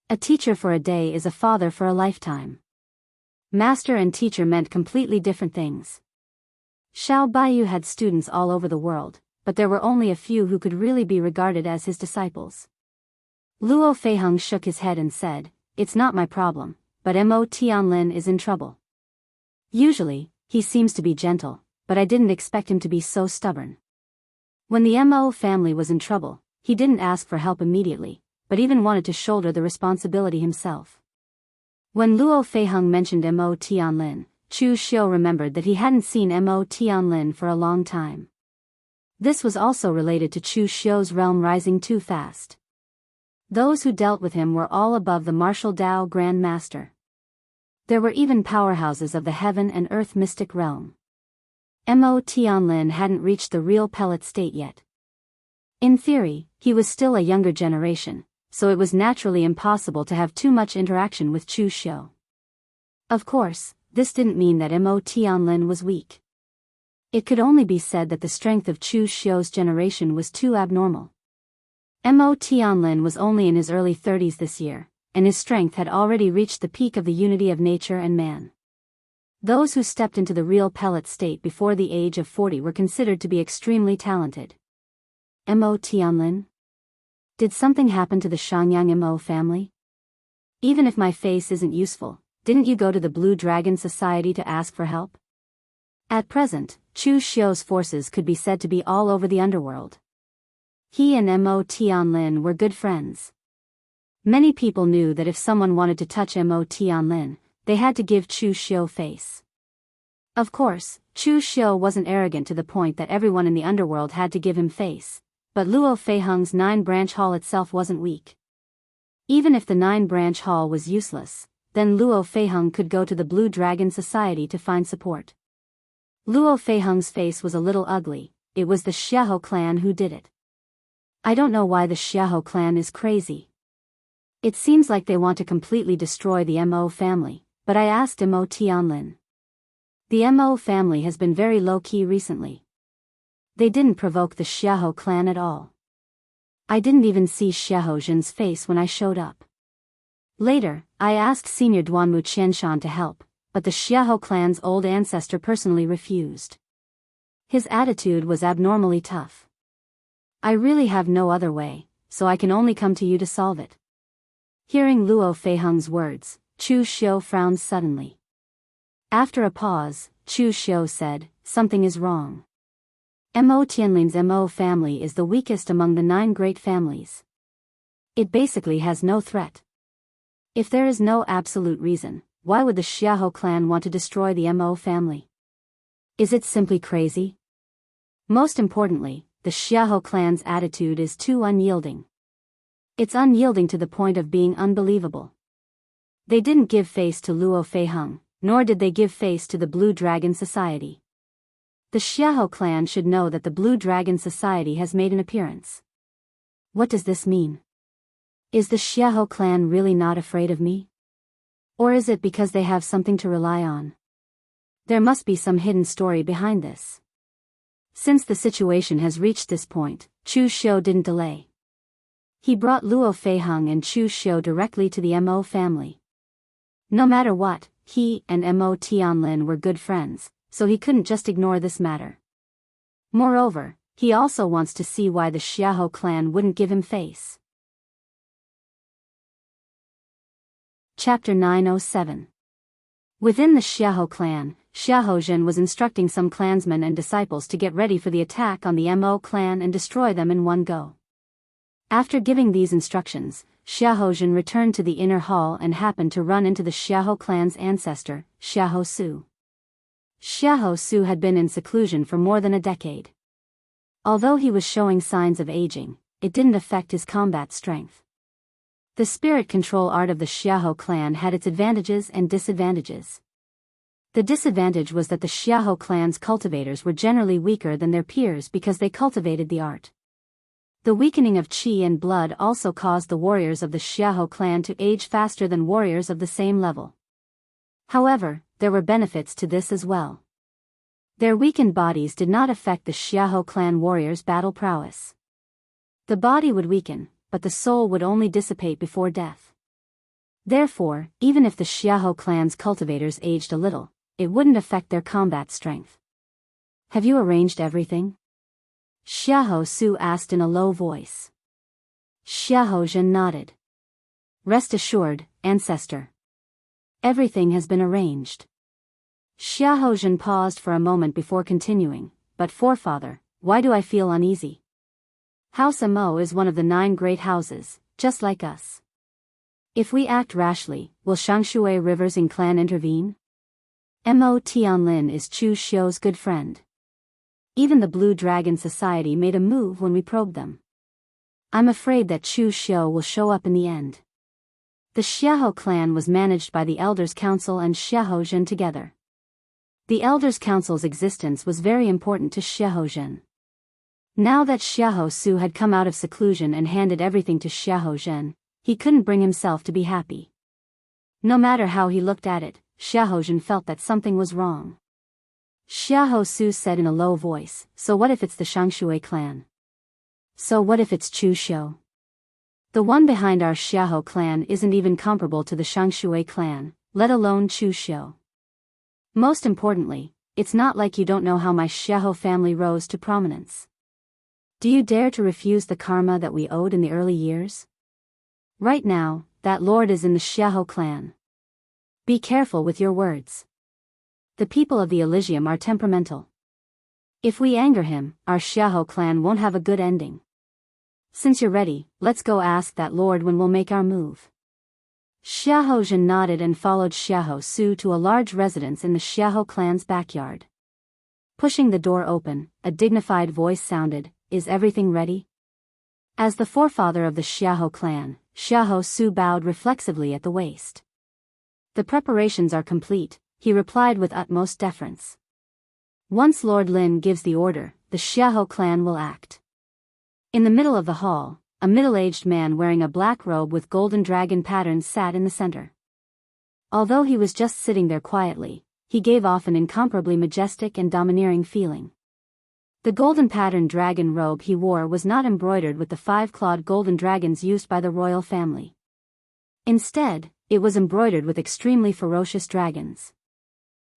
A teacher for a day is a father for a lifetime. Master and teacher meant completely different things. Xiao Baiyu had students all over the world, but there were only a few who could really be regarded as his disciples. Luo Feiheng shook his head and said, "It's not my problem, but Mo Tianlin is in trouble. Usually, he seems to be gentle, but I didn't expect him to be so stubborn." When the Mo family was in trouble, he didn't ask for help immediately, but even wanted to shoulder the responsibility himself. When Luo Feiheng mentioned Mo Tianlin, Chu Xiu remembered that he hadn't seen Mo Tianlin for a long time. This was also related to Chu Xiu's realm rising too fast. Those who dealt with him were all above the martial Dao Grand Master. There were even powerhouses of the heaven and earth mystic realm. Mo Tianlin hadn't reached the real pellet state yet. In theory, he was still a younger generation, so it was naturally impossible to have too much interaction with Chu Xiu. Of course, this didn't mean that Mo Tianlin was weak. It could only be said that the strength of Chu Xiu's generation was too abnormal. Mo Tianlin was only in his early 30s this year, and his strength had already reached the peak of the unity of nature and man. Those who stepped into the real pellet state before the age of 40 were considered to be extremely talented. Mo Tianlin? Did something happen to the Xiangyang Mo family? Even if my face isn't useful, didn't you go to the Blue Dragon Society to ask for help? At present, Chu Xiu's forces could be said to be all over the underworld. He and Mo Tianlin were good friends. Many people knew that if someone wanted to touch Mo Tianlin, they had to give Chu Xiu face. Of course, Chu Xiu wasn't arrogant to the point that everyone in the underworld had to give him face, but Luo Feiheng's 9-branch hall itself wasn't weak. Even if the 9-branch hall was useless, then Luo Feiheng could go to the Blue Dragon Society to find support. Luo Feiheng's face was a little ugly. It was the Xiahou clan who did it. I don't know why the Xiahou clan is crazy. It seems like they want to completely destroy the Mo family, but I asked Mo Tianlin. The Mo family has been very low-key recently. They didn't provoke the Xiahou clan at all. I didn't even see Xiahou Zhen's face when I showed up. Later, I asked Senior Duanmu Qianshan to help, but the Xiahou clan's old ancestor personally refused. His attitude was abnormally tough. I really have no other way, so I can only come to you to solve it. Hearing Luo Feiheng's words, Chu Xiu frowned suddenly. After a pause, Chu Xiu said, "Something is wrong. Mo Tianlin's Mo family is the weakest among the 9 great families. It basically has no threat. If there is no absolute reason, why would the Xiahou clan want to destroy the Mo family? Is it simply crazy? Most importantly, the Xiahou clan's attitude is too unyielding. It's unyielding to the point of being unbelievable. They didn't give face to Luo Feiheng, nor did they give face to the Blue Dragon Society. The Xiahou clan should know that the Blue Dragon Society has made an appearance. What does this mean? Is the Xiahou clan really not afraid of me? Or is it because they have something to rely on? There must be some hidden story behind this. Since the situation has reached this point, Chu Xiu didn't delay. He brought Luo Feiheng and Chu Xiu directly to the Mo family. No matter what, he and Mo Tianlin were good friends, so he couldn't just ignore this matter. Moreover, he also wants to see why the Xiahou clan wouldn't give him face. Chapter 907. Within the Xiahou clan, Xiahou Zhen was instructing some clansmen and disciples to get ready for the attack on the Mo clan and destroy them in one go. After giving these instructions, Xiahou Zhen returned to the inner hall and happened to run into the Xiahou clan's ancestor, Xiahou Su. Xiahou Su had been in seclusion for more than a decade. Although he was showing signs of aging, it didn't affect his combat strength. The spirit control art of the Xiahou clan had its advantages and disadvantages. The disadvantage was that the Xiahou clan's cultivators were generally weaker than their peers because they cultivated the art. The weakening of qi and blood also caused the warriors of the Xiahou clan to age faster than warriors of the same level. However, there were benefits to this as well. Their weakened bodies did not affect the Xiahou clan warriors' battle prowess. The body would weaken, but the soul would only dissipate before death. Therefore, even if the Xiahou clan's cultivators aged a little, it wouldn't affect their combat strength. "Have you arranged everything?" Xiahou Su asked in a low voice. Xiahou Zhen nodded. "Rest assured, ancestor. Everything has been arranged." Xiahou Zhen paused for a moment before continuing, "But forefather, why do I feel uneasy? House Mo is one of the 9 great houses, just like us. If we act rashly, will Xiangshui River's clan intervene? Mo Tianlin is Chu Xiu's good friend. Even the Blue Dragon Society made a move when we probed them. I'm afraid that Chu Xiu will show up in the end." The Xiahou clan was managed by the Elders' Council and Xiahou Zhen together. The Elders' Council's existence was very important to Xiahou Zhen. Now that Xiahou Su had come out of seclusion and handed everything to Xiahou Zhen, he couldn't bring himself to be happy. No matter how he looked at it, Xiahou Zhen felt that something was wrong. Xiahou Su said in a low voice, "So what if it's the Xiangshui clan? So what if it's Chu Xiu? The one behind our Xiahou clan isn't even comparable to the Xiangshui clan, let alone Chu Xiu. Most importantly, it's not like you don't know how my Xiahou family rose to prominence. Do you dare to refuse the karma that we owed in the early years? Right now, that lord is in the Xiahou clan. Be careful with your words. The people of the Elysium are temperamental. If we anger him, our Xiahou clan won't have a good ending. Since you're ready, let's go ask that lord when we'll make our move. Xiahou Zhen nodded and followed Xiahou Su to a large residence in the Xiahou clan's backyard. Pushing the door open, a dignified voice sounded, "Is everything ready?" As the forefather of the Xiahou clan, Xiahou Su bowed reflexively at the waist. "The preparations are complete," he replied with utmost deference. "Once Lord Lin gives the order, the Xiahou clan will act." In the middle of the hall, a middle-aged man wearing a black robe with golden dragon patterns sat in the center. Although he was just sitting there quietly, he gave off an incomparably majestic and domineering feeling. The golden patterned dragon robe he wore was not embroidered with the 5-clawed golden dragons used by the royal family. Instead, it was embroidered with extremely ferocious dragons.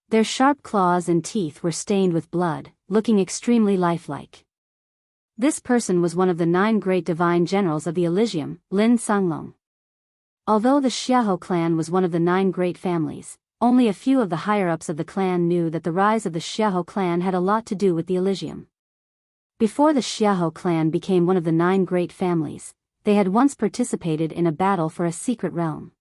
Their sharp claws and teeth were stained with blood, looking extremely lifelike. This person was one of the 9 great divine generals of the Elysium, Lin Sanglong. Although the Xiahou clan was one of the 9 great families, only a few of the higher-ups of the clan knew that the rise of the Xiahou clan had a lot to do with the Elysium. Before the Xiahou clan became one of the 9 great families, they had once participated in a battle for a secret realm.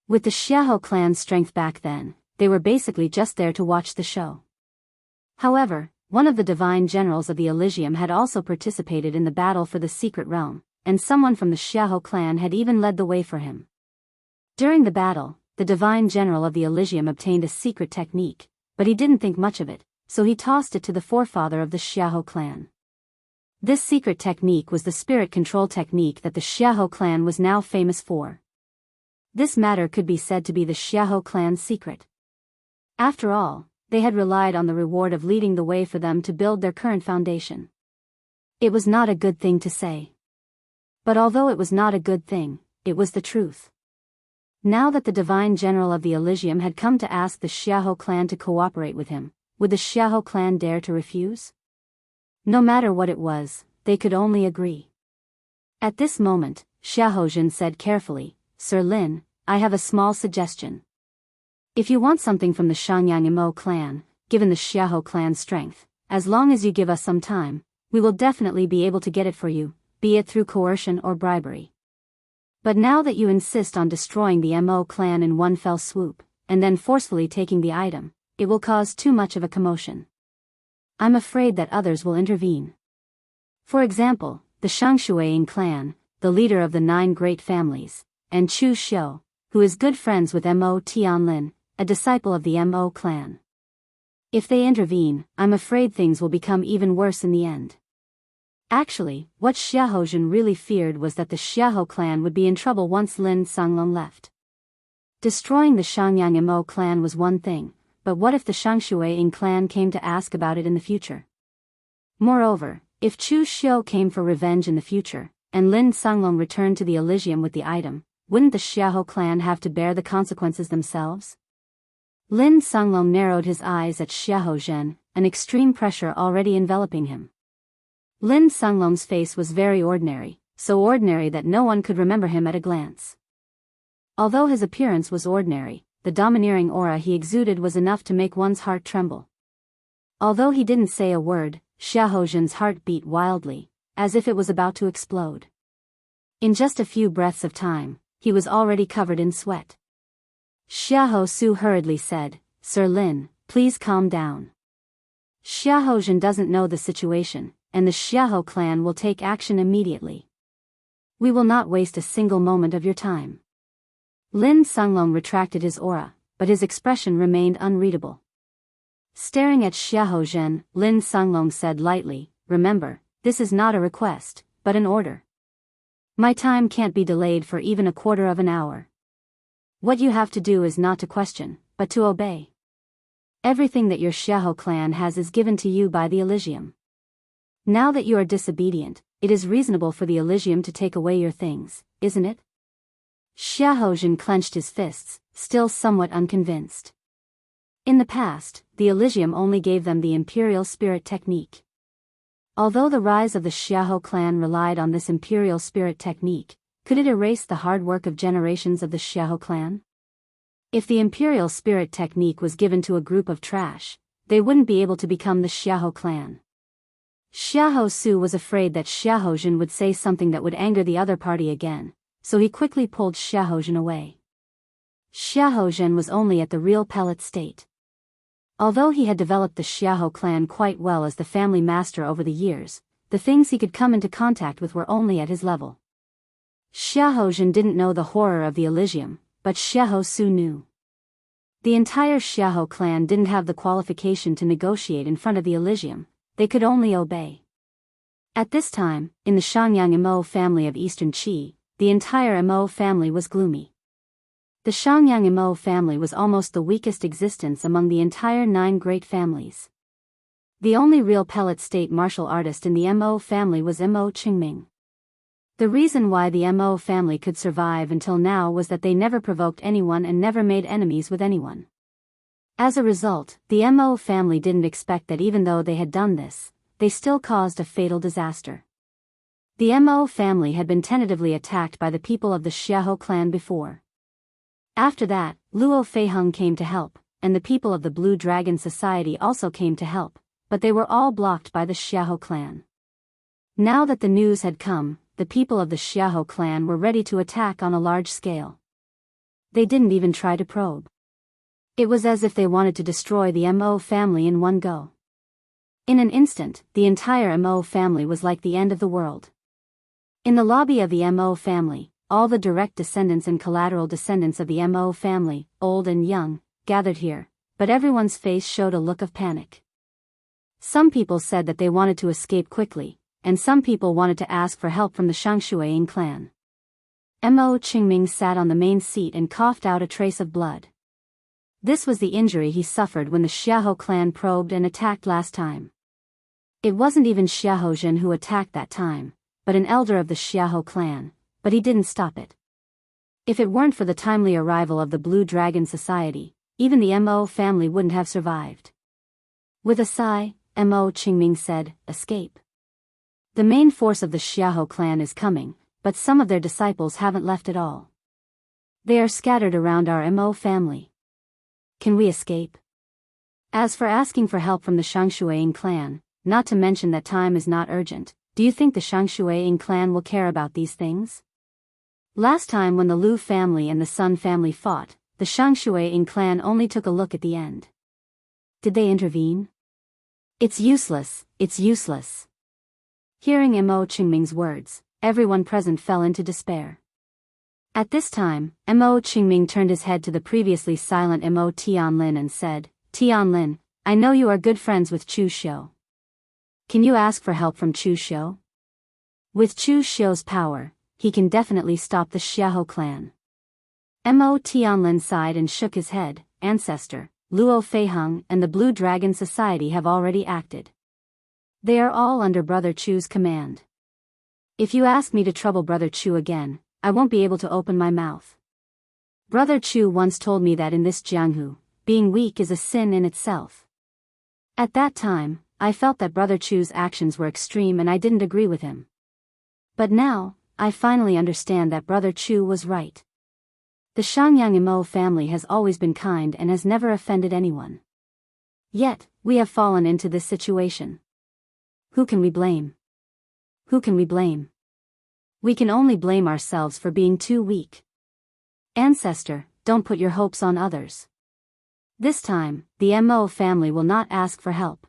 With the Xiahou clan's strength back then, they were basically just there to watch the show. However, one of the divine generals of the Elysium had also participated in the battle for the secret realm, and someone from the Xiahou clan had even led the way for him. During the battle, the divine general of the Elysium obtained a secret technique, but he didn't think much of it, so he tossed it to the forefather of the Xiahou clan. This secret technique was the spirit control technique that the Xiahou clan was now famous for. This matter could be said to be the Xiahou clan's secret. After all, they had relied on the reward of leading the way for them to build their current foundation. It was not a good thing to say. But although it was not a good thing, it was the truth. Now that the divine general of the Elysium had come to ask the Xiahou clan to cooperate with him, would the Xiahou clan dare to refuse? No matter what it was, they could only agree. At this moment, Xiahou Zhen said carefully, "Sir Lin, I have a small suggestion. If you want something from the Xiangyang clan, given the Xiahou clan's strength, as long as you give us some time, we will definitely be able to get it for you, be it through coercion or bribery. But now that you insist on destroying the Mo clan in one fell swoop, and then forcefully taking the item, it will cause too much of a commotion. I'm afraid that others will intervene. For example, the Xianxia clan, the leader of the 9 great families, and Chu Xiu, who is good friends with Mo Tianlin, a disciple of the Mo clan. If they intervene, I'm afraid things will become even worse in the end." Actually, what Xiahou Zhen really feared was that the Xiahou clan would be in trouble once Lin Sanglong left. Destroying the Xiangyang Mo clan was one thing, but what if the Xianxia clan came to ask about it in the future? Moreover, if Chu Xiu came for revenge in the future, and Lin Sanglong returned to the Elysium with the item, wouldn't the Xiahou clan have to bear the consequences themselves? Lin Sanglong narrowed his eyes at Xiahou Zhen, an extreme pressure already enveloping him. Lin Sanglong's face was very ordinary, so ordinary that no one could remember him at a glance. Although his appearance was ordinary, the domineering aura he exuded was enough to make one's heart tremble. Although he didn't say a word, Xiahou Zhen's heart beat wildly, as if it was about to explode. In just a few breaths of time, he was already covered in sweat. Xiahou Su hurriedly said, "Sir Lin, please calm down. Xiahou Zhen doesn't know the situation, and the Xiahou clan will take action immediately. We will not waste a single moment of your time." Lin Sanglong retracted his aura, but his expression remained unreadable. Staring at Xiahou Zhen, Lin Sanglong said lightly, "Remember, this is not a request, but an order. My time can't be delayed for even a quarter of an hour. What you have to do is not to question, but to obey. Everything that your Xiahou clan has is given to you by the Elysium. Now that you are disobedient, it is reasonable for the Elysium to take away your things, isn't it?" Xiahou Zhen clenched his fists, still somewhat unconvinced. In the past, the Elysium only gave them the imperial spirit technique. Although the rise of the Xiahou clan relied on this imperial spirit technique, could it erase the hard work of generations of the Xiahou clan? If the imperial spirit technique was given to a group of trash, they wouldn't be able to become the Xiahou clan. Xiahou Su was afraid that Xiahou Jin would say something that would anger the other party again, so he quickly pulled Xiahou Jin away. Xiahou Jin was only at the real pellet state. Although he had developed the Xiahou clan quite well as the family master over the years, the things he could come into contact with were only at his level. Xiahou Jin didn't know the horror of the Elysium, but Xiahou Su knew. The entire Xiahou clan didn't have the qualification to negotiate in front of the Elysium, they could only obey. At this time, in the Xiangyang Mo family of Eastern Qi, the entire Mo family was gloomy. The Xiangyang Mo family was almost the weakest existence among the entire 9 great families. The only real pellet state martial artist in the Mo family was Mo Qingming. The reason why the Mo family could survive until now was that they never provoked anyone and never made enemies with anyone. As a result, the Mo family didn't expect that even though they had done this, they still caused a fatal disaster. The Mo family had been tentatively attacked by the people of the Xiahou clan before. After that, Luo Feiheng came to help, and the people of the Blue Dragon Society also came to help, but they were all blocked by the Xiahou clan. Now that the news had come, the people of the Xiahou clan were ready to attack on a large scale. They didn't even try to probe. It was as if they wanted to destroy the Mo family in one go. In an instant, the entire Mo family was like the end of the world. In the lobby of the Mo family, all the direct descendants and collateral descendants of the Mo family, old and young, gathered here, but everyone's face showed a look of panic. Some people said that they wanted to escape quickly, and some people wanted to ask for help from the Shangshuaying clan. Mo Qingming sat on the main seat and coughed out a trace of blood. This was the injury he suffered when the Xiahou clan probed and attacked last time. It wasn't even Xiahou Jin who attacked that time, but an elder of the Xiahou clan, but he didn't stop it. If it weren't for the timely arrival of the Blue Dragon Society, even the Mo family wouldn't have survived. With a sigh, Mo Qingming said, "Escape. The main force of the Xiahou clan is coming, but some of their disciples haven't left at all. They are scattered around our Mo family. Can we escape? As for asking for help from the Shangshuaying clan, not to mention that time is not urgent, do you think the Shangshuaying clan will care about these things? Last time when the Lu family and the Sun family fought, the Shangshuaying clan only took a look at the end. Did they intervene? It's useless, it's useless." Hearing Mo Qingming's words, everyone present fell into despair. At this time, Mo Qingming turned his head to the previously silent Mo Tianlin and said, "Tianlin, I know you are good friends with Chu Xiu. Can you ask for help from Chu Xiu? With Chu Xiu's power, he can definitely stop the Xiahou clan." Mo Tianlin sighed and shook his head. "Ancestor, Luo Feiheng and the Blue Dragon Society have already acted. They are all under Brother Chu's command. If you ask me to trouble Brother Chu again, I won't be able to open my mouth. Brother Chu once told me that in this Jianghu, being weak is a sin in itself. At that time, I felt that Brother Chu's actions were extreme and I didn't agree with him. But now, I finally understand that Brother Chu was right. The Xiangyang Mo family has always been kind and has never offended anyone. Yet, we have fallen into this situation. Who can we blame? Who can we blame? We can only blame ourselves for being too weak. Ancestor, don't put your hopes on others. This time, the Mo family will not ask for help.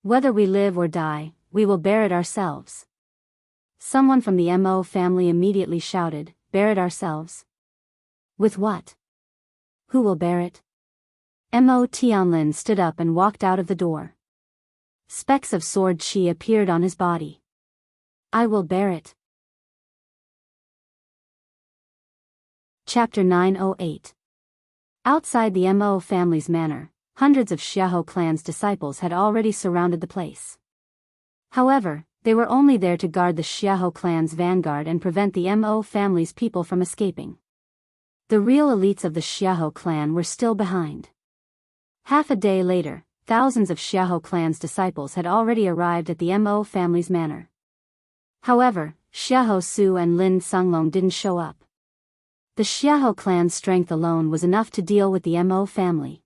Whether we live or die, we will bear it ourselves." Someone from the Mo family immediately shouted, "Bear it ourselves? With what? Who will bear it?" Mo Tianlin stood up and walked out of the door. Specks of sword qi appeared on his body. "I will bear it." Chapter 908. Outside the Mo family's manor, hundreds of Xiahou clan's disciples had already surrounded the place. However, they were only there to guard the Xiahou clan's vanguard and prevent the Mo family's people from escaping. The real elites of the Xiahou clan were still behind. Half a day later, thousands of Xiahou clan's disciples had already arrived at the Mo family's manor. However, Xiahou Su and Lin Sunglong didn't show up. The Xiahou clan's strength alone was enough to deal with the Mo family.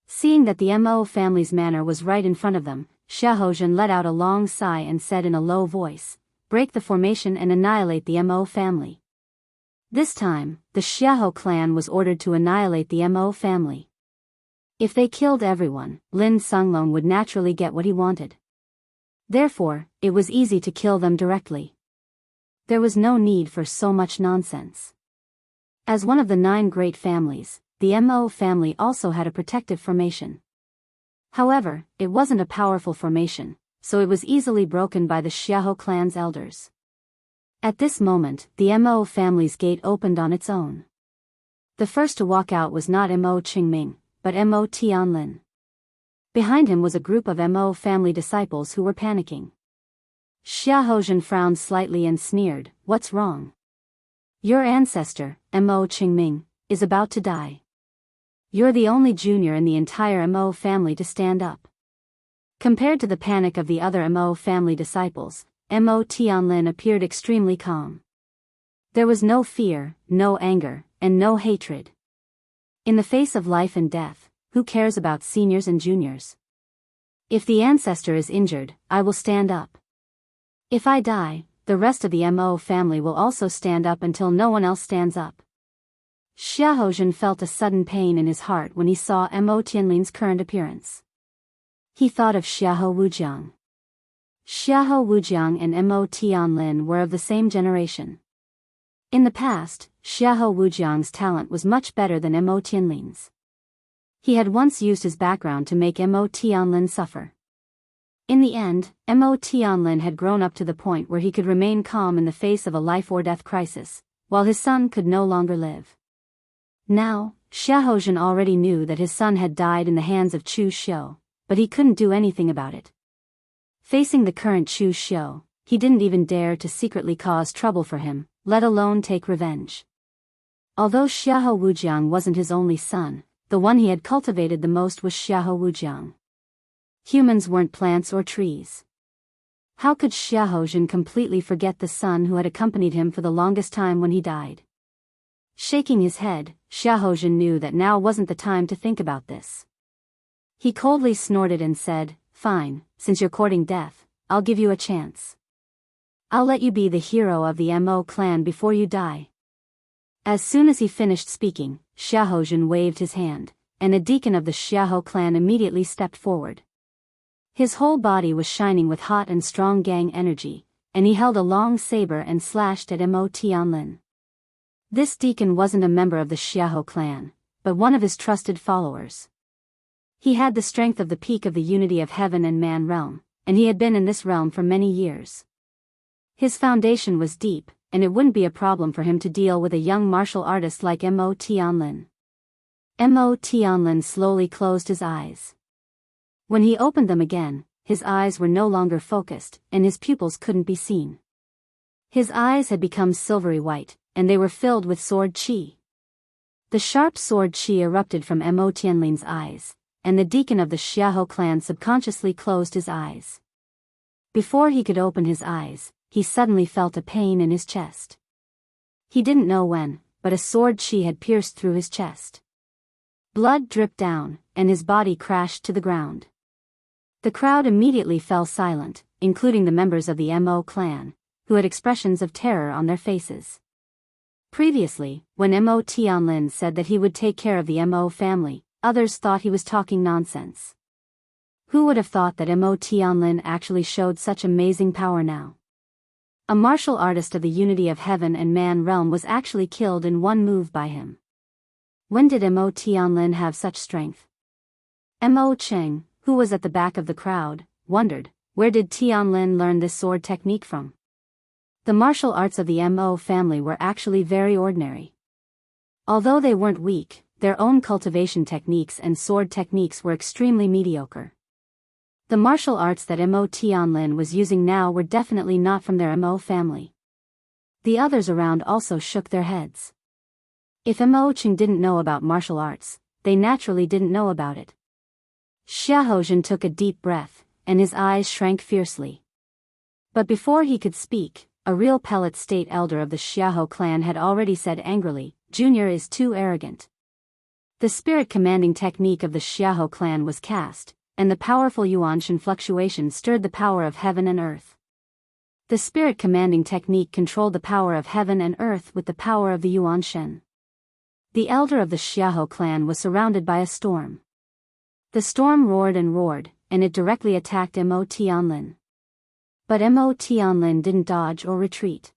Seeing that the Mo family's manor was right in front of them, Xiahou let out a long sigh and said in a low voice, "Break the formation and annihilate the Mo family." This time, the Xiahou clan was ordered to annihilate the Mo family. If they killed everyone, Lin Sunglong would naturally get what he wanted. Therefore, it was easy to kill them directly. There was no need for so much nonsense. As one of the 9 great families, the Mo family also had a protective formation. However, it wasn't a powerful formation, so it was easily broken by the Xiahou clan's elders. At this moment, the Mo family's gate opened on its own. The first to walk out was not Mo Qingming, but Mo Tianlin. Behind him was a group of Mo family disciples who were panicking. Xiahou frowned slightly and sneered, "What's wrong? Your ancestor, Mo Qingming, is about to die. You're the only junior in the entire Mo family to stand up." Compared to the panic of the other Mo family disciples, Mo Tianlin appeared extremely calm. There was no fear, no anger, and no hatred. In the face of life and death, who cares about seniors and juniors? If the ancestor is injured, I will stand up. If I die, the rest of the Mo family will also stand up until no one else stands up. Xiahou felt a sudden pain in his heart when he saw Mo Tianlin's current appearance. He thought of Xiahou Wujiang. Xiahou Wujiang and Mo Tianlin were of the same generation. In the past, Xiahou Wujiang's talent was much better than Mo Tianlin's. He had once used his background to make Mo Tianlin suffer. In the end, Mo Tianlin had grown up to the point where he could remain calm in the face of a life-or-death crisis, while his son could no longer live. Now, Xiahou already knew that his son had died in the hands of Chu Xiu, but he couldn't do anything about it. Facing the current Chu Xiu, he didn't even dare to secretly cause trouble for him, let alone take revenge. Although Xiahou Wujiang wasn't his only son, the one he had cultivated the most was Xiahou Wujiang. Humans weren't plants or trees. How could Xiahou completely forget the son who had accompanied him for the longest time when he died? Shaking his head, Xiahou knew that now wasn't the time to think about this. He coldly snorted and said, "Fine, since you're courting death, I'll give you a chance. I'll let you be the hero of the Mo clan before you die." As soon as he finished speaking, Xiahou waved his hand, and a deacon of the Xiahou clan immediately stepped forward. His whole body was shining with hot and strong gang energy, and he held a long saber and slashed at Mo Tianlin. This deacon wasn't a member of the Xiahou clan, but one of his trusted followers. He had the strength of the peak of the unity of heaven and man realm, and he had been in this realm for many years. His foundation was deep, and it wouldn't be a problem for him to deal with a young martial artist like Mo Tianlin. Mo Tianlin slowly closed his eyes. When he opened them again, his eyes were no longer focused, and his pupils couldn't be seen. His eyes had become silvery white, and they were filled with sword qi. The sharp sword qi erupted from Mo Tianlin's eyes, and the deacon of the Xiahou clan subconsciously closed his eyes. Before he could open his eyes, he suddenly felt a pain in his chest. He didn't know when, but a sword qi had pierced through his chest. Blood dripped down, and his body crashed to the ground. The crowd immediately fell silent, including the members of the Mo clan, who had expressions of terror on their faces. Previously, when Mo Tianlin said that he would take care of the Mo family, others thought he was talking nonsense. Who would have thought that Mo Tianlin actually showed such amazing power now? A martial artist of the unity of heaven and man realm was actually killed in one move by him. When did Mo Tianlin have such strength? Mo Cheng, who was at the back of the crowd, wondered, where did Tianlin learn this sword technique from? The martial arts of the Mo family were actually very ordinary. Although they weren't weak, their own cultivation techniques and sword techniques were extremely mediocre. The martial arts that Mo Tianlin was using now were definitely not from their Mo family. The others around also shook their heads. If Mo Cheng didn't know about martial arts, they naturally didn't know about it. Xiahou took a deep breath, and his eyes shrank fiercely. But before he could speak, a real pellet state elder of the Xiahou clan had already said angrily, Junior is too arrogant. The spirit commanding technique of the Xiahou clan was cast, and the powerful Yuanshan fluctuation stirred the power of heaven and earth. The spirit commanding technique controlled the power of heaven and earth with the power of the Yuanshan. The elder of the Xiahou clan was surrounded by a storm. The storm roared, and it directly attacked Mo Tianlin. But Mo Tianlin didn't dodge or retreat.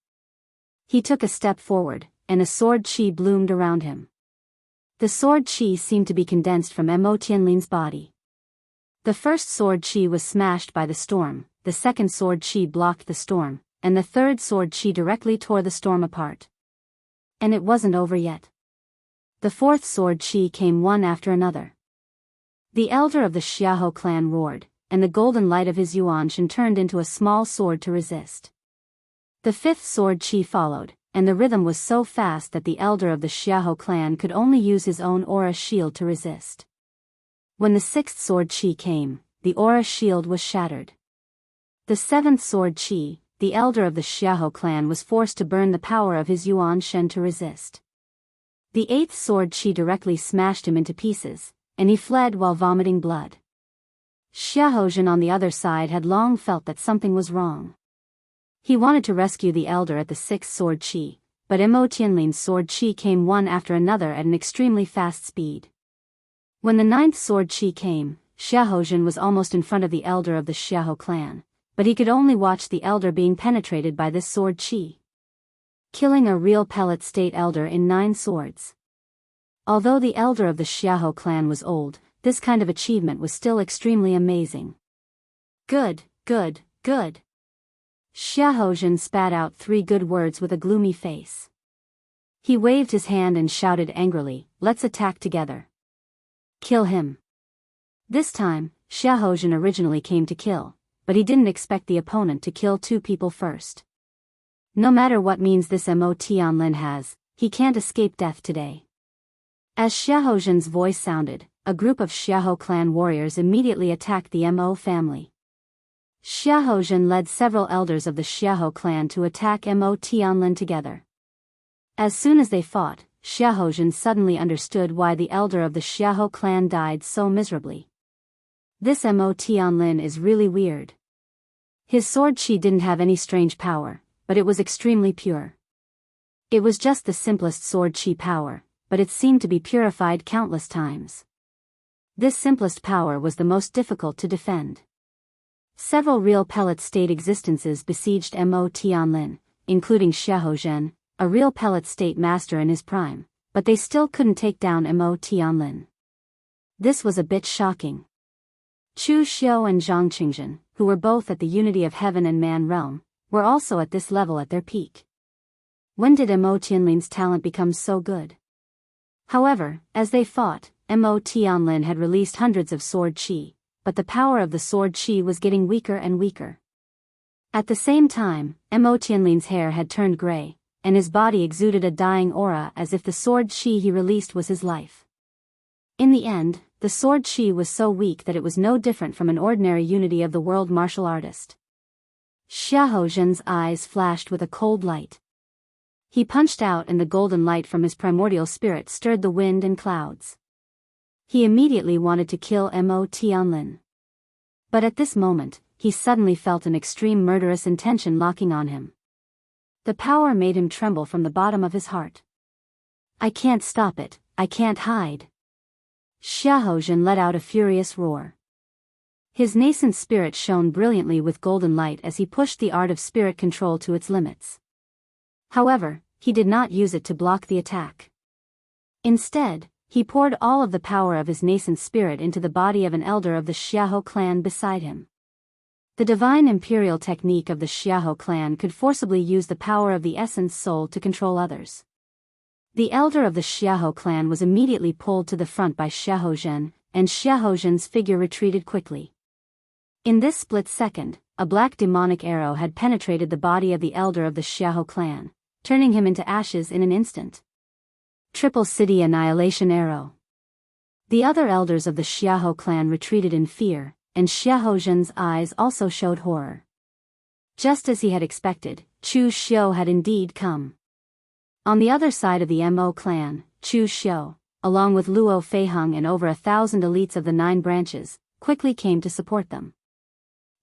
He took a step forward, and a sword chi bloomed around him. The sword chi seemed to be condensed from Mo Tianlin's body. The first sword chi was smashed by the storm, the second sword chi blocked the storm, and the third sword chi directly tore the storm apart. And it wasn't over yet. The fourth sword chi came one after another. The elder of the Xiahou clan roared, and the golden light of his Yuanshan turned into a small sword to resist. The fifth sword chi followed, and the rhythm was so fast that the elder of the Xiahou clan could only use his own aura shield to resist. When the sixth sword chi came, the aura shield was shattered. The seventh sword chi, the elder of the Xiahou clan was forced to burn the power of his Yuanshan to resist. The eighth sword chi directly smashed him into pieces, and he fled while vomiting blood. Xiahou on the other side had long felt that something was wrong. He wanted to rescue the elder at the sixth sword chi, but Mo Tianlin's sword chi came one after another at an extremely fast speed. When the ninth sword chi came, Xiahou was almost in front of the elder of the Xiahou clan, but he could only watch the elder being penetrated by this sword chi. Killing a real pellet state elder in 9 swords. Although the elder of the Xiahou clan was old, this kind of achievement was still extremely amazing. Good. Xiahou spat out 3 good words with a gloomy face. He waved his hand and shouted angrily, "Let's attack together. Kill him." This time, Xiahou originally came to kill, but he didn't expect the opponent to kill 2 people first. No matter what means this Mo Tianlin has, he can't escape death today. As Xiahou's voice sounded, a group of Xiahou clan warriors immediately attacked the Mo family. Xiahou led several elders of the Xiahou clan to attack Mo Tianlin together. As soon as they fought, Xiahou suddenly understood why the elder of the Xiahou clan died so miserably. This Mo Tianlin is really weird. His sword chi didn't have any strange power, but it was extremely pure. It was just the simplest sword chi power, but it seemed to be purified countless times. This simplest power was the most difficult to defend. Several real pellet state existences besieged Mo Tianlin, including Xiahou, a real pellet state master in his prime, but they still couldn't take down Mo Tianlin. This was a bit shocking. Chu Xiu and Zhang Qingzhen, who were both at the unity of heaven and man realm, were also at this level at their peak. When did Mo Tianlin's talent become so good? However, as they fought, Mo Tianlin had released hundreds of sword chi, but the power of the sword chi was getting weaker and weaker. At the same time, Mo Tianlin's hair had turned gray, and his body exuded a dying aura as if the sword chi he released was his life. In the end, the sword chi was so weak that it was no different from an ordinary unity of the world martial artist. Xiahou's eyes flashed with a cold light. He punched out and the golden light from his primordial spirit stirred the wind and clouds. He immediately wanted to kill Mo Tianlin. But at this moment, he suddenly felt an extreme murderous intention locking on him. The power made him tremble from the bottom of his heart. "I can't stop it, I can't hide." Xiahou let out a furious roar. His nascent spirit shone brilliantly with golden light as he pushed the art of spirit control to its limits. However, he did not use it to block the attack. Instead, he poured all of the power of his nascent spirit into the body of an elder of the Xiahou clan beside him. The divine imperial technique of the Xiahou clan could forcibly use the power of the essence soul to control others. The elder of the Xiahou clan was immediately pulled to the front by Xiahou, and Xiahou's figure retreated quickly. In this split second, a black demonic arrow had penetrated the body of the elder of the Xiahou clan, turning him into ashes in an instant. Triple City Annihilation Arrow. The other elders of the Xiahou clan retreated in fear, and Xiahou's eyes also showed horror. Just as he had expected, Chu Xiu had indeed come. On the other side of the Mo clan, Chu Xiu, along with Luo Feiheng and over 1,000 elites of the 9 branches, quickly came to support them.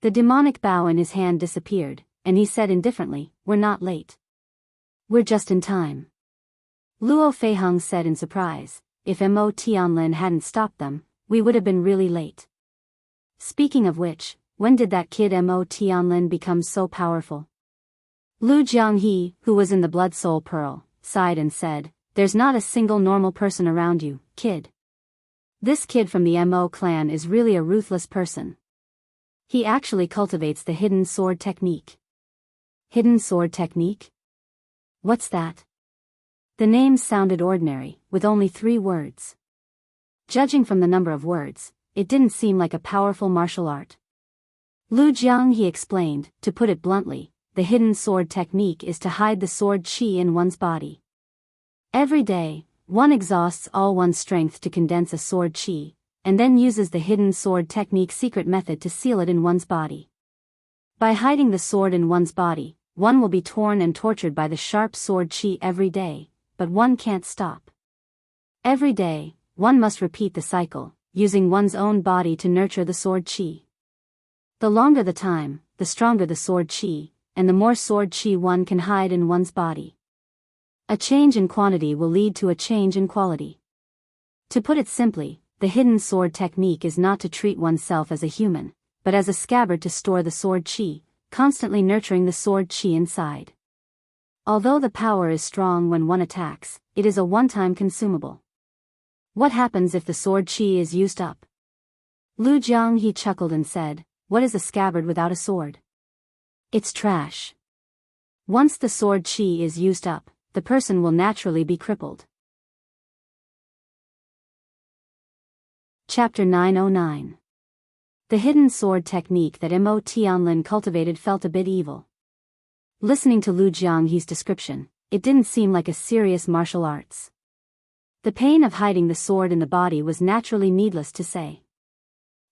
The demonic bow in his hand disappeared, and he said indifferently, "We're not late. We're just in time." Luo Feiheng said in surprise, "If Mo Tianlin hadn't stopped them, we would have been really late." Speaking of which, when did that kid Mo Tianlin become so powerful? Lu Jianghe, who was in the Blood Soul Pearl, sighed and said, "There's not a single normal person around you, kid. This kid from the Mo clan is really a ruthless person. He actually cultivates the hidden sword technique." Hidden sword technique? What's that? The name sounded ordinary, with only 3 words. Judging from the number of words, it didn't seem like a powerful martial art. Lu Jianghe explained, "To put it bluntly, the hidden sword technique is to hide the sword qi in one's body. Every day, one exhausts all one's strength to condense a sword qi, and then uses the hidden sword technique secret method to seal it in one's body. By hiding the sword in one's body, one will be torn and tortured by the sharp sword qi every day, but one can't stop. Every day, one must repeat the cycle, using one's own body to nurture the sword qi. The longer the time, the stronger the sword qi, and the more sword qi one can hide in one's body. A change in quantity will lead to a change in quality. To put it simply, the hidden sword technique is not to treat oneself as a human, but as a scabbard to store the sword qi, constantly nurturing the sword qi inside. Although the power is strong when one attacks, it is a one-time consumable. What happens if the sword qi is used up?" Lu Jianghe chuckled and said, "What is a scabbard without a sword? It's trash. Once the sword qi is used up, the person will naturally be crippled." Chapter 909. The hidden sword technique that Mo Tianlin cultivated felt a bit evil. Listening to Lu Jianghe's description, it didn't seem like a serious martial arts. The pain of hiding the sword in the body was naturally needless to say.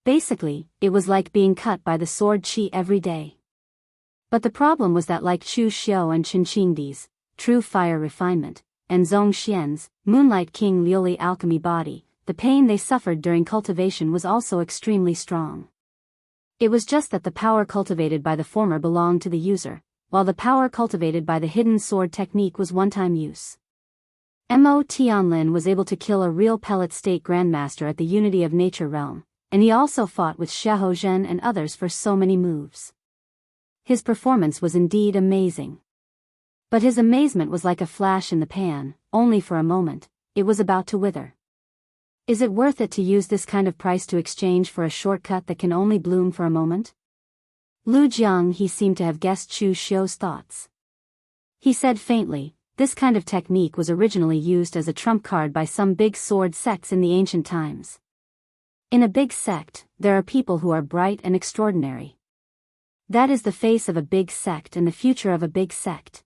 Basically, it was like being cut by the sword qi every day. But the problem was that like Chu Xiu and Chen Qingdi's true fire refinement, and Zhong Xian's Moonlight King Liuli alchemy body, the pain they suffered during cultivation was also extremely strong. It was just that the power cultivated by the former belonged to the user, while the power cultivated by the hidden sword technique was one-time use. Mo Tianlin was able to kill a real pellet state grandmaster at the Unity of Nature realm, and he also fought with Xiahou Zhen and others for so many moves. His performance was indeed amazing. But his amazement was like a flash in the pan, only for a moment, it was about to wither. Is it worth it to use this kind of price to exchange for a shortcut that can only bloom for a moment? Lu Jianghe seemed to have guessed Chu Xiu's thoughts. He said faintly, "This kind of technique was originally used as a trump card by some big sword sects in the ancient times. In a big sect, there are people who are bright and extraordinary. That is the face of a big sect and the future of a big sect.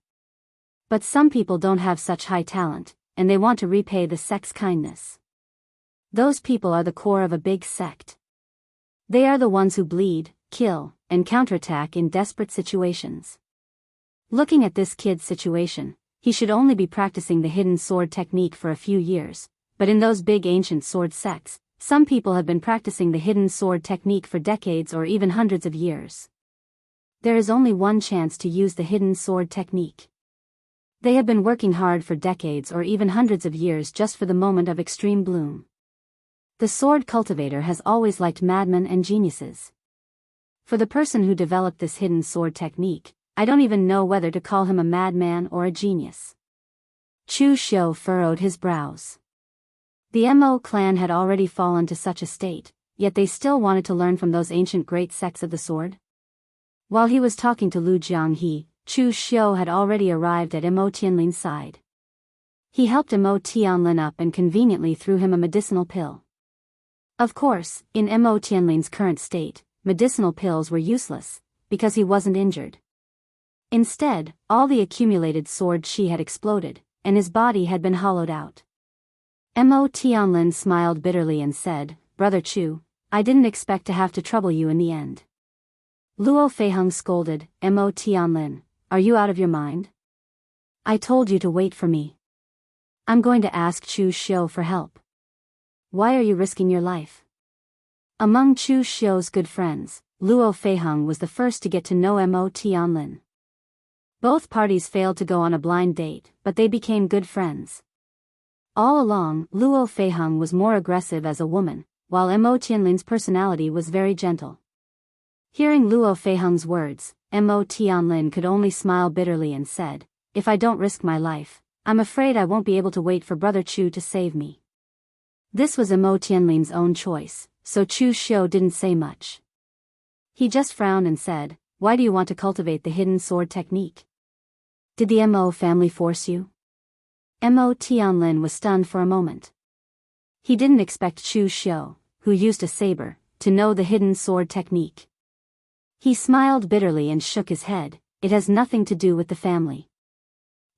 But some people don't have such high talent, and they want to repay the sect's kindness. Those people are the core of a big sect. They are the ones who bleed, kill, and counterattack in desperate situations. Looking at this kid's situation, he should only be practicing the hidden sword technique for a few years, but in those big ancient sword sects, some people have been practicing the hidden sword technique for decades or even hundreds of years. There is only one chance to use the hidden sword technique. They have been working hard for decades or even hundreds of years just for the moment of extreme bloom. The sword cultivator has always liked madmen and geniuses. For the person who developed this hidden sword technique, I don't even know whether to call him a madman or a genius." Chu Xiu furrowed his brows. The Mo clan had already fallen to such a state, yet they still wanted to learn from those ancient great sects of the sword. While he was talking to Lu Jianghe, Chu Xiu had already arrived at Mo Tianlin's side. He helped Mo Tianlin up and conveniently threw him a medicinal pill. Of course, in Mo Tianlin's current state, medicinal pills were useless, because he wasn't injured. Instead, all the accumulated sword qi had exploded, and his body had been hollowed out. Mo Tianlin smiled bitterly and said, "Brother Chu, I didn't expect to have to trouble you in the end." Luo Feiheng scolded, "Mo Tianlin, are you out of your mind? I told you to wait for me." I'm going to ask Chu Xiu for help. Why are you risking your life? Among Chu Xiu's good friends, Luo Feiheng was the first to get to know Mo Tianlin. Both parties failed to go on a blind date, but they became good friends. All along, Luo Feiheng was more aggressive as a woman, while Mo Tianlin's personality was very gentle. Hearing Luo Feiheng's words, Mo Tianlin could only smile bitterly and said, "If I don't risk my life, I'm afraid I won't be able to wait for Brother Chu to save me." This was Mo Tianlin's own choice, so Chu Xiu didn't say much. He just frowned and said, "Why do you want to cultivate the hidden sword technique? Did the Mo family force you?" Mo Tianlin was stunned for a moment. He didn't expect Chu Xiu, who used a saber, to know the hidden sword technique. He smiled bitterly and shook his head. "It has nothing to do with the family.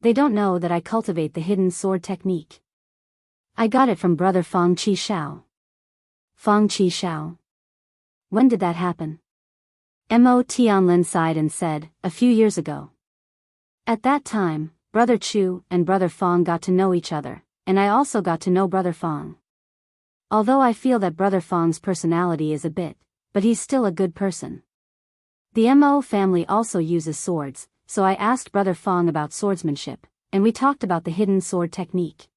They don't know that I cultivate the hidden sword technique. I got it from brother Fang Qishao." Fang Qishao? When did that happen? Mo Tianlin sighed and said, "A few years ago. At that time, Brother Chu and Brother Fang got to know each other, and I also got to know Brother Fang. Although I feel that Brother Fang's personality is a bit, but he's still a good person. The Mo family also uses swords, so I asked Brother Fang about swordsmanship, and we talked about the hidden sword technique.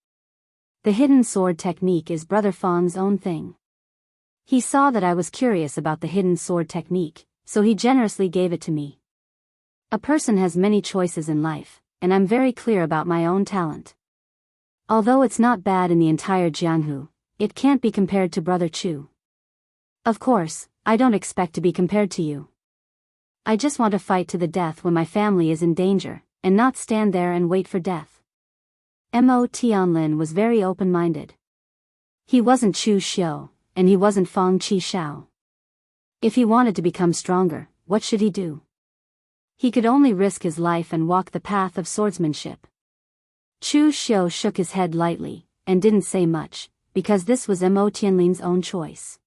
The hidden sword technique is Brother Fang's own thing. He saw that I was curious about the hidden sword technique, so he generously gave it to me. A person has many choices in life, and I'm very clear about my own talent. Although it's not bad in the entire Jianghu, it can't be compared to Brother Chu. Of course, I don't expect to be compared to you. I just want to fight to the death when my family is in danger, and not stand there and wait for death." Mo Tianlin was very open-minded. He wasn't Chu Xiu, and he wasn't Fang Qishao. If he wanted to become stronger, what should he do? He could only risk his life and walk the path of swordsmanship. Chu Xiu shook his head lightly, and didn't say much, because this was Mo Tianlin's own choice.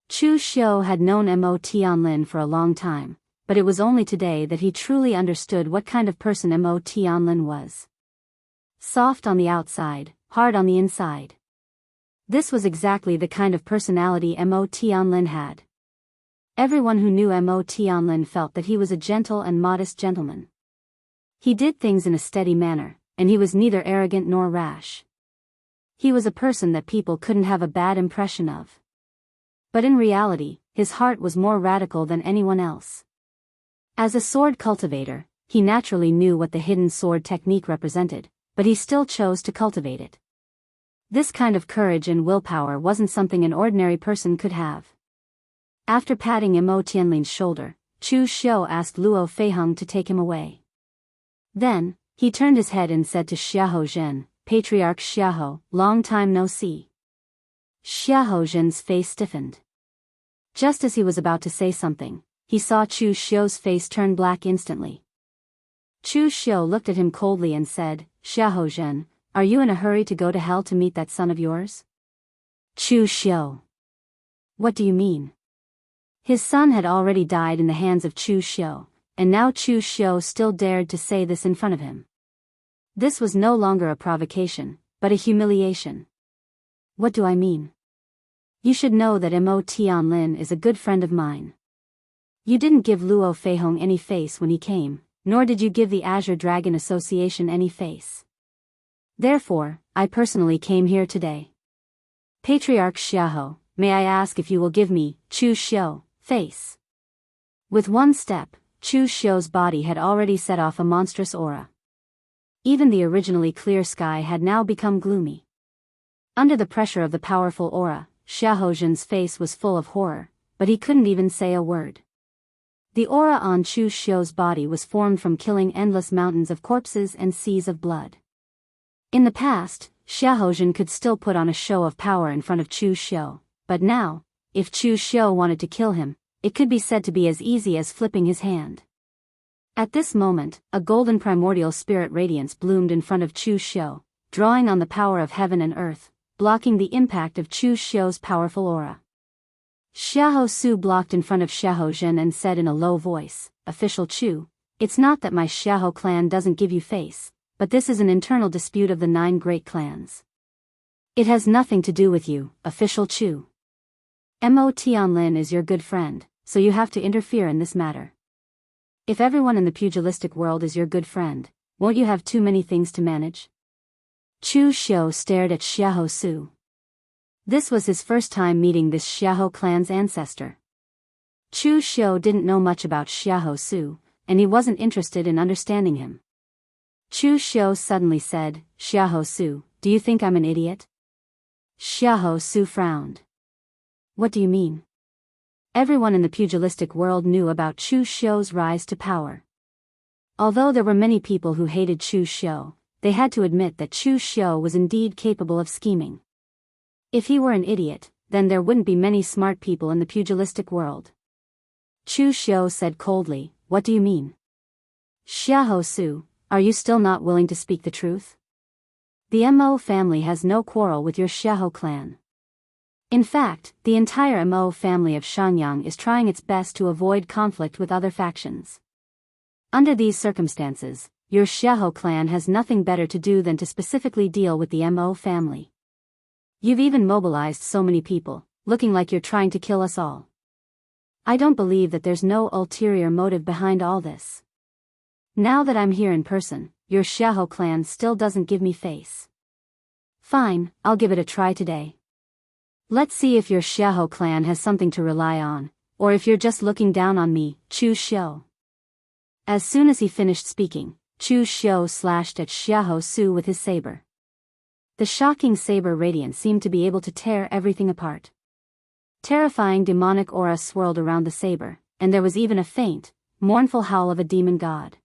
Chu Xiu had known Mo Tianlin for a long time, but it was only today that he truly understood what kind of person Mo Tianlin was. Soft on the outside, hard on the inside. This was exactly the kind of personality Mo Tianlin had. Everyone who knew Mo Tianlin felt that he was a gentle and modest gentleman. He did things in a steady manner, and he was neither arrogant nor rash. He was a person that people couldn't have a bad impression of. But in reality, his heart was more radical than anyone else. As a sword cultivator, he naturally knew what the hidden sword technique represented, but he still chose to cultivate it. This kind of courage and willpower wasn't something an ordinary person could have. After patting Mo Tianlin's shoulder, Chu Xiu asked Luo Feiheng to take him away. Then, he turned his head and said to Xiahou Zhen, "Patriarch Xiahou, long time no see." Xiahou Zhen's face stiffened. Just as he was about to say something, he saw Chu Xiu's face turn black instantly. Chu Xiu looked at him coldly and said, "Xiahou Zhen, are you in a hurry to go to hell to meet that son of yours?" Chu Xiu. What do you mean? His son had already died in the hands of Chu Xiu, and now Chu Xiu still dared to say this in front of him. This was no longer a provocation, but a humiliation. What do I mean? You should know that Mo Tianlin is a good friend of mine. You didn't give Luo Feiheng any face when he came, nor did you give the Azure Dragon Association any face. Therefore, I personally came here today. Patriarch Xiahou, may I ask if you will give me, Chu Xiu, face? With one step, Chu Xiu's body had already set off a monstrous aura. Even the originally clear sky had now become gloomy. Under the pressure of the powerful aura, Xiahou Zhen's face was full of horror, but he couldn't even say a word. The aura on Chu Xiu's body was formed from killing endless mountains of corpses and seas of blood. In the past, Xiahou Zhen could still put on a show of power in front of Chu Xiu, but now, if Chu Xiu wanted to kill him, it could be said to be as easy as flipping his hand. At this moment, a golden primordial spirit radiance bloomed in front of Chu Xiu, drawing on the power of heaven and earth, blocking the impact of Chu Xiu's powerful aura. Xiahou Su blocked in front of Xiahou Zhen and said in a low voice, "Official Chu, it's not that my Xiahou clan doesn't give you face, but this is an internal dispute of the 9 great clans. It has nothing to do with you, official Chu. Mo Tianlin is your good friend, so you have to interfere in this matter. If everyone in the pugilistic world is your good friend, won't you have too many things to manage? Chu Xiu stared at Xiahou Su. This was his first time meeting this Xiahou clan's ancestor. Chu Xiu didn't know much about Xiahou Su, and he wasn't interested in understanding him. Chu Xiu suddenly said, Xiahou Su, do you think I'm an idiot? Xiahou Su frowned. What do you mean? Everyone in the pugilistic world knew about Chu Xiu's rise to power. Although there were many people who hated Chu Xiu, they had to admit that Chu Xiu was indeed capable of scheming. If he were an idiot, then there wouldn't be many smart people in the pugilistic world. Chu Xiu said coldly, what do you mean? Xiahou Su, are you still not willing to speak the truth? The Mo family has no quarrel with your Xiahou clan. In fact, the entire Mo family of Shenyang is trying its best to avoid conflict with other factions. Under these circumstances, your Xiahou clan has nothing better to do than to specifically deal with the Mo family. You've even mobilized so many people, looking like you're trying to kill us all. I don't believe that there's no ulterior motive behind all this. Now that I'm here in person, your Xiahou clan still doesn't give me face. Fine, I'll give it a try today. Let's see if your Xiahou clan has something to rely on, or if you're just looking down on me, Chu Xiu. As soon as he finished speaking, Chu Xiu slashed at Xiahou Su with his saber. The shocking saber radiance seemed to be able to tear everything apart. Terrifying demonic aura swirled around the saber, and there was even a faint, mournful howl of a demon god.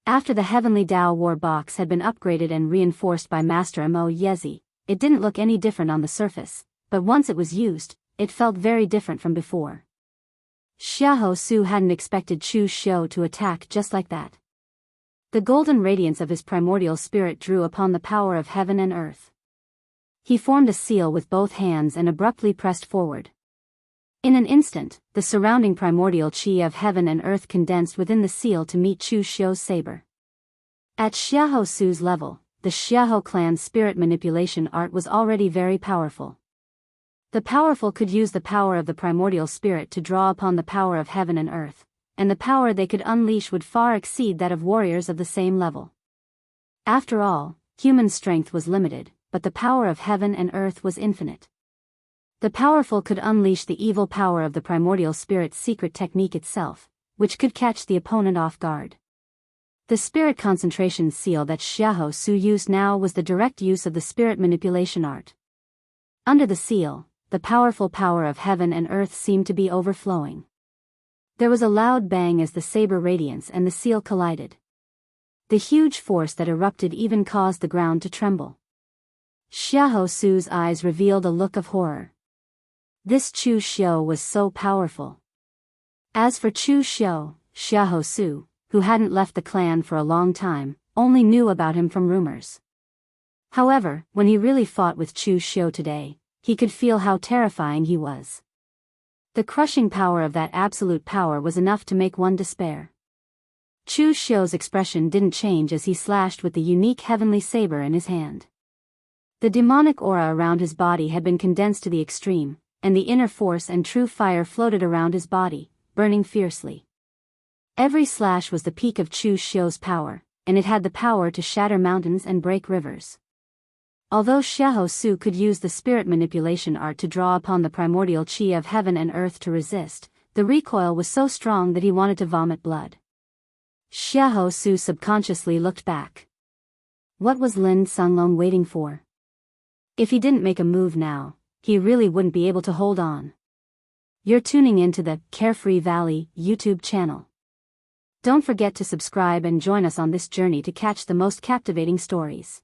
After the heavenly Dao War box had been upgraded and reinforced by Master Mo Yezi, it didn't look any different on the surface, but once it was used, it felt very different from before. Xiahou Su hadn't expected Chu Xiu to attack just like that. The golden radiance of his primordial spirit drew upon the power of heaven and earth. He formed a seal with both hands and abruptly pressed forward. In an instant, the surrounding primordial chi of heaven and earth condensed within the seal to meet Chu Xiu's saber. At Xiahou Su's level, the Xiahou clan's spirit manipulation art was already very powerful. The powerful could use the power of the primordial spirit to draw upon the power of heaven and earth, and the power they could unleash would far exceed that of warriors of the same level. After all, human strength was limited, but the power of heaven and earth was infinite. The powerful could unleash the evil power of the primordial spirit's secret technique itself, which could catch the opponent off guard. The spirit concentration seal that Xiahou Su used now was the direct use of the spirit manipulation art. Under the seal, the powerful power of heaven and earth seemed to be overflowing. There was a loud bang as the saber radiance and the seal collided. The huge force that erupted even caused the ground to tremble. Xiahou Su's eyes revealed a look of horror. This Chu Xiu was so powerful. As for Chu Xiu, Xiahou Su, who hadn't left the clan for a long time, only knew about him from rumors. However, when he really fought with Chu Xiu today, he could feel how terrifying he was. The crushing power of that absolute power was enough to make one despair. Chu Xiu's expression didn't change as he slashed with the unique heavenly saber in his hand. The demonic aura around his body had been condensed to the extreme, and the inner force and true fire floated around his body, burning fiercely. Every slash was the peak of Chu Xiu's power, and it had the power to shatter mountains and break rivers. Although Xiahou Su could use the spirit manipulation art to draw upon the primordial chi of heaven and earth to resist, the recoil was so strong that he wanted to vomit blood. Xiahou Su subconsciously looked back. What was Lin Sunglong waiting for? If he didn't make a move now, he really wouldn't be able to hold on. You're tuning into the Carefree Valley YouTube channel. Don't forget to subscribe and join us on this journey to catch the most captivating stories.